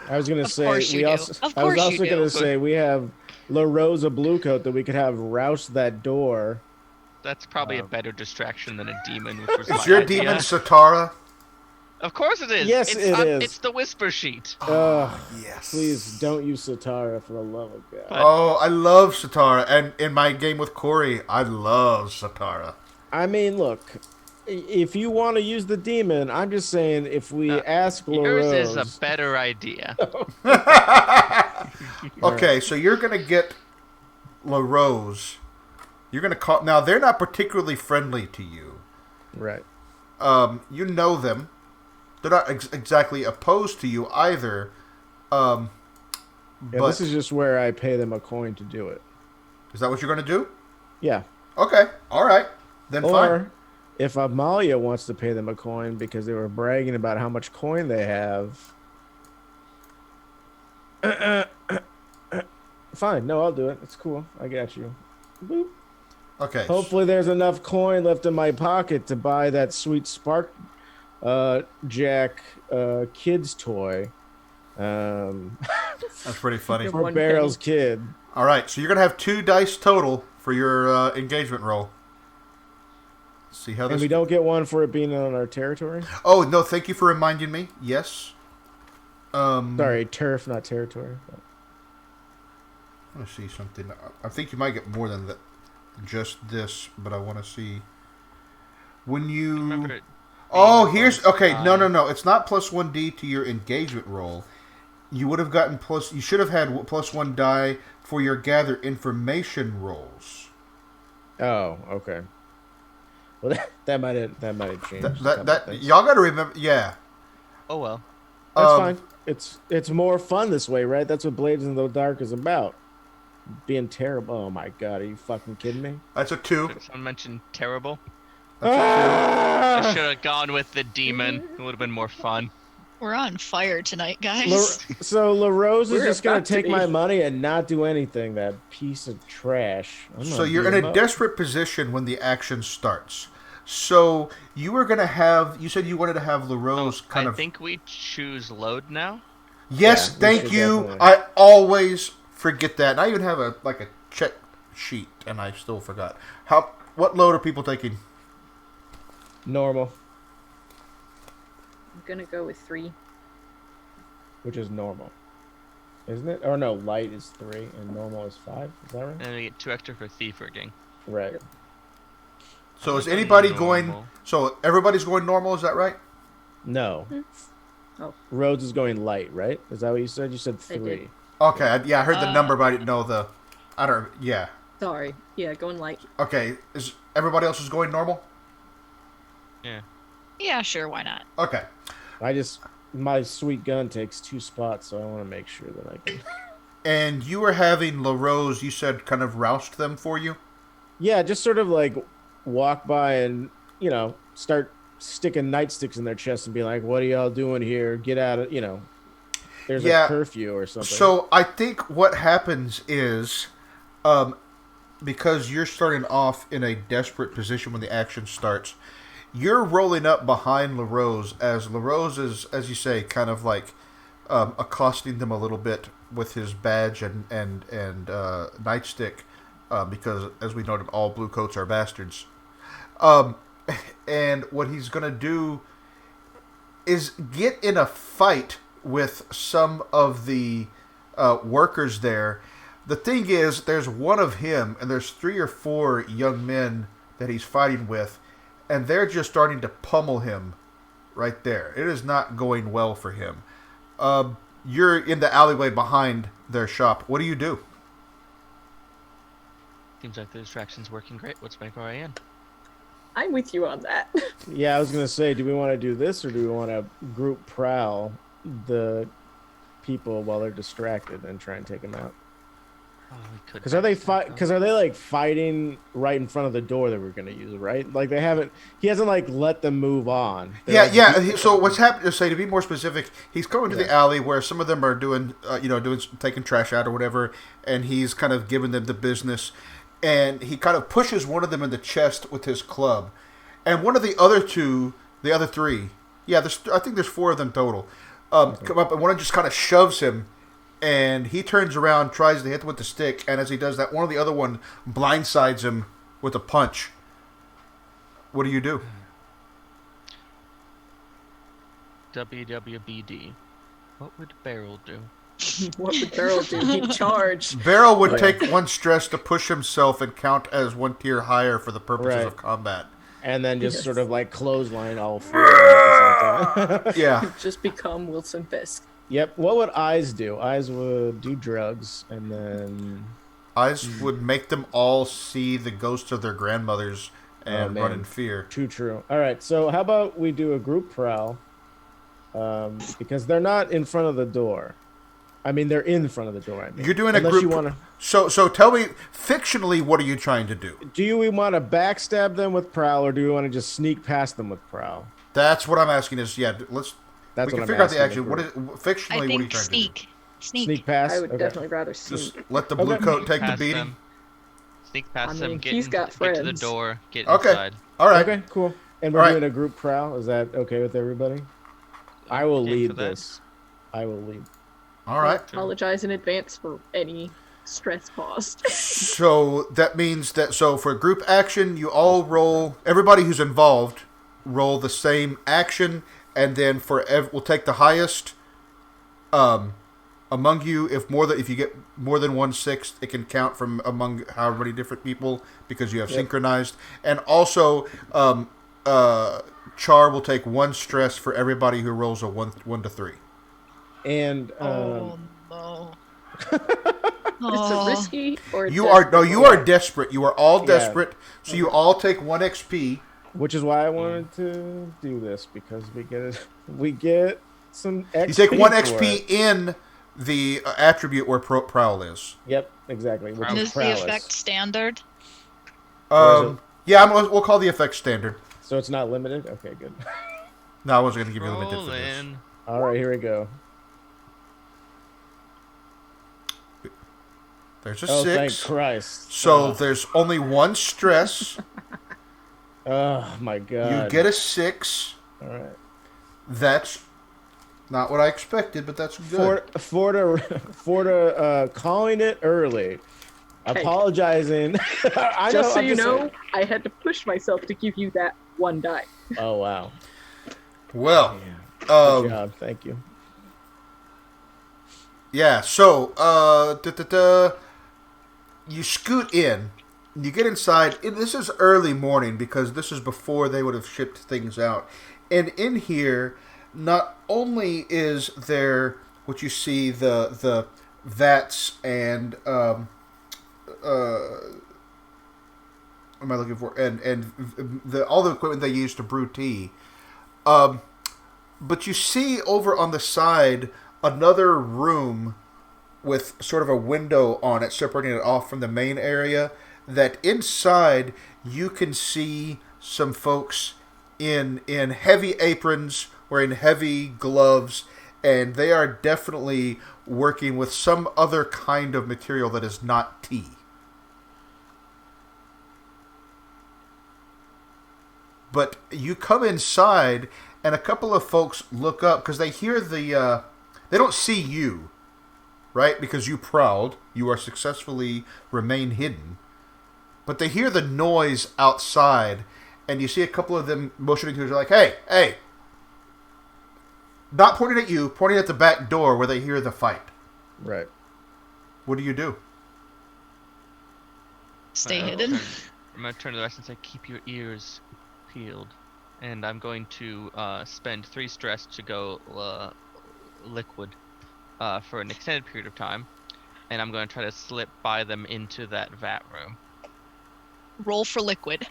I was gonna say you I do. was Of course also you gonna do. say we have La Rosa Bluecoat that we could have rouse that door. That's probably a better distraction than a demon, which was Is my your idea. demon Satara? Of course it is. Yes, it is. It's the whisper sheet. Yes. Please don't use Satara for the love of God. Oh, I love Satara, and in my game with Corey, I love Satara. I mean, look, if you want to use the demon, I'm just saying if we ask La Yours Rose, is a better idea. Okay, so you're gonna get La Rose. You're gonna call now. They're not particularly friendly to you. right? You know them. They're not exactly opposed to you either. Yeah, But this is just where I pay them a coin to do it. is that what you're gonna do? Yeah. Okay, all right, then fine. Or if Amalia wants to pay them a coin because they were bragging about how much coin they have. Fine. No, I'll do it. It's cool. I got you. Boop. Okay. Hopefully there's enough coin left in my pocket to buy that sweet Spark Jack kid's toy. That's pretty funny. Your For one Barrel's kid. All right, so you're gonna have 2 dice total for your engagement roll. See how And this. we don't get one for it being on our territory? Oh no! Thank you for reminding me. Yes. Sorry, turf, not territory. I want to see something. I think you might get more than that. just this, but I want to see when you. Remember it Oh, being here's close okay. by. No. It's not plus 1d to your engagement roll. You would have gotten plus. You should have had plus 1 die for your gather information rolls. Oh, okay. Well, that might have changed. That y'all got to remember. Yeah, Oh well. That's fine. It's more fun this way, right? That's what Blades in the Dark is about. Being terrible. Oh my god, are you fucking kidding me? That's a 2. Someone mentioned terrible. I Ah! should have gone with the demon. It would have been more fun. We're on fire tonight, guys. So LaRose is We're just gonna about to take be. my money and not do anything. That piece of trash. I'm So gonna you're beat in him a up. desperate position when the action starts. So you were gonna have. You said you wanted to have LaRose kind I of. think we choose load now. Yes, Yeah, we thank should you. definitely. I always forget that. And I even have a check sheet, and I still forgot. What load are people taking? Normal, I'm gonna go with 3. which is normal, isn't it? Or no, light is 3 and normal is 5. Is that right? And we get 2 extra for thief rigging. Right. So is I'm anybody normal. going? So everybody's going normal. Is that right? No. Oh. Rhodes is going light, right? Is that what you said? You said I did. 3. Okay. I heard the number, but I didn't know the. I don't. Yeah. Sorry. Yeah, going light. Okay. Is everybody else is going normal? Yeah. Yeah, sure, why not? Okay. My sweet gun takes 2 spots, so I want to make sure that I can. And you were having LaRose. You said kind of roused them for you. Yeah, just sort of like walk by and start sticking nightsticks in their chest and be like, "What are y'all doing here? Get out of There's Yeah. a curfew or something." So I think what happens is, because you're starting off in a desperate position when the action starts, you're rolling up behind LaRose as LaRose is, as you say, kind of like accosting them a little bit with his badge and nightstick, because as we noted, all blue coats are bastards. And what he's going to do is get in a fight with some of the workers there. The thing is, there's one of him, and there's 3 or 4 young men that he's fighting with, and they're just starting to pummel him right there. It is not going well for him. You're in the alleyway behind their shop. What do you do? Seems like the distraction's working great. Let's make our way in. I'm with you on that. Yeah, I was gonna say, do we want to do this or do we want to group prowl the people while they're distracted and try and take them out? Oh, we could. Because are they like fighting right in front of the door that we're gonna use, right? Like he hasn't like let them move on. They're, like, So what's happening? To be more specific, he's going to the alley where some of them are doing, taking trash out or whatever, and he's kind of giving them the business, and he kind of pushes one of them in the chest with his club, and one of the other 3, I think there's 4 of them total, come up, and one of them just kind of shoves him. And he turns around, tries to hit him with the stick, and as he does that, one of the other one blindsides him with a punch. What do you do? WWBD. What would Barrel do? What would Beryl do? He'd charge. Barrel would take 1 stress to push himself and count as 1 tier higher for the purposes Right. of combat. and then just Yes. sort of like clothesline all 4 at the same time. Yeah. Just become Wilson Fisk. Yep. What would Eyes do? Eyes would do drugs, and then Eyes would make them all see the ghosts of their grandmothers and man. run in fear. true. All right. So how about we do a group prowl? Because they're not in front of the door. I mean, they're in front of the door. I mean. You're doing a Unless group. You wanna, So tell me, fictionally, what are you trying to do? do we want to backstab them with prowl, or do we want to just sneak past them with prowl? That's what I'm asking. Is let's. That's we what can I'm figure out the asking action. What is fictionally? I What are you think trying to do? Sneak past. I would Okay. definitely rather sneak. Just let the blue Okay. coat take the Past beating. them. Sneak past I them. mean, Get, he's got get to the friends. door. Get Okay. inside. All right. Okay, cool. And we're All right. doing a group prowl. Is that okay with everybody? I will Game lead for that. this. I will lead. All right. Apologize in advance for any stress caused. So that means that for group action, you all roll. Everybody who's involved roll the same action, and then we'll take the highest among you, if you get more than 1/6, it can count from among however many different people because you have synchronized. And also, Char will take 1 stress for everybody who rolls a 1 to 3. And Oh no. Is it risky or you are desperate. You are all desperate, so you all take 1 XP. which is why I wanted to do this, because we get some XP. You take 1 for XP it. in the attribute where prowl is. Yep, exactly. Which And is is the prowess. effect standard? Or is it- Yeah, we'll call the effect standard. So it's not limited? Okay, good. No, I wasn't going to give you limited Roll for this. in. All right, here we go. There's a Oh, thank 6. Christ. So there's only 1 stress. Oh, my God. You get a 6. All right. That's not what I expected, but that's good. For calling it early. Hey. Apologizing. I Just know, so I'm you know, saying. I had to push myself to give you that 1 die. Oh, wow. Well, Good job. Thank you. yeah. So, you scoot in. You get inside. This is early morning because this is before they would have shipped things out. And in here, not only is there what you see the vats and what am I looking for? And all the equipment they use to brew tea. But you see over on the side another room with sort of a window on it, separating it off from the main area. That inside you can see some folks in heavy aprons, wearing heavy gloves, and they are definitely working with some other kind of material that is not tea. But you come inside, and a couple of folks look up because they hear they don't see you, right? Because you prowled. You are successfully remain hidden. But they hear the noise outside, and you see a couple of them motioning to each other like, hey. Not pointing at you, pointing at the back door where they hear the fight. Right. What do you do? Stay I'm hidden. going to turn to the rest and say, keep your ears peeled. And I'm going to spend 3 stress to go liquid for an extended period of time. And I'm going to try to slip by them into that vat room. Roll for liquid.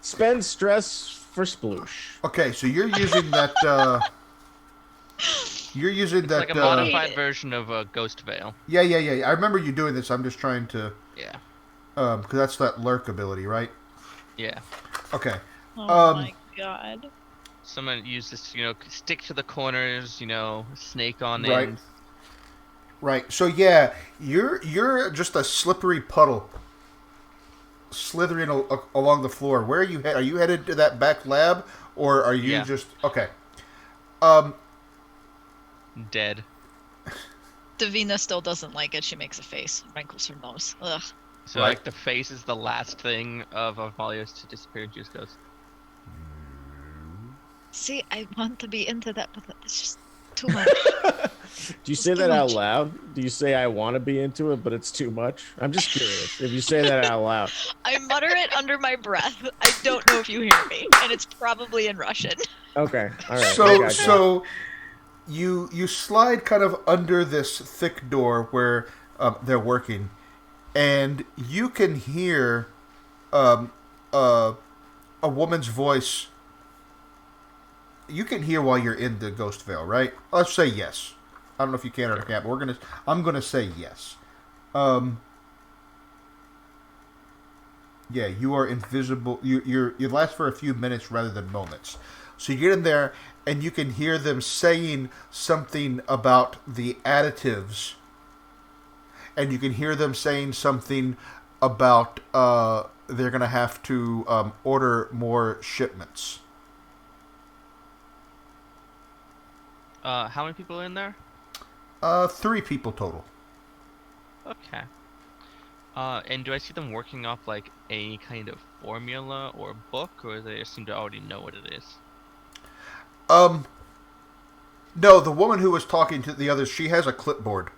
Spend stress for sploosh. Okay, so you're using that. You're using that. Like a modified version of a Ghost Veil. Yeah. I remember you doing this. I'm just trying to. Yeah. Because that's that lurk ability, right? Yeah. Okay. Oh my god. Someone use this, stick to the corners, snake on Right. end. Right. So yeah, you're just a slippery puddle, slithering along the floor. Where are you headed? Are you headed to that back lab, or are you just okay? Dead. Davina still doesn't like it. She makes a face, wrinkles her nose. Ugh. So Right. like the face is the last thing of Valios to disappear. Juice goes. See, I want to be into that, but it's just too much. Do you say that out loud? Do you say I want to be into it, but it's too much? I'm just curious if you say that out loud. I mutter it under my breath. I don't know if you hear me, and it's probably in Russian. Okay, all right. I got So you slide kind of under this thick door where they're working, and you can hear a woman's voice. You can hear while you're in the Ghost Veil, right? Let's say yes. I don't know if you can or can't, but I'm gonna say yes. Yeah, you are invisible. You last for a few minutes rather than moments. So you get in there and you can hear them saying something about the additives, and you can hear them saying something about they're gonna have to order more shipments. How many people are in there? 3 people total. Okay. And do I see them working off like a kind of formula or book, or they seem to already know what it is? No, the woman who was talking to the others, she has a clipboard.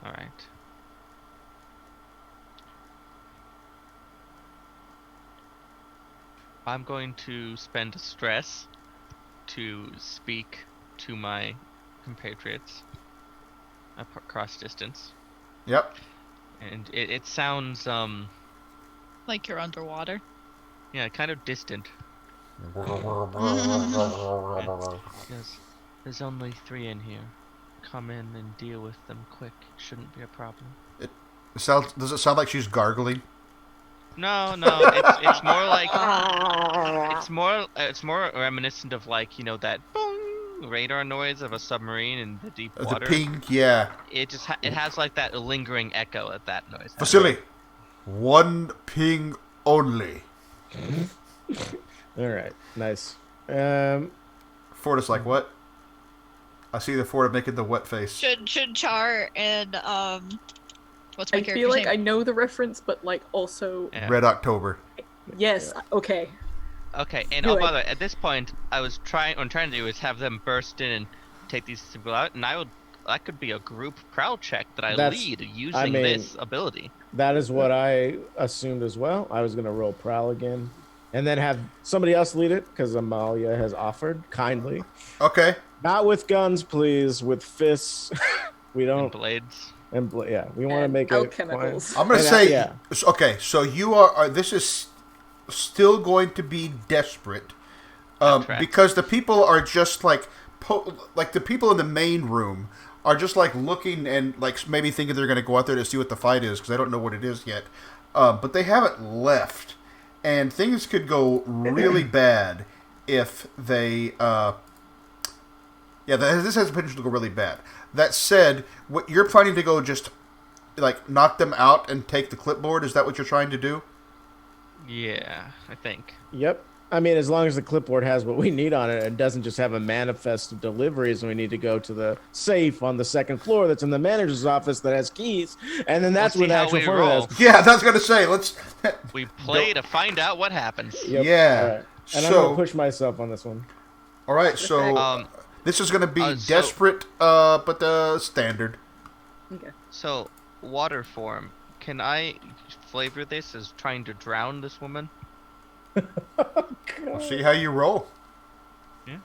All right. I'm going to spend stress to speak to my compatriots across distance. Yep. And it sounds, Like you're underwater. yeah, kind of distant. Yes, there's only 3 in here. Come in and deal with them quick. Shouldn't be a problem. Does it sound like she's gargling? No, it's more like it's more reminiscent of like that boom radar noise of a submarine in the deep water. The ping, yeah. It just it has like that lingering echo at that noise. Vasily, 1 ping only. All right, nice. Forda's like, what? I see the Forda making the wet face. Should Char and what's my I character's feel like name? I know the reference, but like also Yeah. Red October. yes. Okay. Okay, and Do oh, it. by the way, at this point, what I'm trying to do is have them burst in and take these people out, and that could be a group prowl check that I lead using this ability. That is what I assumed as well. I was going to roll prowl again, and then have somebody else lead it because Amalia has offered kindly. Okay. Not with guns, please. With fists. We And don't. blades. Yeah, we want to And make it. alchemicals. I'm going to And, say, yeah. okay, so you are this is still going to be desperate. Correct. Because the people are just like the people in the main room are just like looking and like maybe thinking they're going to go out there to see what the fight is because they don't know what it is yet. But they haven't left, and things could go really bad if they. This has potential to go really bad. That said, what you're planning to go just like knock them out and take the clipboard? Is that what you're trying to do? Yeah, I think. Yep. I mean, as long as the clipboard has what we need on it and doesn't just have a manifest of deliveries, and we need to go to the safe on the 2nd floor that's in the manager's office that has keys, and then that's We'll where see the how actual we formula roll. is. Yeah, that's gonna say. Let's. We play to find out what happens. Yep. Yeah. All right. And I'm So- gonna push myself on this one. All right, so Um, this is gonna be so- desperate, but standard. Okay. So, water form. Can I flavor this as trying to drown this woman? We'll see how you roll. Could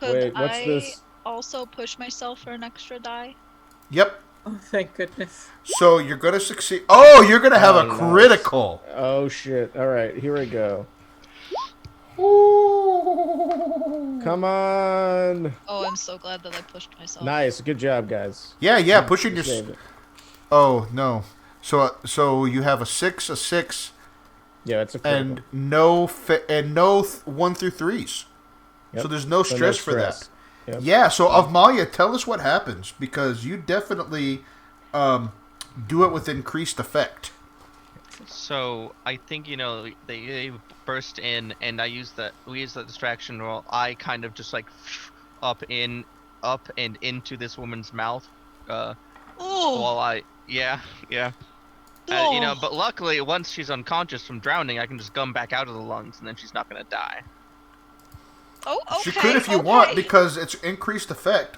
Wait, what's I this? also push myself for an extra die? Yep. Oh, thank goodness. So you're gonna succeed. Oh, you're gonna have Oh, a nice. critical. Oh shit! All right, here we go. Come on! Oh, I'm so glad that I pushed myself. Nice, good job, guys. Yeah, pushing You your. saved it. Oh no. So you have a 6, a 6, Yeah, it's a critical. and no 1 through 3s. Yep. So there's no So stress for that. stress. Yep. Yeah. So Avmalia, tell us what happens because you definitely do it with increased effect. So I think they burst in, and we use the distraction roll. I kind of just like up and into this woman's mouth. Oh, While yeah. But luckily, once she's unconscious from drowning, I can just gum back out of the lungs, and then she's not gonna die. oh, okay. She could if you want because it's increased effect.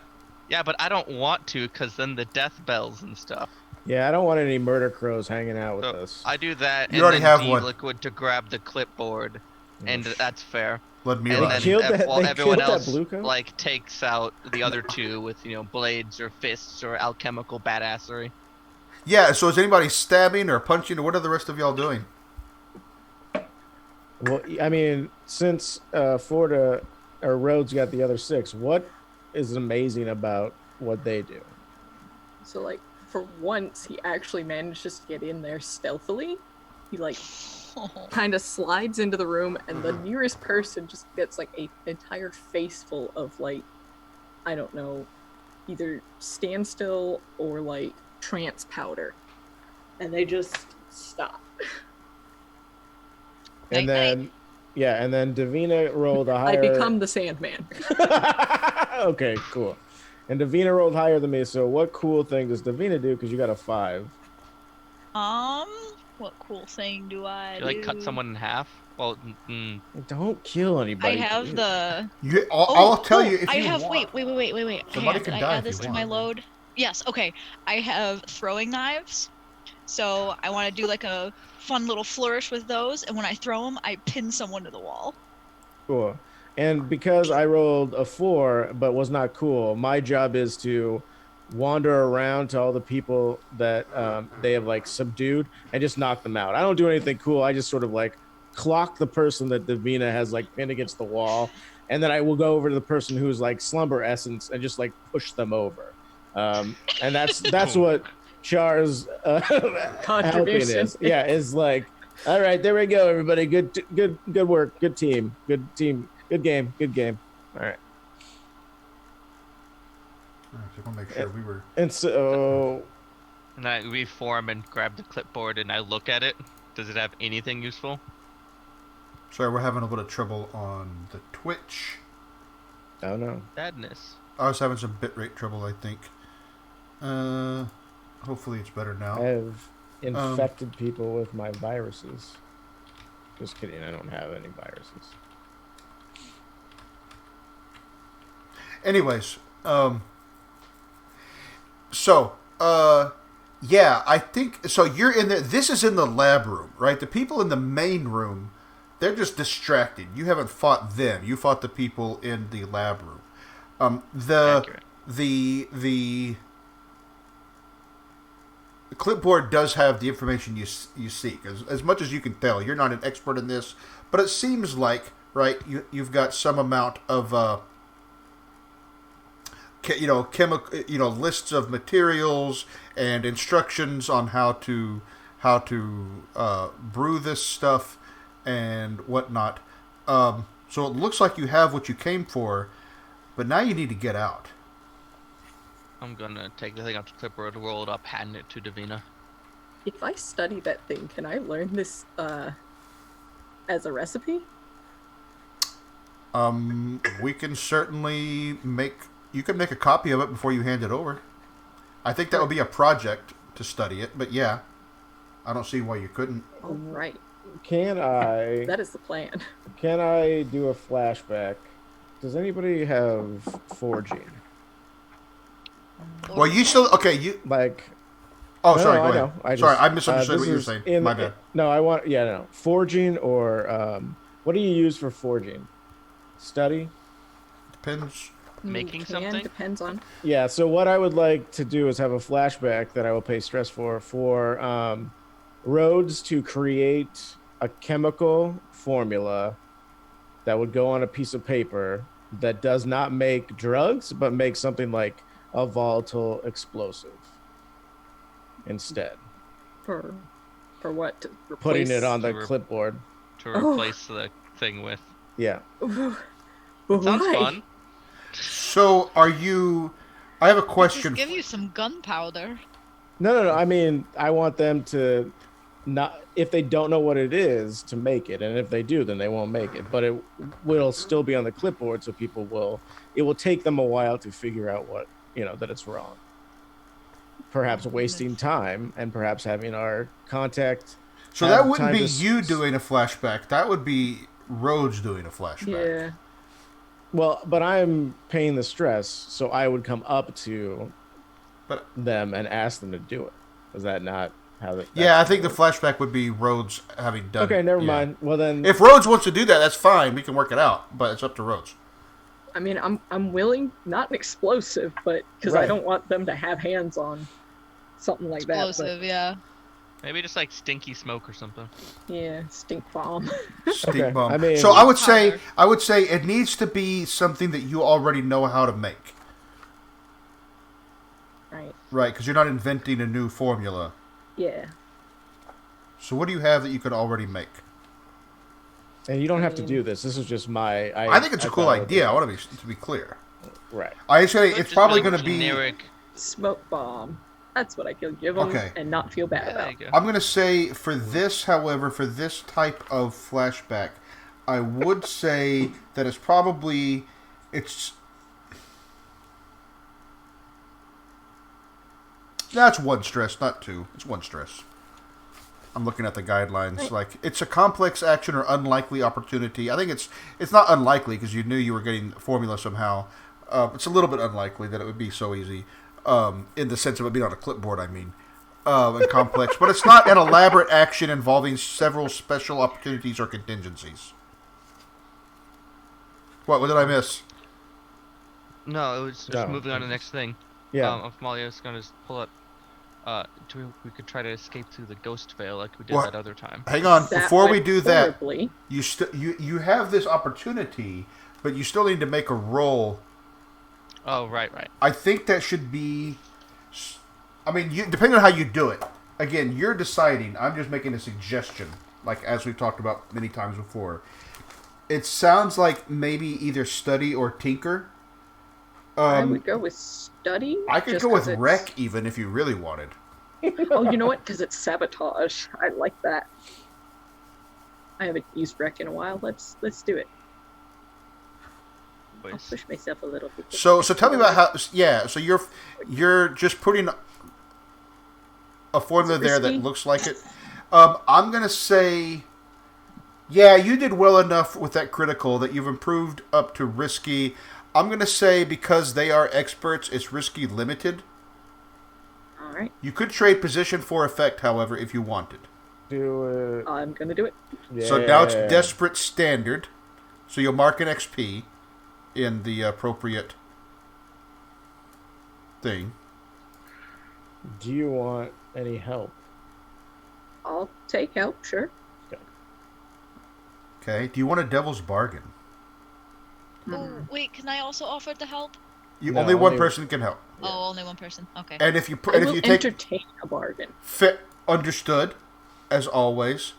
Yeah, but I don't want to, cause then the death bells and stuff. Yeah, I don't want any murder crows hanging out with So us. I do that, You and already then have one. liquid to grab the clipboard, and that's fair. Let me And run. then killed that- while they everyone killed that else blue coat? like takes out the other two with blades or fists or alchemical badassery. Yeah. So is anybody stabbing or punching or what are the rest of y'all doing? Well, I mean, since Forda or Rhodes got the other 6, what is amazing about what they do? So like for once, he actually manages to get in there stealthily. He like kind of slides into the room, and the nearest person just gets like an entire face full of like, I don't know, either standstill or like trance powder, and they just stop. And then, yeah, and then Davina rolled a I higher. become the Sandman. Okay, cool. And Davina rolled higher than me. So what cool thing does Davina do? Because you got a 5. What cool thing do I You like cut do? someone in half? Well, Don't kill I anybody. have please. the. I'll tell you if I you have. want. Wait. Hang Somebody on. can Did I die add if you this to want. my load? Yes. Okay. I have throwing knives. So I want to do like a fun little flourish with those, and when I throw them, I pin someone to the wall. Cool. And because I rolled a 4 but was not cool, my job is to wander around to all the people that they have like subdued and just knock them out. I don't do anything cool. I just sort of like clock the person that Davina has like pinned against the wall, and then I will go over to the person who's like slumber essence and just like push them over. And that's what Char's helping Contribution. is. Yeah, is like, all right, there we go, everybody. Good work. Good team. Good team. Good game. Good game. All right. I just want to make sure we were. And so, and I reform and grab the clipboard and I look at it. Does it have anything useful? Sorry, we're having a little trouble on the Twitch. oh no. Sadness. I was having some bitrate trouble, I think. Hopefully it's better I now. have infected people with my viruses. Just kidding. I don't have any viruses. Anyways, yeah, I think so. You're in there. This is in the lab room, right? The people in the main room, they're just distracted. You haven't fought them. You fought the people in the lab room. Accurate. The clipboard does have the information you seek. As much as you can tell, you're not an expert in this, but it seems like, right, you've got some amount of chemical, lists of materials and instructions on how to brew this stuff and whatnot. So it looks like you have what you came for, but now you need to get out. I'm gonna take the thing off the clipboard, roll it up, hand it to Davina. If I study that thing, can I learn this as a recipe? We can certainly you can make a copy of it before you hand it over. I think that would be a project to study it, but yeah, I don't see why you couldn't. All right. Can I That is the plan. can I do a flashback? Does anybody have forging? Well, you still okay? You Like, oh, no, sorry. no, Go I ahead. know. I Sorry, just, I misunderstood this what you were is saying. My bad. No, I want. Yeah, no. Forging or what do you use for forging? Study. Depends. Making something? Depends on. Yeah. So what I would like to do is have a flashback that I will pay stress for Rhodes to create a chemical formula that would go on a piece of paper that does not make drugs, but makes something like a volatile explosive instead. For what? To Putting it on the Re- clipboard. To Oh. replace the thing with. Yeah. Well, Sounds why? fun. So, are you? I have a question. Just give you some gunpowder. No. I mean, I want them to not, if they don't know what it is, to make it, and if they do, then they won't make it. But it will still be on the clipboard, so people will. It will take them a while to figure out what that it's wrong. Perhaps wasting time, and perhaps having our contact. So have that wouldn't time be to you doing a flashback. That would be Rhodes doing a flashback. Yeah. Well, but I'm paying the stress, so I would come up to But them and ask them to do it. Is that not how that? yeah, I think the flashback would be Rhodes having done. Okay, it. never Yeah. mind. Well then, If Rhodes wants to do that, that's fine. We can work it out, but it's up to Rhodes. I mean, I'm willing, not an explosive, but because I Right. don't want them to have hands on something like Explosive, yeah. Maybe just like stinky smoke or something. that. Yeah, stink bomb. Stink Okay, bomb. I mean- So I would say Powder. it needs to be something that you already know how to make, Right. right? Because you're not inventing a new formula. Yeah. So what do you have that you could already make? and you don't have to do this. This is just my. I think it's a cool thought it would idea. I want to be clear. be- Right. I say But it's just probably like going to be. generic. Smoke bomb. That's what I could give them Okay. and not feel bad There about. you go. I'm going to say for this, however, for this type of flashback, I would say that it's that's one stress, not two. It's one stress. I'm looking at the guidelines. Like, it's a complex action or unlikely opportunity. I think it's not unlikely because you knew you were getting formula somehow. It's a little bit unlikely that it would be so easy, in the sense of it being on a clipboard, I mean, and complex. But it's not an elaborate action involving several special opportunities or contingencies. What did I miss? No, it was just moving on to the next thing. Yeah. If Malia's going to pull up, we could try to escape through the ghost veil like we did Well, that other time. Hang on, That before we went do that, horribly. you have this opportunity, but you still need to make a roll. Oh, right. I think that should be. I mean, depending on how you do it. Again, you're deciding. I'm just making a suggestion, like as we've talked about many times before. It sounds like maybe either study or tinker. I would go with study. I could just go with 'cause it's- wreck even if you really wanted. Oh, you know what? Because it's sabotage. I like that. I haven't used wreck in a while. Let's do it. I'll Boys. push myself a little bit. So tell me about how. Yeah. So you're just putting a formula Is it there that risky? looks like it. I'm gonna say. Yeah, you did well enough with that critical that you've improved up to risky. I'm going to say because they are experts, it's risky limited. All right. You could trade position for effect, however, if you wanted. Do it. I'm going to do it. Yeah. So now it's desperate standard. So you'll mark an XP in the appropriate thing. Do you want any help? I'll take help, sure. Okay. Do you want a devil's bargain? Oh, wait, can I also offer to help? No, only one person can help. Oh, only one person. Okay. And if you I will take entertain a bargain. fit understood, as always.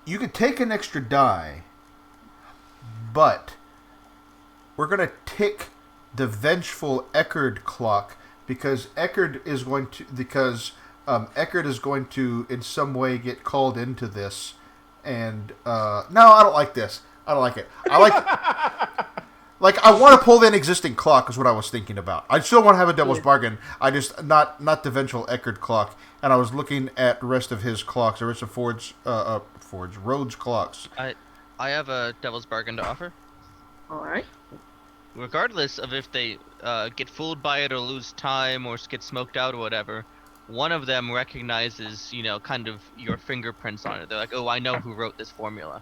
You could take an extra die, but we're gonna tick the vengeful Eckerd clock because Eckerd is going to in some way get called into this, and no, I don't like this. I don't like it. I like I want to pull the existing clock is what I was thinking about. I still want to have a devil's bargain. I just not the vengeful Eckerd clock. And I was looking at the rest of his clocks, the rest of Rhodes clocks. I have a devil's bargain to offer. All right. Regardless of if they get fooled by it or lose time or get smoked out or whatever, one of them recognizes, kind of your fingerprints on it. They're like, oh, I know who wrote this formula.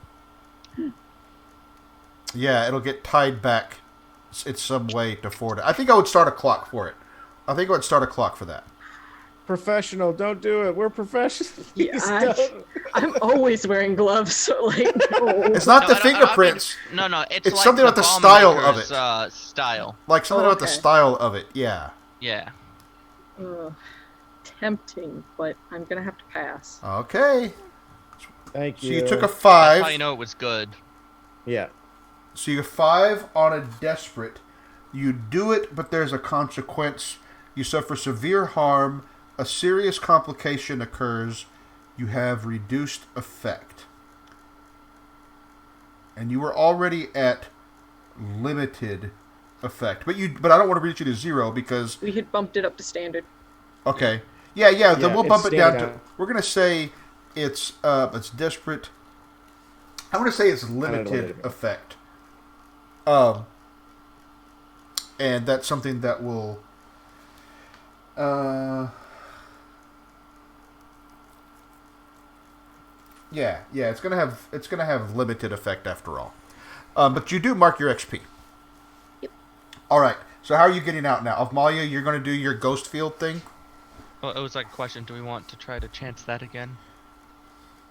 Yeah, it'll get tied back in some way to Ford. I think I would start a clock for it. I think I would start a clock for that. Professional, don't do it. We're professionals. Yeah, Please don't. I'm always wearing gloves, so no. It's not the fingerprints. No, It's like something about the bomb style of maker's, it. Style. Like something about the okay. style of it, yeah. Yeah. Tempting, but I'm gonna have to pass. Okay. Thank So you. you took a That's 5. how you know it was good. Yeah. So you're 5 on a desperate. You do it, but there's a consequence. You suffer severe harm. A serious complication occurs. You have reduced effect. And you were already at limited effect. But I don't want to reach you to 0 because... We had bumped it up to standard. Okay. Yeah, then we'll it's bump it down to... standard. We're going to say it's desperate. I'm going to say it's limited effect. And that's something that will... Yeah, it's gonna have limited effect after all. But you do mark your XP. Yep. All right. So how are you getting out now? Avmalia, you're gonna do your ghost field thing. Well, it was like a question. Do we want to try to chance that again?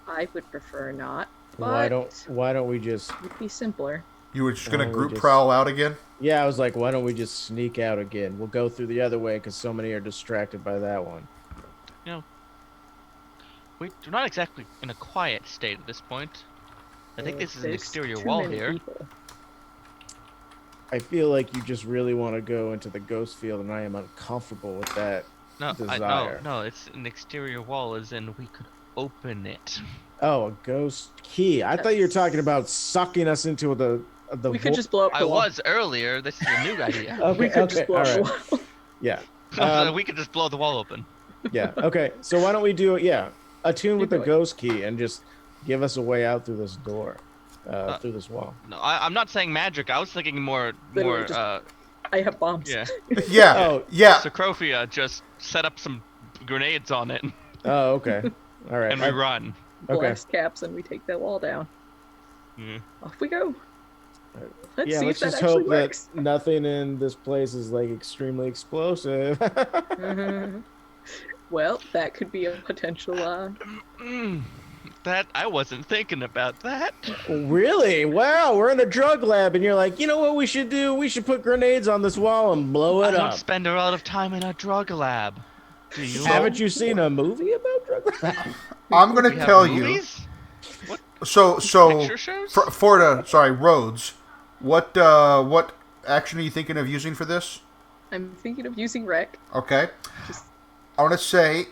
I would prefer not. Why But don't we just... it'd be simpler. You were just gonna Why don't we group just- prowl out again. Yeah, I was like, why don't we just sneak out again? We'll go through the other way because so many are distracted by that one. We're not exactly in a quiet state at this point. I think this is an There's exterior too wall many here. people. I feel like you just really want to go into the ghost field, and I am uncomfortable with that. No, Desire. no, it's an exterior wall, as in we could open it. Oh, a ghost key. I thought you were talking about sucking us into the We could just blow up I the wall. was earlier. This is a new idea. Okay, We could just blow all up right. the wall. Yeah. We could just blow the wall open. Yeah. Okay. So why don't we do it? Yeah, attune with the do it. ghost key and just give us a way out through this door, through this wall. No, I'm not saying magic. I was thinking more. Literally just- I have bombs. Yeah. Yeah. Oh. Yeah. Sokrofia just set up some grenades on it, Oh, okay. All right. and we run. Okay. Blast caps, and we take that wall down. Mhm. Off we go. Let's Yeah, see let's if that just actually hope works. that nothing in this place is like extremely explosive. Well, that could be a potential. That I wasn't thinking about that. Really? Wow, we're in a drug lab, and you're like, you know what we should do? We should put grenades on this wall and blow I it don't up. spend a lot of time in a drug lab. Do you? Haven't you seen a movie about drug labs? I'm going We to have tell you. movies? So Picture shows? Rhodes. What action are you thinking of using for this? I'm thinking of using Rec. Okay. Just I want to say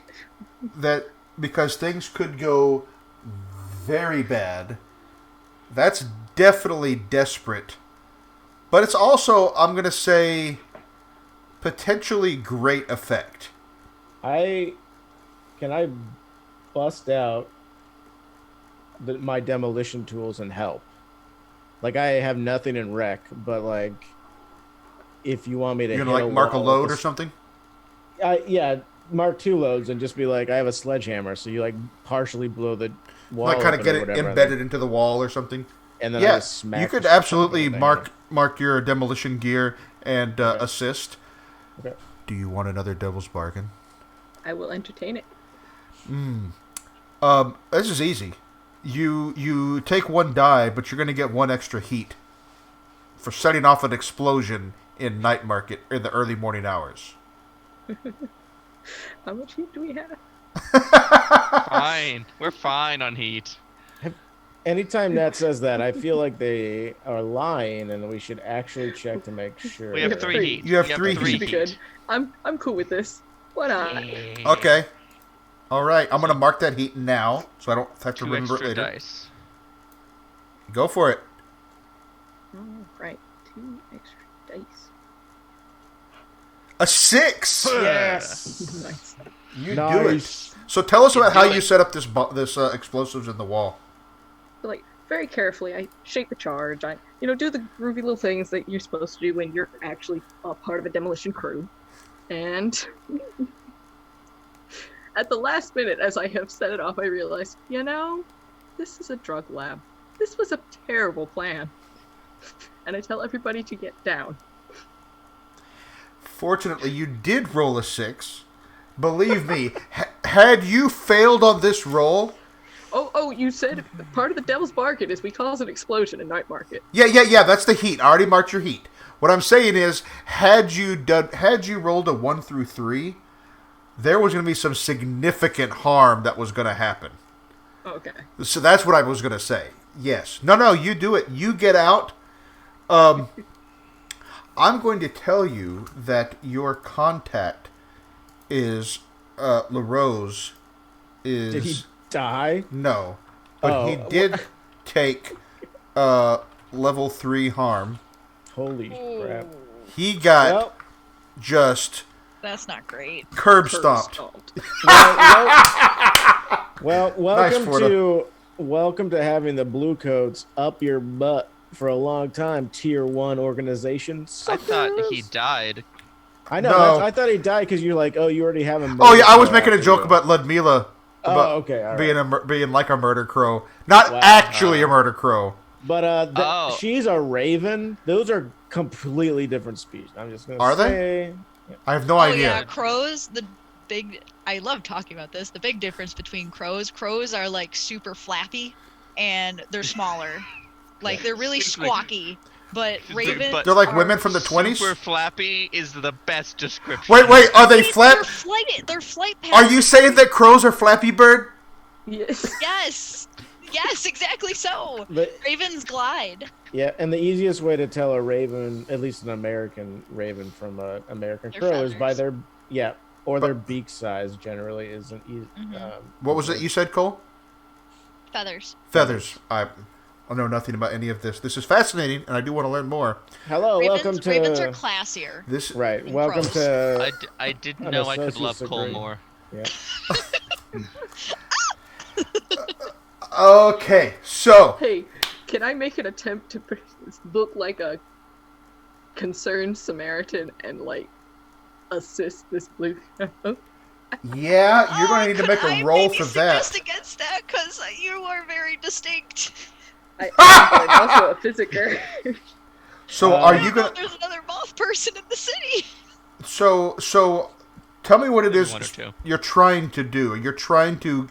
that because things could go very bad, that's definitely desperate. But it's also, I'm going to say, potentially great effect. Can I bust out my demolition tools and help? Like, I have nothing in rec, but like, if you want me to You're hit going to like mark a wall load with or this- something? yeah, mark 2 loads and just be like, I have a sledgehammer, so you like partially blow the wall, Like kind of open get or it whatever, embedded into the wall or something? and then I Yeah, just smack. you could the shit absolutely out of the mark your demolition gear and Okay. assist. Okay. Do you want another devil's bargain? I will entertain it. This is easy. You take 1 die, but you're going to get 1 extra heat for setting off an explosion in Nightmarket in the early morning hours. How much heat do we have? Fine. We're fine on heat. Anytime Nat says that, I feel like they are lying, and we should actually check to make sure. We have Yeah. 3 heat. You have We 3 Should heat. be good. I'm cool with this. Why not? Okay. All right. I'm going to mark that heat now, so I don't have to 2 remember it extra later. dice. Go for it. All right, 2 extra dice. A 6. Yes. Nice. You do it. Nice. So tell us about how do you it. set up this explosives in the wall. So, like, very carefully, I shape the charge. I, do the groovy little things that you're supposed to do when you're actually a part of a demolition crew. And at the last minute, as I have set it off, I realized, this is a drug lab. This was a terrible plan. And I tell everybody to get down. Fortunately, you did roll a 6. Believe me, had you failed on this roll... Oh, you said part of the devil's bargain is we cause an explosion in Nightmarket. Yeah, that's the heat. I already marked your heat. What I'm saying is, had you rolled a 1 through 3, there was going to be some significant harm that was going to happen. Okay. So that's what I was going to say. Yes. No, you do it. You get out. I'm going to tell you that your contact is LaRose is... Did he die? No. But he Oh. did take level 3 harm. Holy crap! He got Well, just That's not great. curb stomped. welcome to having the blue coats up your butt for a long time. Tier 1 organization. I thought he Suckers. died. I know. No. I thought he died because you're like, oh, you already have him. Oh yeah, I was making a joke about Ludmila. Oh, about okay, all right. being like a murder crow, not Wow. actually a murder crow. But Oh. she's a raven. Those are completely different species. I'm just gonna Are they? say. I have no Oh idea. yeah, crows. I love talking about this. The big difference between crows. Crows are like super flappy, and they're smaller. Like they're really squawky. But ravens. but- They're like are- women from the 20s. Super flappy is the best description. Wait, are they They're flap? They're flight Are you saying that crows are Flappy Bird? Yes. Yes, exactly so. But Ravens glide. yeah, and the easiest way to tell a raven, at least an American raven from an American Their crow, is by feathers. their beak size. Generally, is an easy. Mhm. What was it you said, Cole? Feathers. Feathers. I know nothing about any of this. This is fascinating, and I do want to learn more. Hello, welcome to Ravens are classier. This right. in Welcome prose. to I didn't an know I could associate's love Cole degree. more. Yeah. okay. So Hey, can I make an attempt to look like a concerned Samaritan and like assist this blue cow? yeah, you're going to need to make a roll for suggest that. against that because you are very distinct. I'm also a physicker. So Uh, are I you don't know going? if there's another moth person in the city. So tell me what it Maybe is one or two. you're trying to do. You're trying to.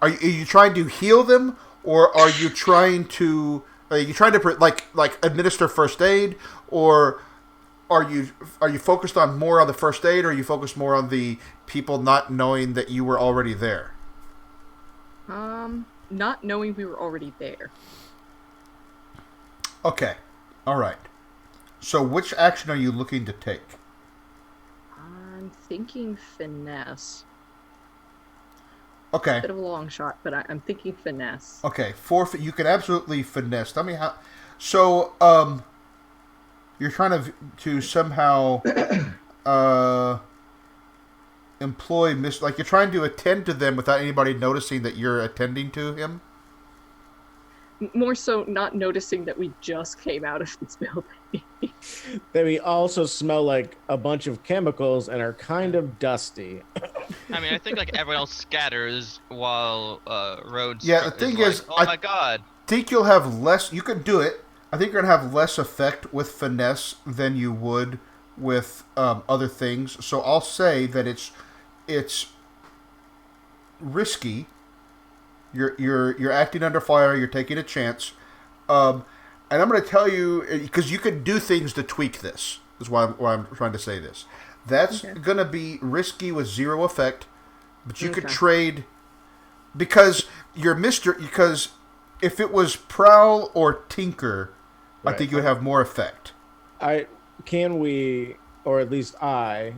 Are you trying to heal them, or are you trying to? Are you trying to like administer first aid, or are you focused on more on the first aid, or are you focused more on the people not knowing that you were already there? Not knowing we were already there. Okay, all right. So which action are you looking to take? I'm thinking finesse. Okay. Bit of a long shot, but I'm thinking finesse. Okay, forfeit. You can absolutely finesse. Tell me how. So, you're trying to somehow employ like you're trying to attend to them without anybody noticing that you're attending to him. More so, not noticing that we just came out of this building. Then we also smell like a bunch of chemicals and are kind of dusty. I mean, I think like everyone else scatters while Rhodes. Yeah, the thing like, is, oh my god. Think you'll have less. You can do it. I think you're gonna have less effect with finesse than you would with other things. So I'll say that it's risky. You're acting under fire. You're taking a chance, and I'm going to tell you because you can do things to tweak this. Is why I'm trying to say this. That's going to be risky with 0 effect, but you could trade because because if it was prowl or tinker, I think you would have more effect. Or at least I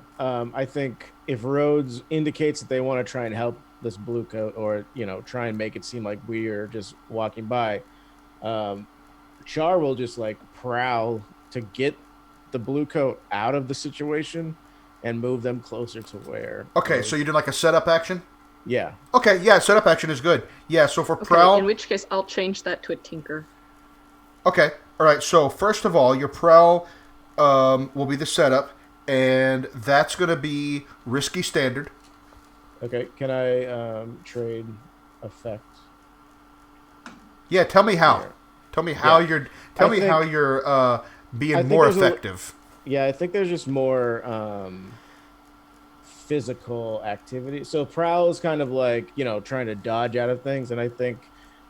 think if Rhodes indicates that they want to try and help this blue coat, or try and make it seem like we are just walking by, Char will just like prowl to get the blue coat out of the situation and move them closer to where. Okay, so you did like a setup action. Yeah. Okay, yeah, setup action is good. Yeah, so for prowl, in which case I'll change that to a tinker. Okay, all right. So first of all, your prowl will be the setup, and that's going to be risky standard. Okay, can I trade effect? Yeah, tell me how. Tell me how you're. Tell me how you're being more effective. Yeah, I think there's just more physical activity. So prowl is kind of like trying to dodge out of things, and I think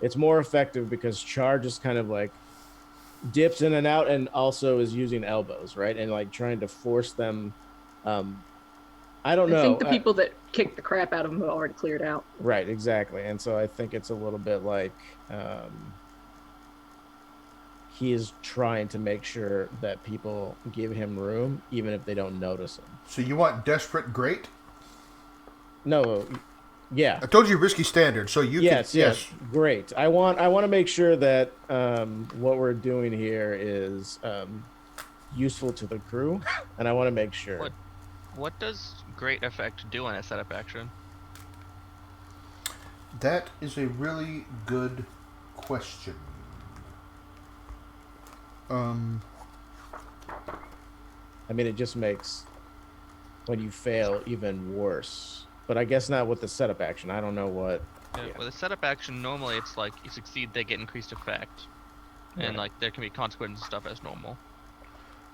it's more effective because Char just kind of like dips in and out, and also is using elbows, right, and like trying to force them. I don't know. I think the people that kicked the crap out of him have already cleared out. Right, exactly. And so I think it's a little bit like he is trying to make sure that people give him room, even if they don't notice him. So you want desperate great? No, yeah. I told you risky standard, so you yes, can... Yes, great. I want to make sure that what we're doing here is useful to the crew, and I want to make sure. What does great effect do on a setup action? That is a really good question. I mean, it just makes when you fail even worse. But I guess not with the setup action. I don't know what. Yeah. With a setup action, normally it's like you succeed, they get increased effect, and like there can be consequences and stuff as normal.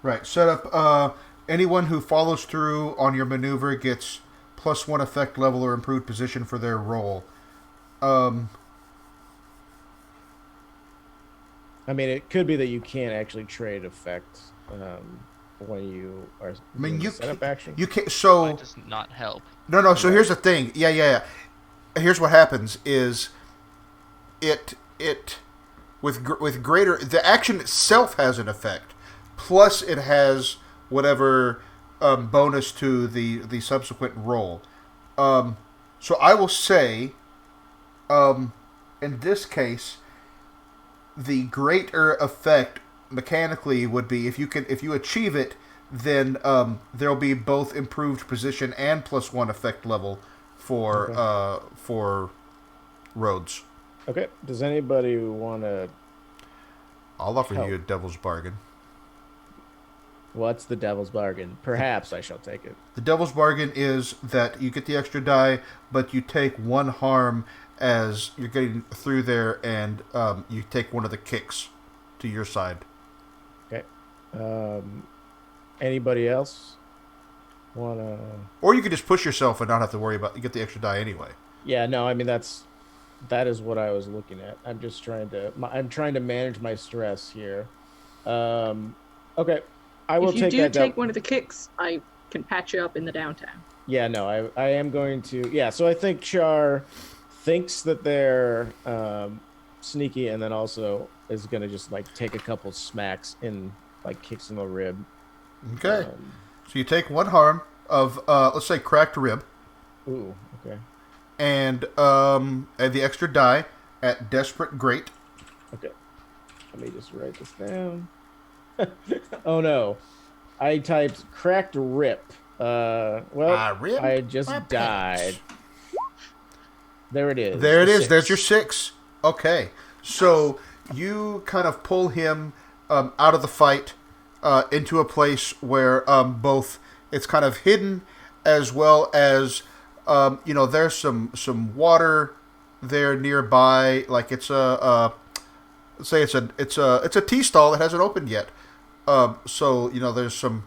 Right. Setup. Anyone who follows through on your maneuver gets +1 effect level or improved position for their roll. I mean, it could be that you can't actually trade effect when you are doing the setup action. You can't. So might just not help. No. So here's the thing. Yeah. Here's what happens: is it with greater, the action itself has an effect, plus it has whatever bonus to the subsequent roll. So I will say, in this case, the greater effect mechanically would be if you achieve it, then there'll be both improved position and +1 effect level for roads. Okay. Does anybody want to? I'll offer Help. you a devil's bargain. What's the devil's bargain? Perhaps I shall take it. The devil's bargain is that you get the extra die, but you take 1 harm as you're getting through there, and you take one of the kicks to your side. Okay. Anybody else wanna? Or you could just push yourself and not have to worry about. You get the extra die anyway. Yeah. No. I mean that is what I was looking at. I'm just trying to manage my stress here. Okay. I will If you take do that. take one of the kicks, I can patch you up in the downtown. Yeah, no, I am going to. Yeah, so I think Char thinks that they're sneaky, and then also is going to just like take a couple smacks in, like kicks in the rib. Okay. So you take 1 harm of let's say cracked rib. Ooh, okay. And the extra die at desperate great. Okay. Let me just write this down. Oh no. I typed cracked rip. Rib? I just died. There it is. There it is. 6. There's your 6. Okay. So you kind of pull him out of the fight into a place where both it's kind of hidden as well as there's some water there nearby. Like it's say it's a tea stall that hasn't opened yet. So there's some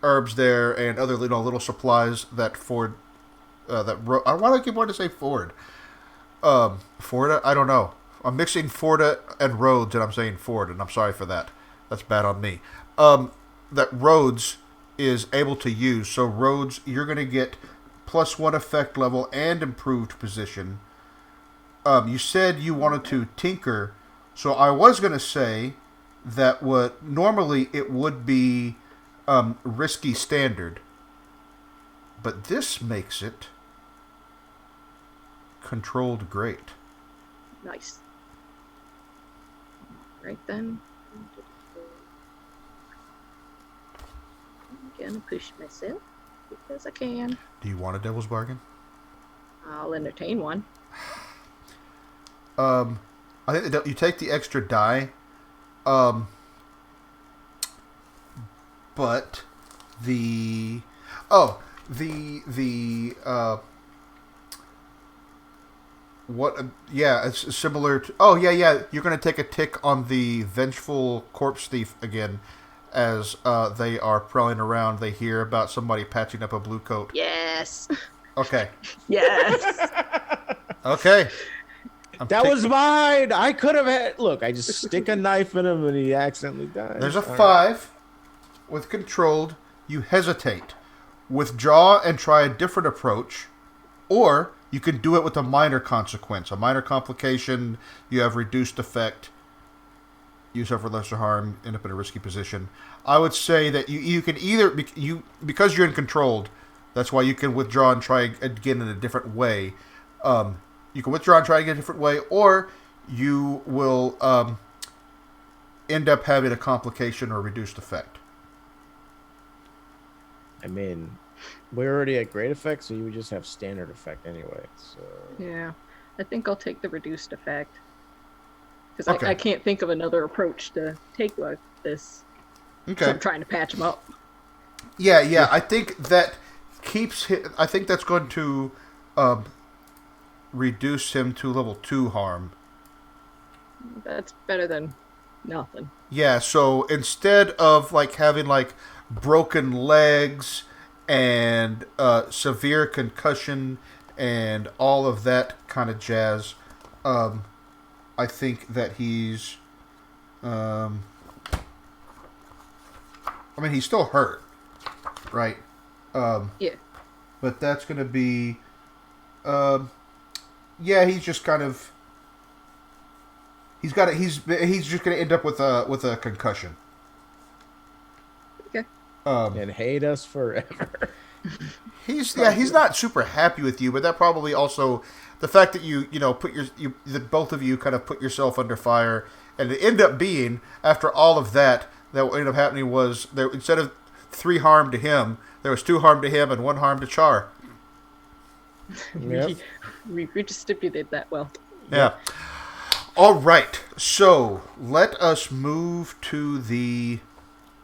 herbs there and other little supplies that Ford why do I keep wanting to say Ford? Forda? I don't know. I'm mixing Forda and Rhodes, and I'm saying Ford, and I'm sorry for that. That's bad on me. That Rhodes is able to use. So Rhodes, you're going to get +1 effect level and improved position. You said you wanted to tinker, so I was going to say that what normally it would be risky standard, but this makes it controlled great. Nice. Right then. I'm gonna push myself because I can. Do you want a devil's bargain? I'll entertain one. I think that you take the extra die, but it's similar to. Oh yeah, you're gonna take a tick on the vengeful corpse thief again, as they are prowling around. They hear about somebody patching up a blue coat. Yes. Okay. Yes. Okay. That was mine. I could have had. Look, I just stick a knife in him and he accidentally dies. There's a 5 with controlled. You hesitate, withdraw, and try a different approach, or you can do it with a minor consequence, a minor complication. You have reduced effect. You suffer lesser harm. End up in a risky position. I would say that you can either because you're in controlled. That's why you can withdraw and try again in a different way. You can withdraw and try again a different way, or you will end up having a complication or reduced effect. I mean, we're already at great effect, so you would just have standard effect anyway. So Yeah. I think I'll take the reduced effect. Because Okay. I can't think of another approach to take like this. Okay. So I'm trying to patch him up. Yeah. I think that I think that's going to reduce him to level 2 harm. That's better than nothing. Yeah. So instead of having broken legs and severe concussion and all of that kind of jazz, I think that he's. He's still hurt, right? Yeah. But that's going to be. He's just kind of. He's just going to end up with a concussion. Okay. and hate us forever. He's not super happy with you, but that probably also the fact that that both of you kind of put yourself under fire And it ended up being, after all of that, what ended up happening was, there instead of 3 harm to him, there was 2 harm to him and 1 harm to Char. Yep. we just stipulated that well. Yeah. All right. So let us move to the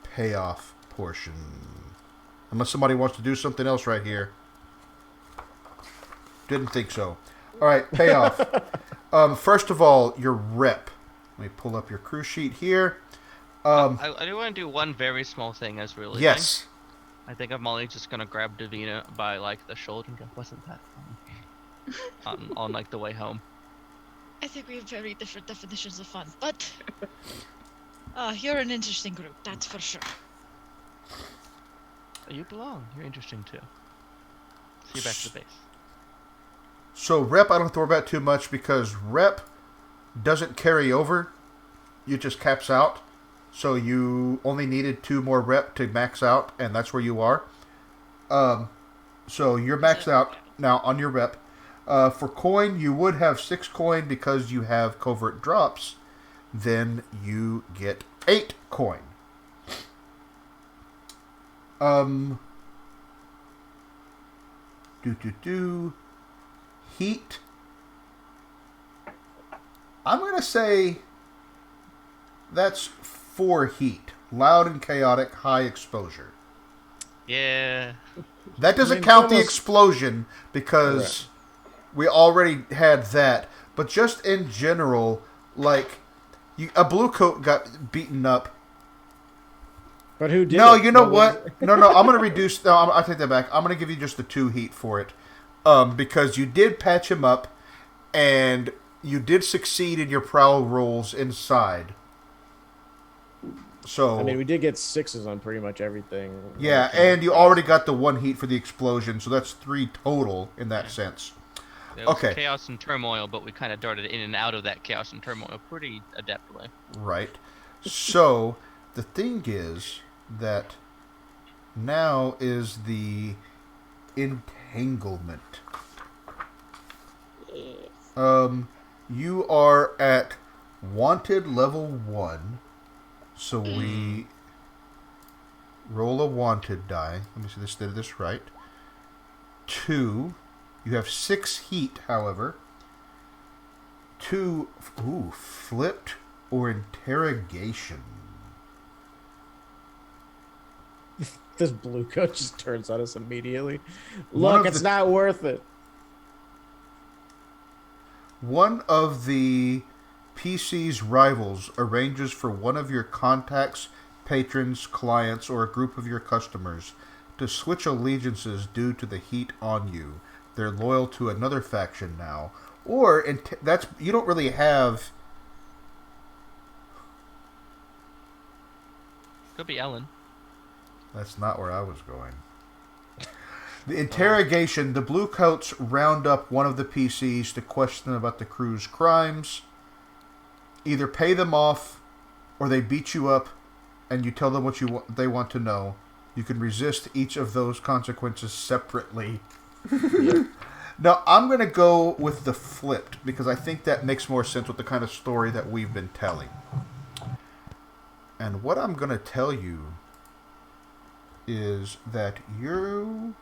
payoff portion. Unless somebody wants to do something else right here. Didn't think so. All right, payoff. First of all, your rep. Let me pull up your crew sheet here. I do want to do one very small thing as we're leaving. Yes. I think I'm only just gonna grab Davina by like the shoulder and go, "Wasn't that fun?" on like the way home. I think we have very different definitions of fun, but you're an interesting group, that's for sure. You belong. You're interesting too. See you back to the base. So rep, I don't have to worry about too much because rep doesn't carry over. You just caps out. So you only needed 2 more rep to max out, and that's where you are. So you're maxed out now on your rep. For coin, you would have 6 coin because you have covert drops. Then you get 8 coin. Heat. I'm going to say that's 4 heat. Loud and chaotic, high exposure. Yeah. That doesn't count the explosion because we already had that. But just in general, like, a blue coat got beaten up. But who did? No, you know what? No, I'm going to reduce. No, I'll take that back. I'm going to give you just the 2 heat for it. Because you did patch him up, and you did succeed in your prowl rolls inside. So I mean, we did get 6s on pretty much everything. Yeah, and you already got the 1 heat for the explosion, so that's 3 total in that sense. It was Okay. chaos and turmoil, but we kind of darted in and out of that chaos and turmoil pretty adeptly. Right. So the thing is that now is the entanglement. You are at wanted level 1. So we roll a wanted die. Let me see this. Did this right? 2. You have 6 heat, however. 2. Ooh, flipped or interrogation. This blue coat just turns on us immediately. One Look, of it's the- not worth it. One of the PC's rivals arranges for one of your contacts, patrons, clients, or a group of your customers to switch allegiances due to the heat on you. They're loyal to another faction now. Or, that's you don't really have... Could be Ellen. That's not where I was going. The interrogation, the Bluecoats round up one of the PCs to question them about the crew's crimes. Either pay them off, or they beat you up, and you tell them what they want to know. You can resist each of those consequences separately. Now, I'm going to go with the flipped, because I think that makes more sense with the kind of story that we've been telling. And what I'm going to tell you is that you...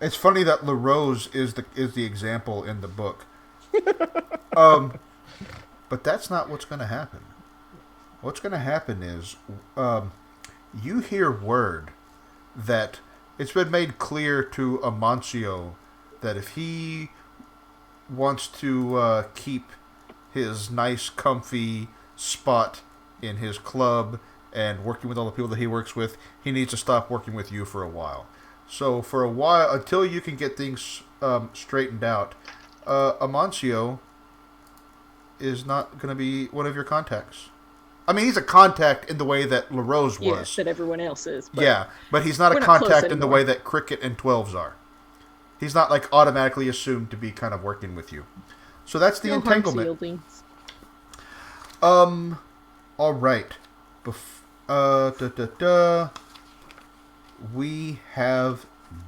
It's funny that LaRose is the example in the book. But that's not what's going to happen. What's going to happen is you hear word that it's been made clear to Amancio that if he wants to keep his nice, comfy spot in his club and working with all the people that he works with, he needs to stop working with you for a while. So for a while, until you can get things straightened out, Amancio is not going to be one of your contacts. I mean, he's a contact in the way that LaRose was. Yes, that everyone else is. But yeah, but he's not a we're not contact close in the anymore. way that Cricket and 12s are. He's not like automatically assumed to be kind of working with you. So that's the no harm entanglement. sealings. All right. We have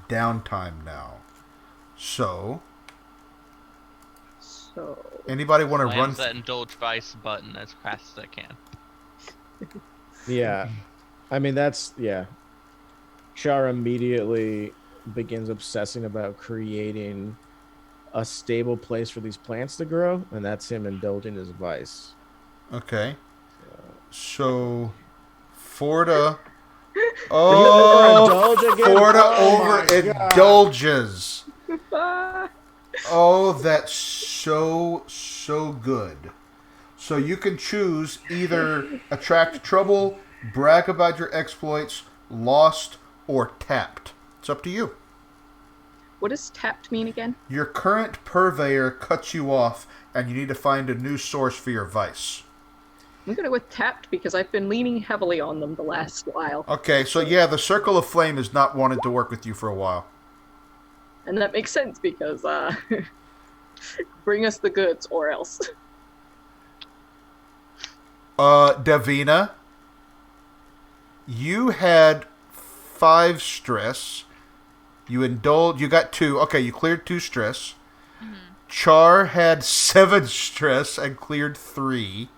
downtime now. So So Anybody want to run? Slams that indulge vice button as fast as I can. Yeah. I mean, yeah. Char immediately begins obsessing about creating a stable place for these plants to grow, and that's him indulging his vice. Okay. So, Forda. Oh, Indulge again? Forda Oh my overindulges. ah, Oh, that's so good. So you can choose either attract trouble, brag about your exploits, lost, or tapped. It's up to you. what does tapped mean again? Your current purveyor cuts you off, and you need to find a new source for your vice. I'm gonna go with tapped because I've been leaning heavily on them the last while. Okay, so yeah, the Circle of Flame has not wanted to work with you for a while. And that makes sense because, bring us the goods or else. Davina, you had 5 stress. You got 2. Okay, you cleared 2 stress. Mm-hmm. Char had 7 stress and cleared 3.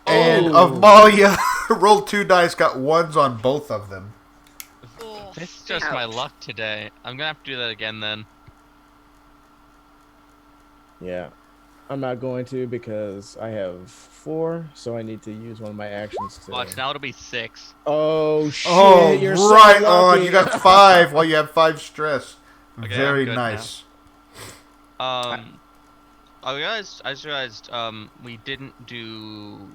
And Amalia rolled 2 dice, got 1s on both of them. Cool. It's just my luck today. I'm gonna have to do that again then. Yeah. I'm not going to because I have 4, so I need to use one of my actions to... Watch, now it'll be 6. Oh, shit, Oh, you're right so on. lucky. You got 5 while you have 5 stress. Okay, Very I'm good nice. I realized, we didn't do...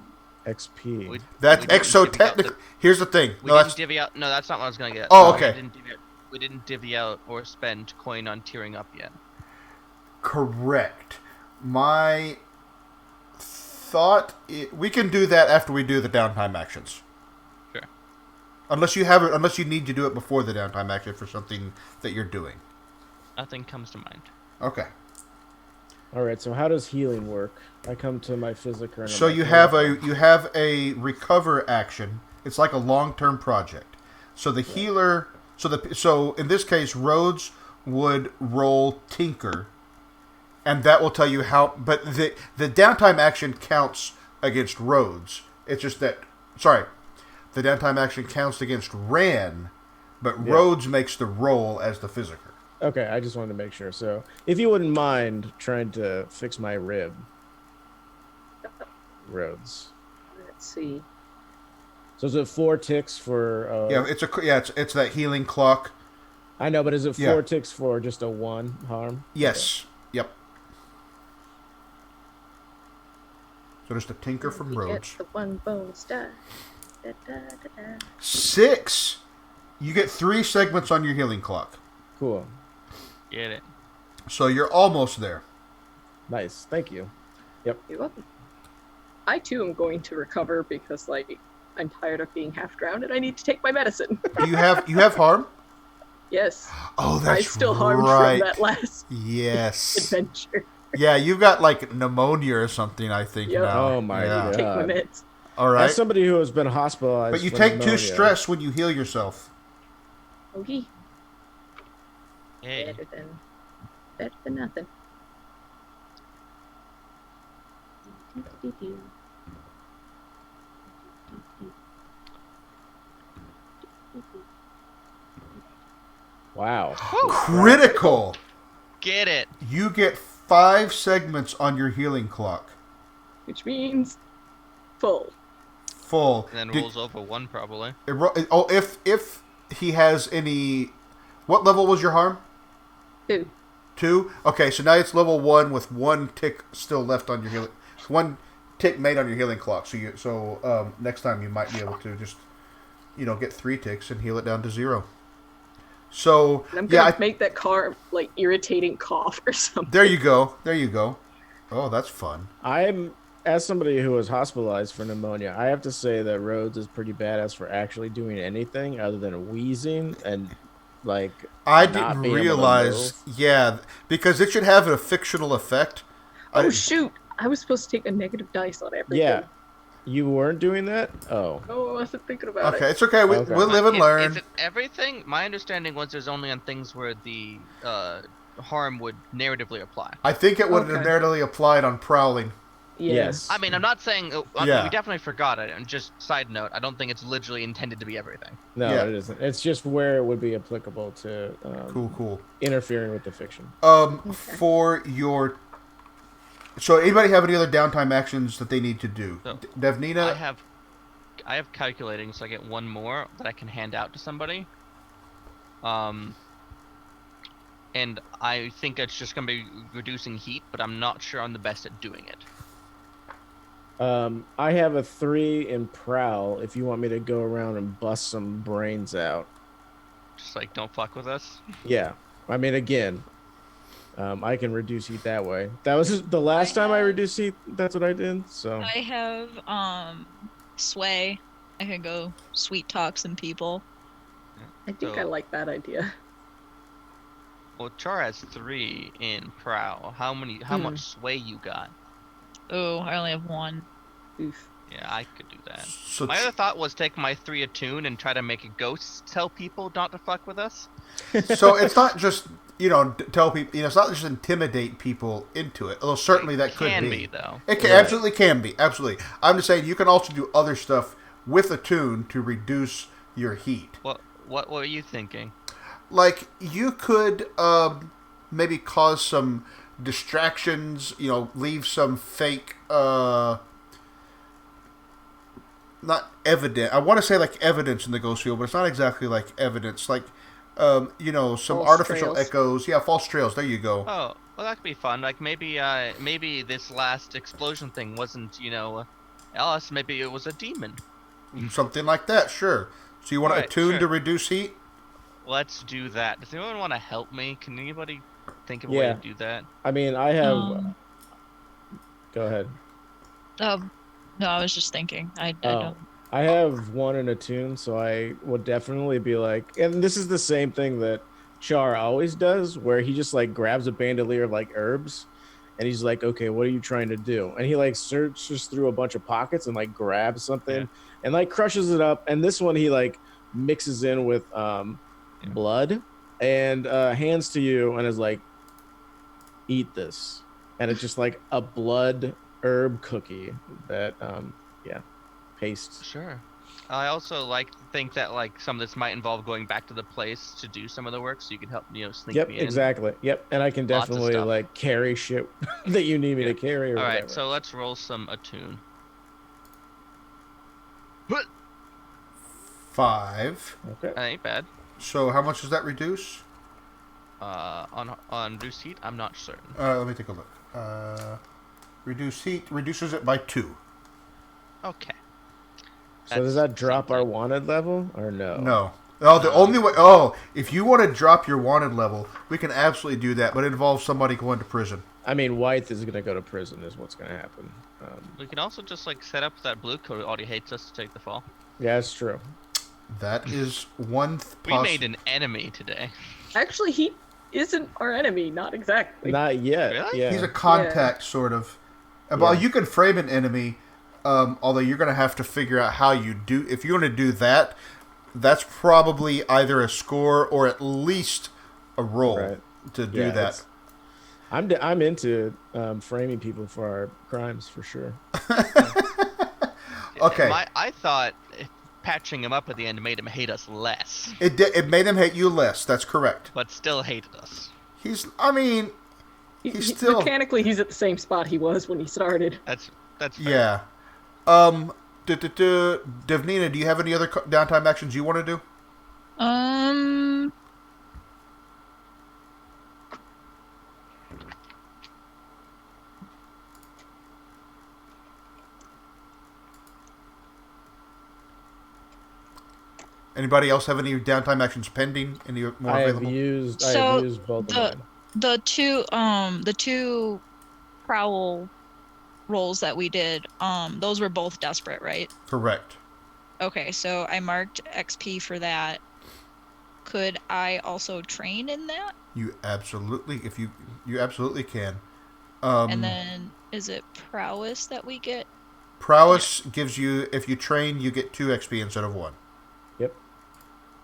XP. That's we didn't exotechnical. Here's the thing. We No, didn't that's divvy out... No, that's not what I was gonna get. Oh, okay. We didn't divvy out or spend coin on tearing up yet. correct. My thought... we can do that after we do the downtime actions. Sure. Unless you need to do it before the downtime action for something that you're doing. Nothing comes to mind. Okay. All right, so how does healing work? I come to my physical. and So I'm you like, have a recover action. It's like a long-term project. So the healer, so in this case, Rhodes would roll Tinker, and that will tell you how. But the downtime action counts against Rhodes. It's just that. Sorry, the downtime action counts against Ran, but Rhodes makes the roll as the physiker. Okay, I just wanted to make sure. So, if you wouldn't mind trying to fix my rib, Rhodes. Let's see. So is it 4 ticks for? It's that healing clock. I know, but is it 4 Yeah. ticks for just a 1 harm? Yes. Yep. So just a Tinker from You Rhodes. get the 1 bonus die. Da, da, da, da. 6. You get 3 segments on your healing clock. Cool. Get it. So you're almost there. Nice. Thank you. You're welcome. I too am going to recover because, like, I'm tired of being half drowned and I need to take my medicine. You have harm? Yes. Oh, that's I'm still harmed right. from that last Yes. adventure. Yeah, you've got like pneumonia or something, I think Yep. now. Oh my Yeah. God. Take my meds. All right. As somebody who has been hospitalized, But you for take 2 pneumonia, stress when you heal yourself. Okay. Hey. Better than nothing. Wow. Critical. Get it. You get 5 segments on your healing clock. Which means full. Full. And then Did- rolls over 1 probably. if he has any... What level was your harm? 2. 2? Okay, so now it's level 1 with 1 tick still left on your healing... 1 tick made on your healing clock. So next time you might be able to just, get 3 ticks and heal it down to 0. So, And I'm gonna make that car like irritating cough or something. There you go. Oh, that's fun. As somebody who was hospitalized for pneumonia, I have to say that Rhodes is pretty badass for actually doing anything other than wheezing and, like, I not didn't being able to realize... move. Yeah, because it should have a fictional effect. Oh shoot! I was supposed to take a negative dice on everything. Yeah. You weren't doing that? Oh. Oh, I wasn't thinking about Okay, it. it's okay. We'll live and learn. Is it everything? My understanding was there's only on things where the harm would narratively apply. I think it would have Okay. narratively applied on prowling. Yeah. Yes. I mean, I'm not saying Yeah. we definitely forgot it. And just side note, I don't think it's literally intended to be everything. No, Yeah. it isn't. It's just where it would be applicable to Cool. interfering with the fiction. For your... So anybody have any other downtime actions that they need to do? So, Devnina? I have calculating, so I get one more that I can hand out to somebody. And I think it's just going to be reducing heat, but I'm not sure I'm the best at doing it. I have a 3 in prowl. If you want me to go around and bust some brains out. Just like, don't fuck with us. Yeah. I mean, again, I can reduce heat that way. That was the last time I reduced heat. That's what I did. So I have sway. I can go sweet talk some people. I think So- I like that idea. Well, Char has 3 in prowl. How much sway you got? Oh, I only have 1. Oof. Yeah, I could do that. So My other thought was take my 3 attune and try to make a ghost tell people not to fuck with us. So it's not just, tell people, it's not just intimidate people into it. Although certainly that could Can be. be though. It can, Right. absolutely can be. Absolutely. I'm just saying you can also do other stuff with a tune to reduce your heat. What were you thinking? Like, you could maybe cause some distractions, leave some fake, not evident. I want to say like evidence in the ghost field, but it's not exactly like evidence. Like, some False artificial trails. echoes. Yeah, false trails. There you go. Oh, well, that could be fun. Like maybe this last explosion thing wasn't, us. Maybe it was a demon. Something like that, sure. So you want to Right, attune sure. to reduce heat? Let's do that. Does anyone want to help me? Can anybody think of a way Yeah. to do that? I mean, I have. Go ahead. No, I was just thinking. I don't. I have 1 in attune, so I would definitely be like, and this is the same thing that Char always does, where he just like grabs a bandolier of like herbs, and he's like, okay, what are you trying to do? And he like searches through a bunch of pockets and like grabs something and like crushes it up. And this one he like mixes in with blood and hands to you and is like, eat this. And it's just like a blood herb cookie that paste. Sure. I also think that some of this might involve going back to the place to do some of the work, so you can help sneak Yep, me in. exactly. Yep, and I can Lots of definitely stuff. like carry shit that you need me to carry. Or All right, whatever. so let's roll some attune. 5. Okay. That ain't bad. So how much does that reduce? On reduced heat, I'm not certain. Let me take a look. Reduce heat reduces it by 2. Okay. So does that drop our wanted level or no? No. Oh, the only way. Oh, if you want to drop your wanted level, we can absolutely do that, but it involves somebody going to prison. I mean, White is gonna go to prison. Is what's gonna happen. We can also just set up that blue coat who already hates us to take the fall. Yeah, that's true. That is one. We made an enemy today. Actually, he isn't our enemy. Not exactly. Not yet. Really? Yeah. He's a contact, sort of. Well, Yeah. you can frame an enemy, although you're going to have to figure out how you do. If you're going to do that, that's probably either a score or at least a roll Right. to do Yeah, that. I'm into framing people for our crimes for sure. Okay. I thought patching him up at the end made him hate us less, It made him hate you less. That's correct. but still hated us. He's still. Mechanically, he's at the same spot he was when he started. That's fair. Yeah. Devnina, do you have any other downtime actions you want to do? Anybody else have any downtime actions pending? Any more I have available? used both of mine. The two prowl rolls that we did, those were both desperate, right? Correct. Okay, so I marked XP for that. Could I also train in that? You absolutely, you absolutely can. And then is it prowess that we get? Prowess gives you, if you train, you get 2 XP instead of 1. Yep.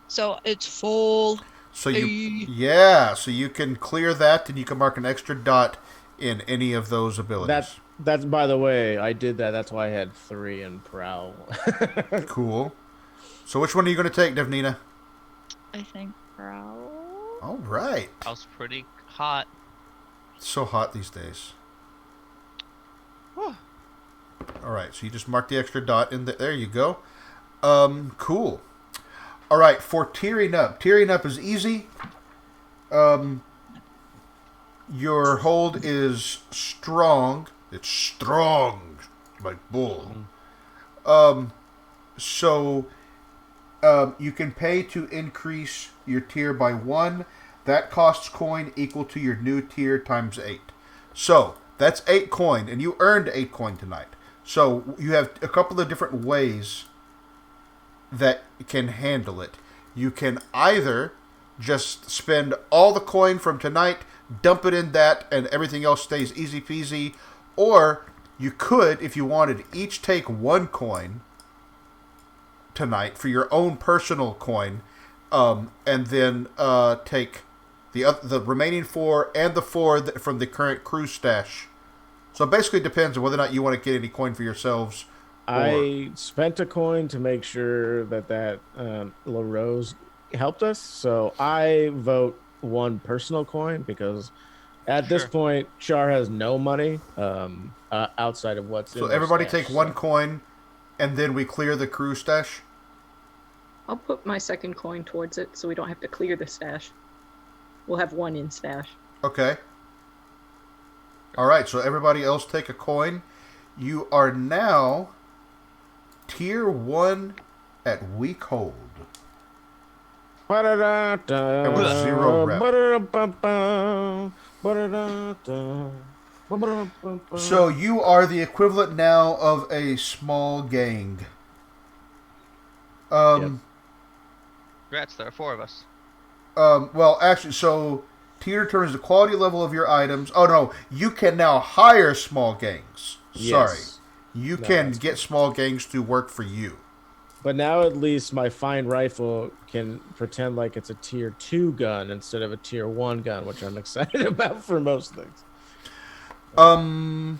So it's full. So you, Hey. so you can clear that, and you can mark an extra dot in any of those abilities. That's by the way, I did that. That's why I had 3 in prowl. Cool. So which one are you going to take, Devnina? I think prowl. All right. I was pretty hot. It's so hot these days. Whew. All right, so you just mark the extra dot in there you go. Cool. All right, for tearing up. Tearing up is easy. Your hold is strong. It's strong, like bull. So you can pay to increase your tier by 1. That costs coin equal to your new tier times 8. So that's 8 coin, and you earned 8 coin tonight. So you have a couple of different ways that can handle it. You can either just spend all the coin from tonight, dump it in that, and everything else stays easy peasy. Or you could, if you wanted, each take 1 coin tonight for your own personal coin, and then take the remaining 4 and the 4 from the current crew stash. So it basically depends on whether or not you want to get any coin for yourselves. I spent a coin to make sure that LaRose helped us. So I vote 1 personal coin because at this point, Char has no money outside of what's in So their everybody stash, take 1 coin, and then we clear the crew stash. I'll put my second coin towards it so we don't have to clear the stash. We'll have 1 in stash. Okay. All right, so everybody else take a coin. You are now tier 1 at weak hold. It was 0 rep. So you are the equivalent now of a small gang. Congrats, there are 4 of us. Well, actually, so tier determines the quality level of your items. Oh, no, you can now hire small gangs. Sorry. Yes. You can get small gangs to work for you. But now at least my fine rifle can pretend like it's a tier 2 gun instead of a tier 1 gun, which I'm excited about for most things. All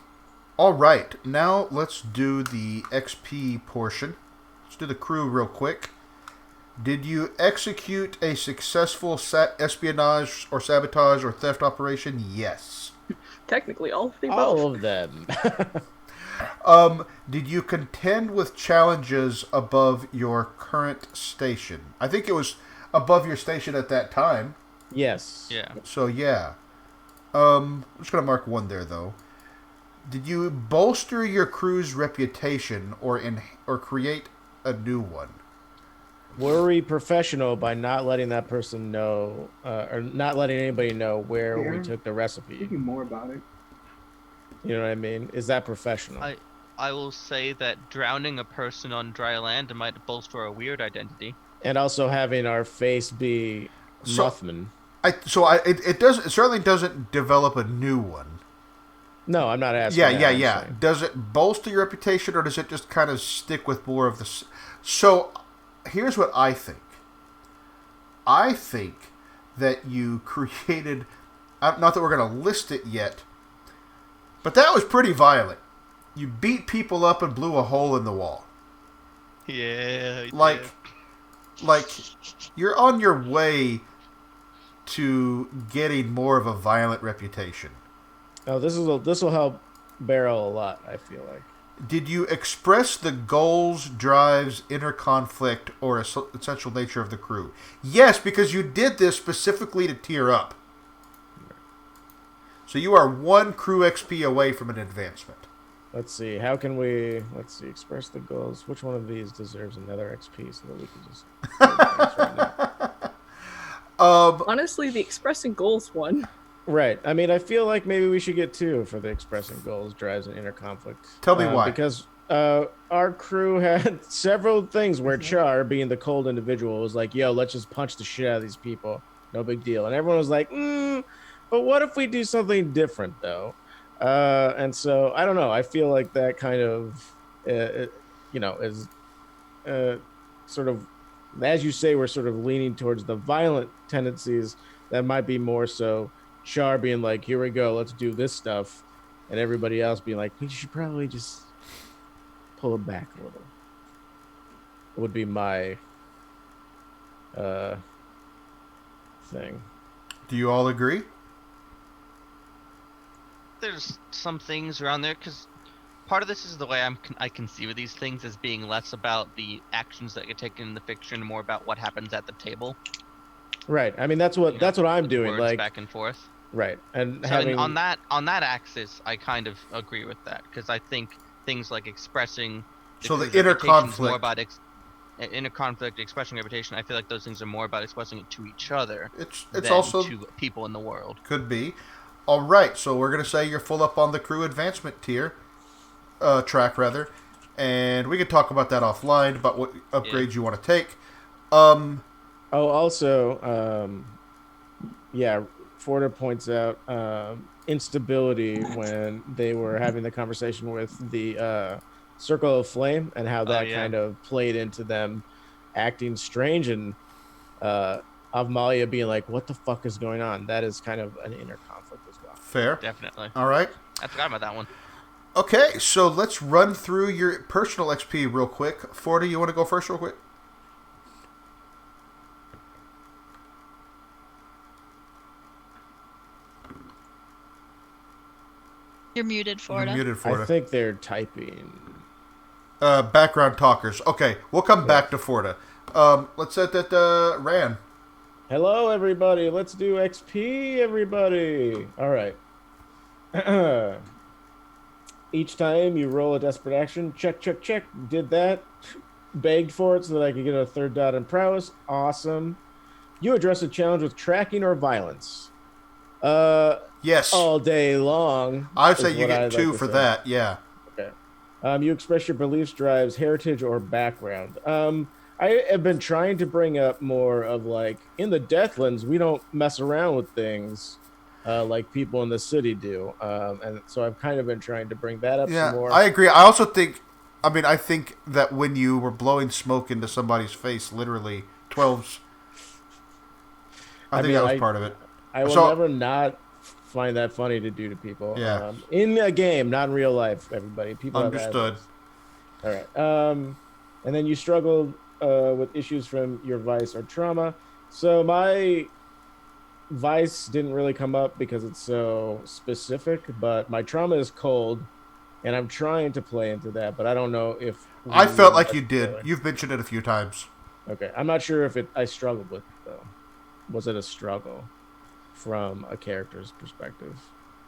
right. Now let's do the XP portion. Let's do the crew real quick. Did you execute a successful espionage or sabotage or theft operation? Yes. Technically, all of the above. All of them. Did you contend with challenges above your current station? I think it was above your station at that time. Yes. Yeah. So, yeah. I'm just going to mark 1 there, though. Did you bolster your crew's reputation or create a new one? Were we professional by not letting that person know, or not letting anybody know where we took the recipe? Thinking more about it. You know what I mean? Is that professional? I will say that drowning a person on dry land might bolster a weird identity. And also having our face be Muffman. It certainly doesn't develop a new one. No, I'm not asking. Yeah. Does it bolster your reputation, or does it just kind of stick with more of the? So, here's what I think. I think that you created. Not that we're going to list it yet, but that was pretty violent. You beat people up and blew a hole in the wall. Yeah. Like you're on your way to getting more of a violent reputation. Oh, this will help Barrel a lot, I feel like. Did you express the goals, drives, inner conflict, or essential nature of the crew? Yes, because you did this specifically to tier up. So you are 1 crew XP away from an advancement. Let's see. How can we... Let's see. Express the goals. Which one of these deserves another XP so that we can just... right now? Honestly, the expressing goals one. Right. I mean, I feel like maybe we should get 2 for the expressing goals, drives, and inner conflict. Tell me why. Because our crew had several things where Char, being the cold individual, was like, yo, let's just punch the shit out of these people. No big deal. And everyone was like, but what if we do something different, though? And so, I don't know. I feel like that kind of, is sort of as you say, we're sort of leaning towards the violent tendencies. That might be more so Char being like, here we go, let's do this stuff. And everybody else being like, we should probably just pull it back a little. Would be my thing. Do you all agree? There's some things around there, because part of this is the way I conceive of these things as being less about the actions that get taken in the fiction and more about what happens at the table. Right. I mean, that's what I'm doing. Words like back and forth. Right. And so having on that axis, I kind of agree with that, because I think things like expressing So the crew's inner reputation is more conflict. about inner conflict, expressing reputation. I feel like those things are more about expressing it to each other It's than also to people in the world. could be. All right, so we're gonna say you're full up on the crew advancement track rather, and we can talk about that offline about what upgrades you want to take. Oh, also, Forda points out instability when they were having the conversation with the Circle of Flame and how that kind of played into them acting strange and Avmalia being like, what the fuck is going on? That is kind of an inner conflict as well. Fair. Definitely. All right. I forgot about that one. Okay, so let's run through your personal XP real quick. Forda, you want to go first real quick? You're muted, Forda. You're muted, Forda. I think they're typing. Background talkers. Okay, we'll come back to Forda. Let's set that Ran. Hello, everybody. Let's do XP, everybody. All right. Each time you roll a desperate action, check. Did that. Begged for it so that I could get a third dot in prowess. Awesome. You address a challenge with tracking or violence. Yes. All day long. I'd say you what get I'd 2 like to for say. that. Yeah. Okay. You express your beliefs, drives, heritage, or background. I have been trying to bring up more of like, in the Deathlands, we don't mess around with things like people in the city do. And so I've kind of been trying to bring that up some more. I agree. I also think, I think that when you were blowing smoke into somebody's face, literally, 12s, I think that was part of it. I will never not find that funny to do to people. Yeah. In a game, not in real life, everybody. People Understood. All right. And then you struggled with issues from your vice or trauma. So my vice didn't really come up because it's so specific, but my trauma is cold, and I'm trying to play into that, but I don't know if... I felt like you did. You've mentioned it a few times. Okay. I'm not sure if I struggled with it, though. Was it a struggle from a character's perspective?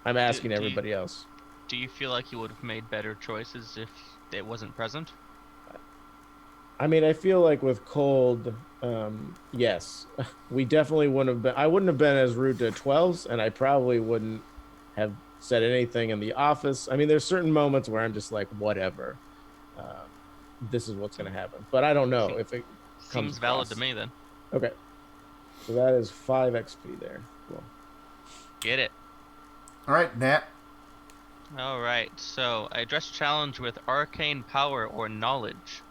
I'm asking everybody else. Do you feel like you would have made better choices if it wasn't present? I mean, I feel like with cold, yes, we definitely wouldn't have been. I wouldn't have been as rude to 12s, and I probably wouldn't have said anything in the office. I mean, there's certain moments where I'm just like, whatever, this is what's going to happen. But I don't know if it seems valid to me then. Okay, so that is 5 XP there. Cool. Get it. All right, Nat. All right, so I address challenge with arcane power or knowledge.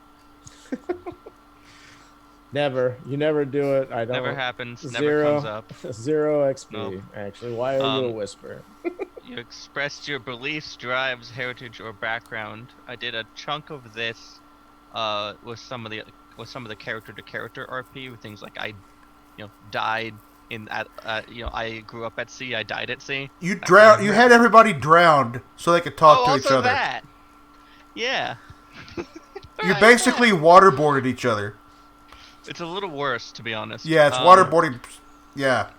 Never. You never do it. I don't. Never happens. Zero. Never comes up. 0 XP. Nope. Actually, why are you a whisper? You expressed your beliefs, drives, heritage, or background. I did a chunk of this with some of the character-to-character RP with things like I died I grew up at sea. I died at sea. You drowned. You had everybody drowned so they could talk to each also other. That. Yeah. You basically waterboarded each other. It's a little worse, to be honest. Yeah, it's waterboarding. Yeah.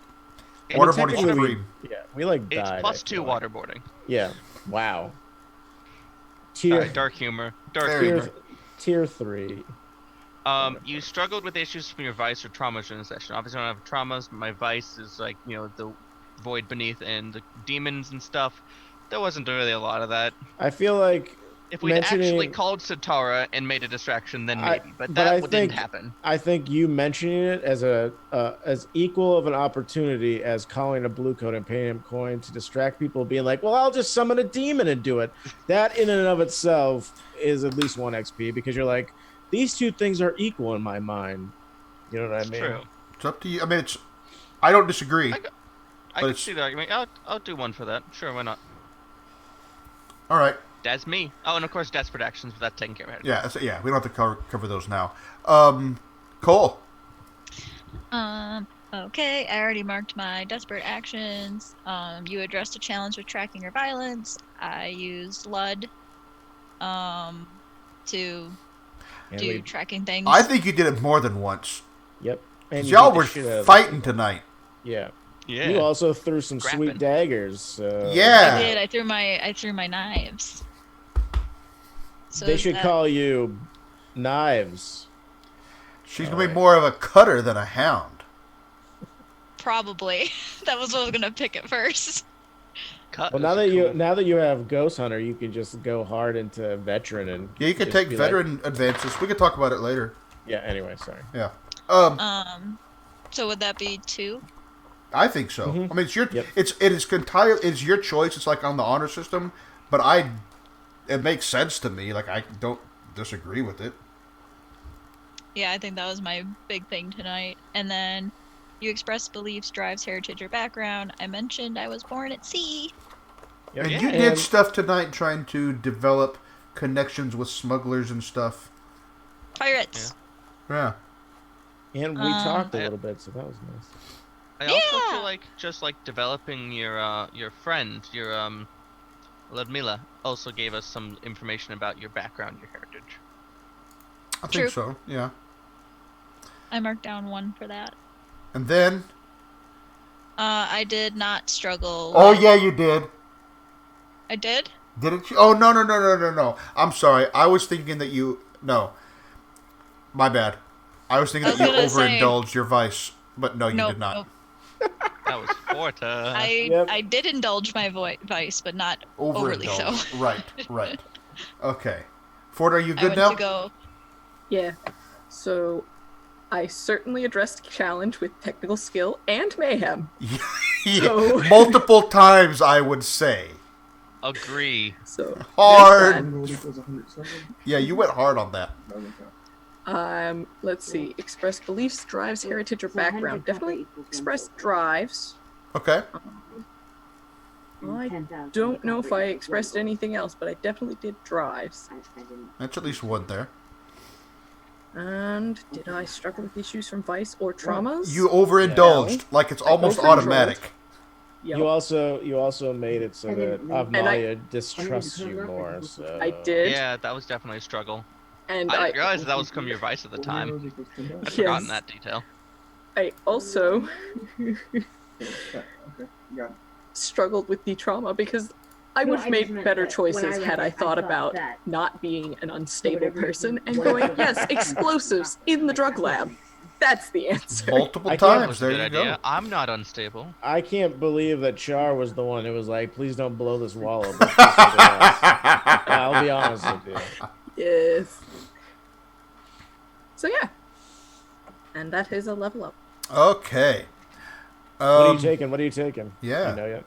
I mean, Waterboarding technically supreme. Yeah, we like It's died. +2 waterboarding. Yeah. Wow. Sorry, dark humor. Tier 3. You struggled with issues from your vice or traumas during the session. Obviously, I don't have traumas. My vice is like, the void beneath and the demons and stuff. There wasn't really a lot of that. I feel like if we'd actually called Satara and made a distraction, then maybe. But that didn't happen. I think you mentioning it as as equal of an opportunity as calling a blue coat and paying him coin to distract people, being like, well, I'll just summon a demon and do it. That in and of itself is at least 1 XP because you're like, these two things are equal in my mind. You know what I It's mean? true. It's up to you. I mean, I don't disagree. I But can it's- see the argument. I'll do one for that. Sure, why not? All right. That's me. Oh, and of course, desperate actions, but that's taken care of. Yeah, we don't have to cover those now. Cole. Okay, I already marked my desperate actions. You addressed a challenge with tracking or violence. I used LUD to And do we- tracking things. I think you did it more than once. Yep. And 'Cause you y'all beat the were shit out of fighting them. tonight. Yeah. Yeah. You also threw some Scrapping. sweet daggers. So Yeah. I did. I threw my knives. So They is should that- call you Knives. She's All gonna be right. more of a cutter than a hound. Probably. That was what I was gonna pick at first. Cut Well, is now that you have Ghost Hunter, you can just go hard into veteran and Yeah, you could just take be like- veteran advances. We could talk about it later. yeah. Anyway, sorry. Yeah. So would that be 2? I think so. Mhm. I mean, it's your Yep. it's your choice. It's like on the honor system, but it makes sense to me. Like I don't disagree with it. Yeah, I think that was my big thing tonight. And then you express beliefs, drives, heritage, or background. I mentioned I was born at sea. Yep. And Yeah. you did stuff tonight trying to develop connections with smugglers and stuff. Pirates. Yeah. And we talked a little bit, so that was nice. I also Yeah. feel like just like developing your friend, your Ludmila, also gave us some information about your background, your heritage. I True. think so. Yeah. I marked down 1 for that. And then. I did not struggle. Oh with- yeah, you did. I did? Didn't you? Oh no. I'm sorry. I was thinking that you. No. My bad. I was thinking I was that you gonna say- overindulged your vice, but no, you Nope, did not. nope. That was Forta. I did indulge my vice, but not overly so. Overindulged. Right. Okay. Ford, are you I good went now? to go. Yeah. So I certainly addressed challenge with technical skill and mayhem. Yeah, So- multiple times, I would say. Agree. So Hard. there's Rolled equals 107. Yeah, you went hard on that. No, no, no. that. Let's see. Express beliefs, drives, heritage, or background. Definitely express drives. Okay. I don't know if I expressed anything else, but I definitely did drives. That's at least one there. And did I struggle with issues from vice or traumas? You overindulged, No. like it's I almost overindulged. automatic. Yep. You also made it so that And I- Avnaya distrusts you more. So I did. Yeah, that was definitely a struggle. And I didn't realize that was from your vice at the 4 time. heroes equals 10,000. I'd forgotten Yes. that detail. I also Okay, got it. struggled with the trauma because I would have made better choices had I thought about not being an unstable person and going, yes, explosives in the drug lab. That's the answer. Multiple I can't- times. There Good you idea. go. I'm not unstable. I can't believe that Char was the one who was like, "Please don't blow this wall up." Let's do something else." I'll be honest with you. Yes. So yeah. And that is a level up. Okay. What are you taking? What are you taking? yeah. You know yet?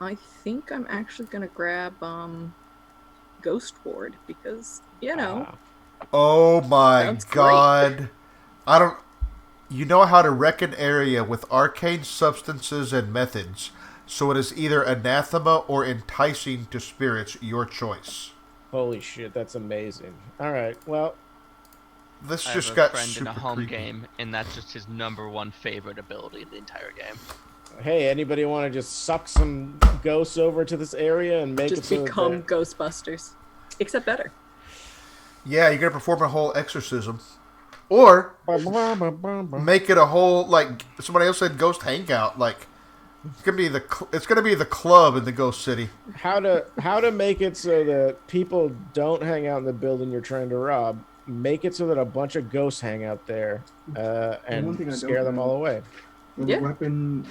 I think I'm actually gonna grab Ghost Ward because Ah. Oh my Sounds great. god. I don't. You know how to wreck an area with arcane substances and methods, so it is either anathema or enticing to spirits, your choice. Holy shit, that's amazing. All right, well, This I just have a got friend in super a home creepy. game, and that's just his #1 favorite ability in the entire game. hey, anybody want to just suck some ghosts over to this area and make it just so that become Ghostbusters. Except better. Yeah, you're gonna perform a whole exorcism, or they're- make it a whole, like somebody else said, ghost hangout. Like it's gonna be the club in the ghost city. how to make it so that people don't hang out in the building you're trying to rob. Make it so that a bunch of ghosts hang out there one thing I and don't scare them know- all away. Well, Yeah. the weapon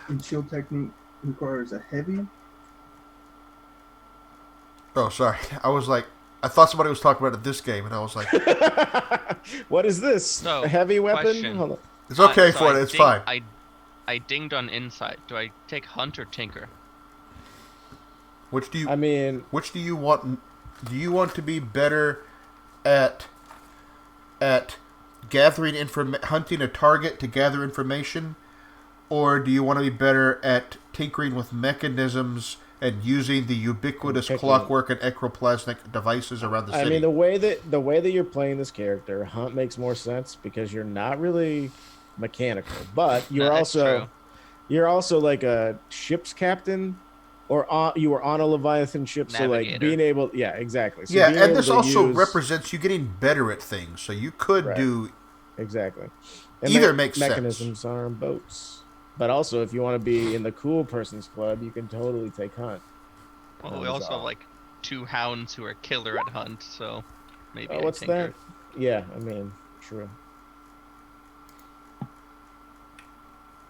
and shield technique requires a heavy. Oh, sorry. I thought somebody was talking about it this game, and I was like, What is this? So, A heavy weapon? question. Hold on. it's okay So for I it. It's ding- fine. I dinged on insight. Do I take Hunt or Tinker? Which do you I mean, want? Do you want to be better at hunting a target to gather information, or do you want to be better at tinkering with mechanisms and using the ubiquitous clockwork and ectoplasmic devices around the city? I mean, the way that you're playing this character, hunt makes more sense because you're not really mechanical, but you're also like a ship's captain, or you were on a Leviathan ship, so like being able, yeah, exactly. So and this also represents you getting better at things, so you could do exactly. And either makes mechanisms sense. are on boats. But also, if you want to be in the cool person's club, you can totally take hunt. Well, we also have like 2 hounds who are killer at hunt, so maybe. What's that? Yeah, I mean, true.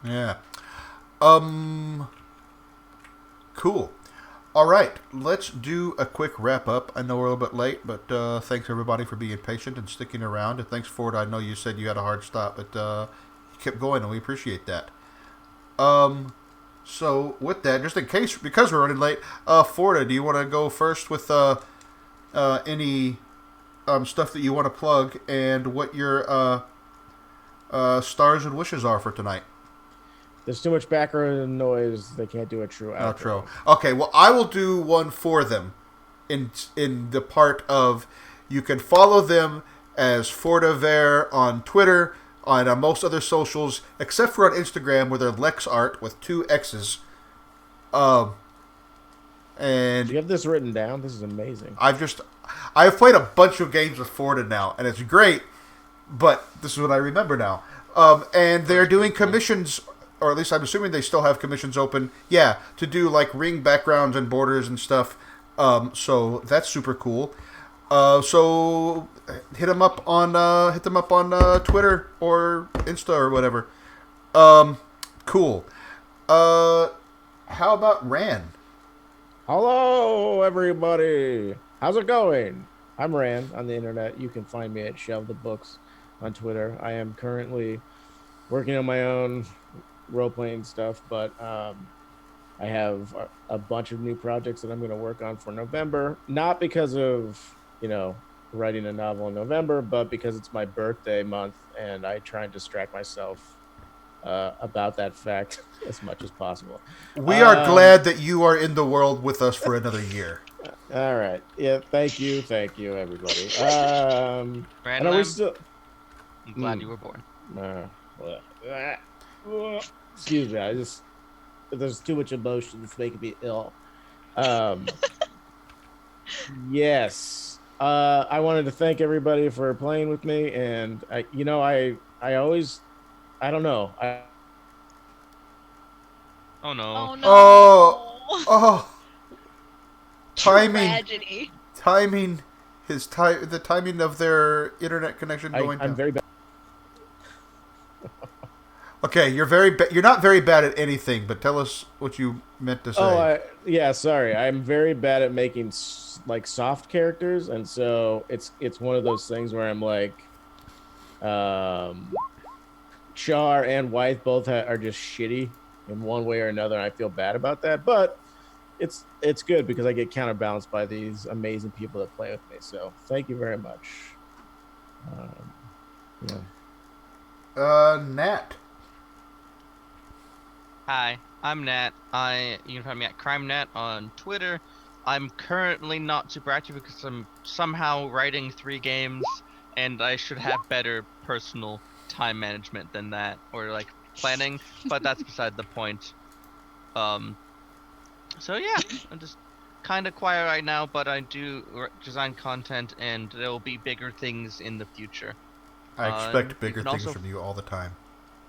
Yeah. Cool. All right, let's do a quick wrap up. I know we're a little bit late, but thanks everybody for being patient and sticking around. And thanks, Ford. I know you said you had a hard stop, but you kept going, and we appreciate that. So with that, just in case, because we're running late, Forda, do you want to go first with any stuff that you want to plug and what your stars and wishes are for tonight? There's too much background noise. They can't do a true outro. Okay, well, I will do one for them in the part of you can follow them as Fordaver on Twitter, on most other socials, except for on Instagram, where they're LexArt with 2 X's. And do you have this written down? This is amazing. I've played a bunch of games with Forda now, and it's great, but this is what I remember now. And they're doing commissions, or at least I'm assuming they still have commissions open, to do like ring backgrounds and borders and stuff. So that's super cool. So hit them up on Twitter or Insta or whatever. Cool. How about Ran? Hello, everybody. How's it going? I'm Ran on the internet. You can find me at Shelve the Books on Twitter. I am currently working on my own role-playing stuff, but I have a bunch of new projects that I'm going to work on for November. Not because of, writing a novel in November, but because it's my birthday month, and I try and distract myself about that fact as much as possible. We are glad that you are in the world with us for another year. All right. Yeah, thank you, everybody. Brandon, I'm glad you were born. Excuse me, there's too much emotion that's making me ill. Yes. I wanted to thank everybody for playing with me, and I always, I don't know. Oh no. Oh no. Oh. Tragedy. The timing of their internet connection going down. I'm very bad. Okay, you're not very bad at anything, but tell us what you meant to say. Sorry. I'm very bad at making like soft characters, and so it's one of those things where I'm like, Char and Wythe both are just shitty in one way or another, and I feel bad about that. But it's good because I get counterbalanced by these amazing people that play with me. So thank you very much. Nat. Hi, I'm Nat. You can find me at CrimeNat on Twitter. I'm currently not super active because I'm somehow writing 3 games, and I should have better personal time management than that, or like planning, but that's beside the point. So yeah, I'm just kind of quiet right now, but I do design content, and there will be bigger things in the future. I expect bigger things from you all the time.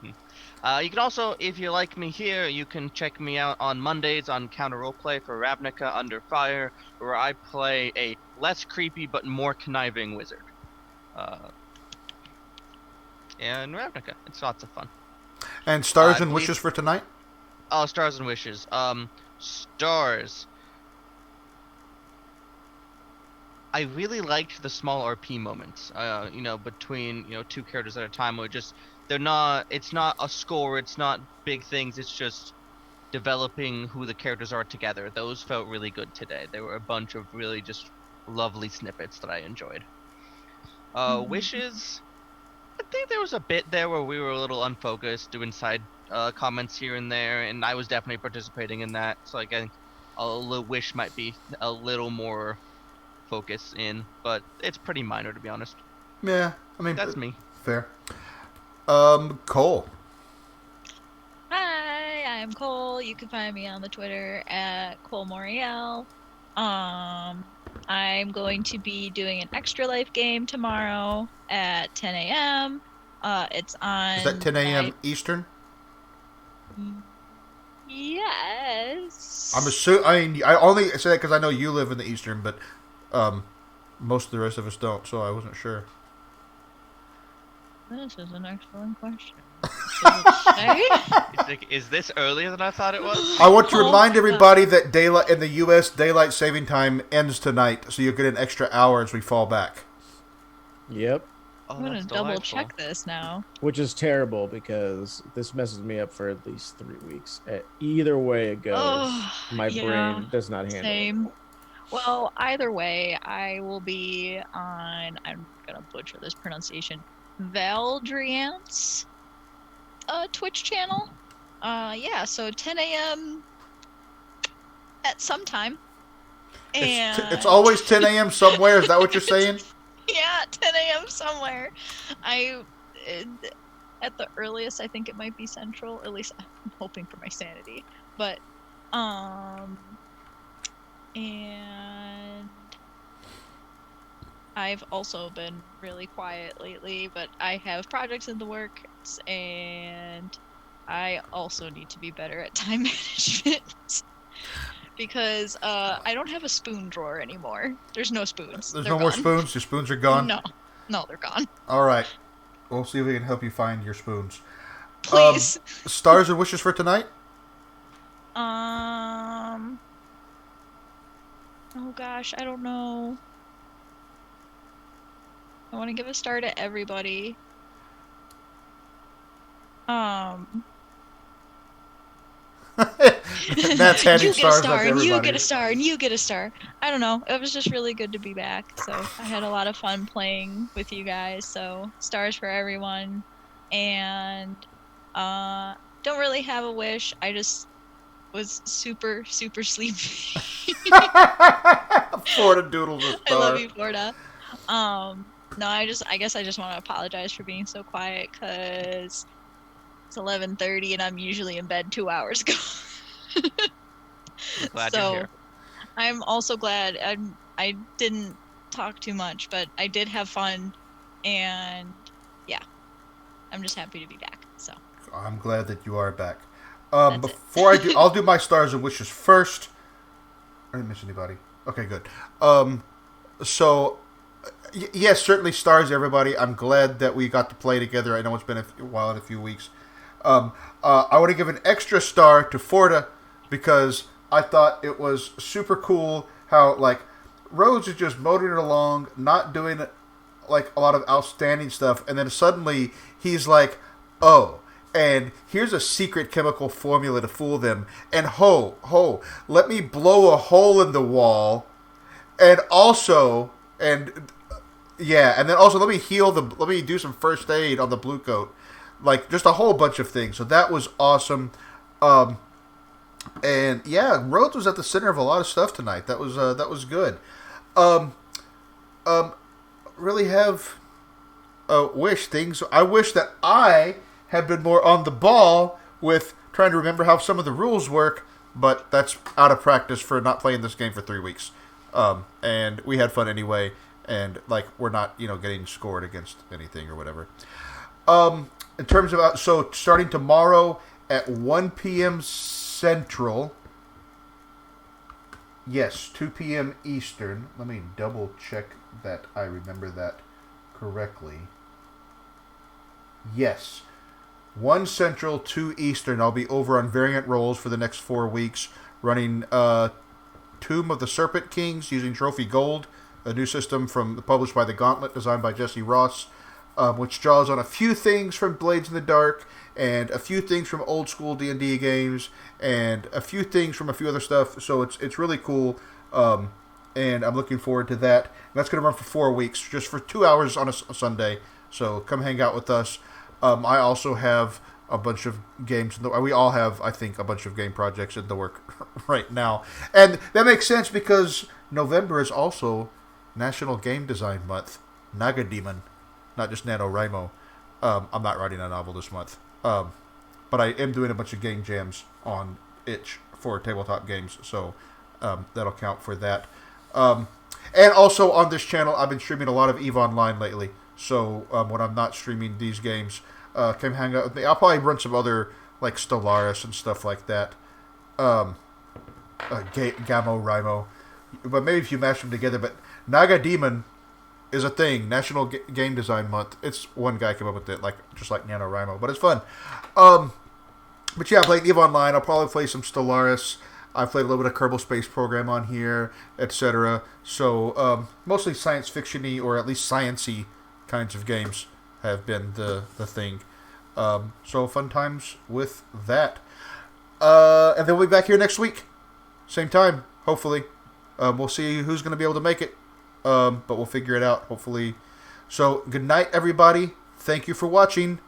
You can also, if you like me here, you can check me out on Mondays on Counter Roleplay for Ravnica Under Fire, where I play a less creepy but more conniving wizard. And Ravnica, it's lots of fun. And stars and wishes for tonight? Oh, stars and wishes. Stars. I really liked the small RP moments. Between 2 characters at a time, where it's not a score, it's not big things, it's just developing who the characters are together. Those felt really good today. There were a bunch of really just lovely snippets that I enjoyed. Wishes, think there was a bit there where we were a little unfocused, doing side comments here and there, and I was definitely participating in that. So I think a wish might be a little more focus in, but it's pretty minor to be honest. Yeah, I mean That's me. Fair. Cole. Hi, I'm Cole. You can find me on the Twitter at Cole Moriel. I'm going to be doing an Extra Life game tomorrow at 10 a.m. It's on. Is that 10 a.m. Eastern? Yes. I'm assuming. I mean, I only say that because I know you live in the Eastern, but most of the rest of us don't, so I wasn't sure. This is an excellent question. Does it say? Is this earlier than I thought it was? I want to remind God. everybody that daylight in the U.S. daylight saving time ends tonight, so you'll get an extra hour as we fall back. Yep. Oh, I'm gonna that's double delightful. check this now. Which is terrible because this messes me up for at least 3 weeks. Either way it goes, my yeah, brain does not handle same. it. Well, either way, I will be on. I'm gonna butcher this pronunciation. Valdriance, Twitch channel. Yeah, so 10 a.m. at some time. And It's always 10 a.m. somewhere. Is that what you're saying? yeah, 10 a.m. somewhere. At the earliest, I think it might be Central. At least I'm hoping for my sanity. But, and I've also been really quiet lately, but I have projects in the works, and I also need to be better at time management. Because I don't have a spoon drawer anymore. There's no spoons. There's They're no more gone. spoons? Your spoons are gone? No, they're gone. All right. We'll see if we can help you find your spoons. Please. Stars and wishes for tonight? Oh gosh, I don't know. I want to give a star to everybody. Matt's handing You get a stars star, out to and you everybody. get a star, and you get a star. I don't know. It was just really good to be back. So I had a lot of fun playing with you guys. So stars for everyone. And don't really have a wish. I just was super, super sleepy. Florida Doodles a star. I love you, Florida. No, I guess I just want to apologize for being so quiet because it's 11:30 and I'm usually in bed 2 hours ago. Glad So, you're here. I'm also glad I didn't talk too much, but I did have fun, and yeah, I'm just happy to be back. So I'm glad that you are back. That's it. Before I do, I'll do my stars and wishes first. I didn't miss anybody. Okay, good. So, yes, certainly stars, everybody. I'm glad that we got to play together. I know it's been a while, in a few weeks. I want to give an extra star to Forta because I thought it was super cool how, like, Rhodes is just motoring along, not doing, like, a lot of outstanding stuff, and then suddenly he's like, oh, and here's a secret chemical formula to fool them, and let me blow a hole in the wall, and also, and then also let me do some first aid on the blue coat. Like, just a whole bunch of things. So that was awesome. And yeah, Rhodes was at the center of a lot of stuff tonight. That was good. Really have wish things. I wish that I had been more on the ball with trying to remember how some of the rules work, but that's out of practice for not playing this game for 3 weeks. And we had fun anyway, and like we're not, getting scored against anything or whatever. In terms of so starting tomorrow at 1 p.m. Central. Yes, 2 p.m. Eastern. Let me double check that I remember that correctly. Yes. 1 Central, 2 Eastern. I'll be over on Variant Rolls for the next 4 weeks, running Tomb of the Serpent Kings using Trophy Gold, a new system published by The Gauntlet, designed by Jesse Ross, which draws on a few things from Blades in the Dark, and a few things from old school D&D games, and a few things from a few other stuff. So it's really cool, and I'm looking forward to that. And that's going to run for 4 weeks, just for 2 hours on a Sunday. So come hang out with us. I also have a bunch of games. We all have, I think, a bunch of game projects in the work right now. And that makes sense because November is also National Game Design Month. Naga Demon, not just NaNoWriMo. I'm not writing a novel this month. But I am doing a bunch of game jams on itch for tabletop games. So that'll count for that. And also on this channel, I've been streaming a lot of EVE Online lately. So when I'm not streaming these games, come hang out with me. I'll probably run some other, like Stellaris and stuff like that. Gammo Rimo. But maybe if you mash them together. But Naga Demon is a thing. National Game Design Month. It's one guy came up with it, just like NaNoWriMo. But it's fun. But yeah, I played EVE Online. I'll probably play some Stellaris. I've played a little bit of Kerbal Space Program on here, etc. So mostly science fiction-y or at least science-y kinds of games have been the thing. So fun times with that. And then we'll be back here next week. Same time, hopefully. We'll see who's going to be able to make it. But we'll figure it out, hopefully. So good night, everybody. Thank you for watching.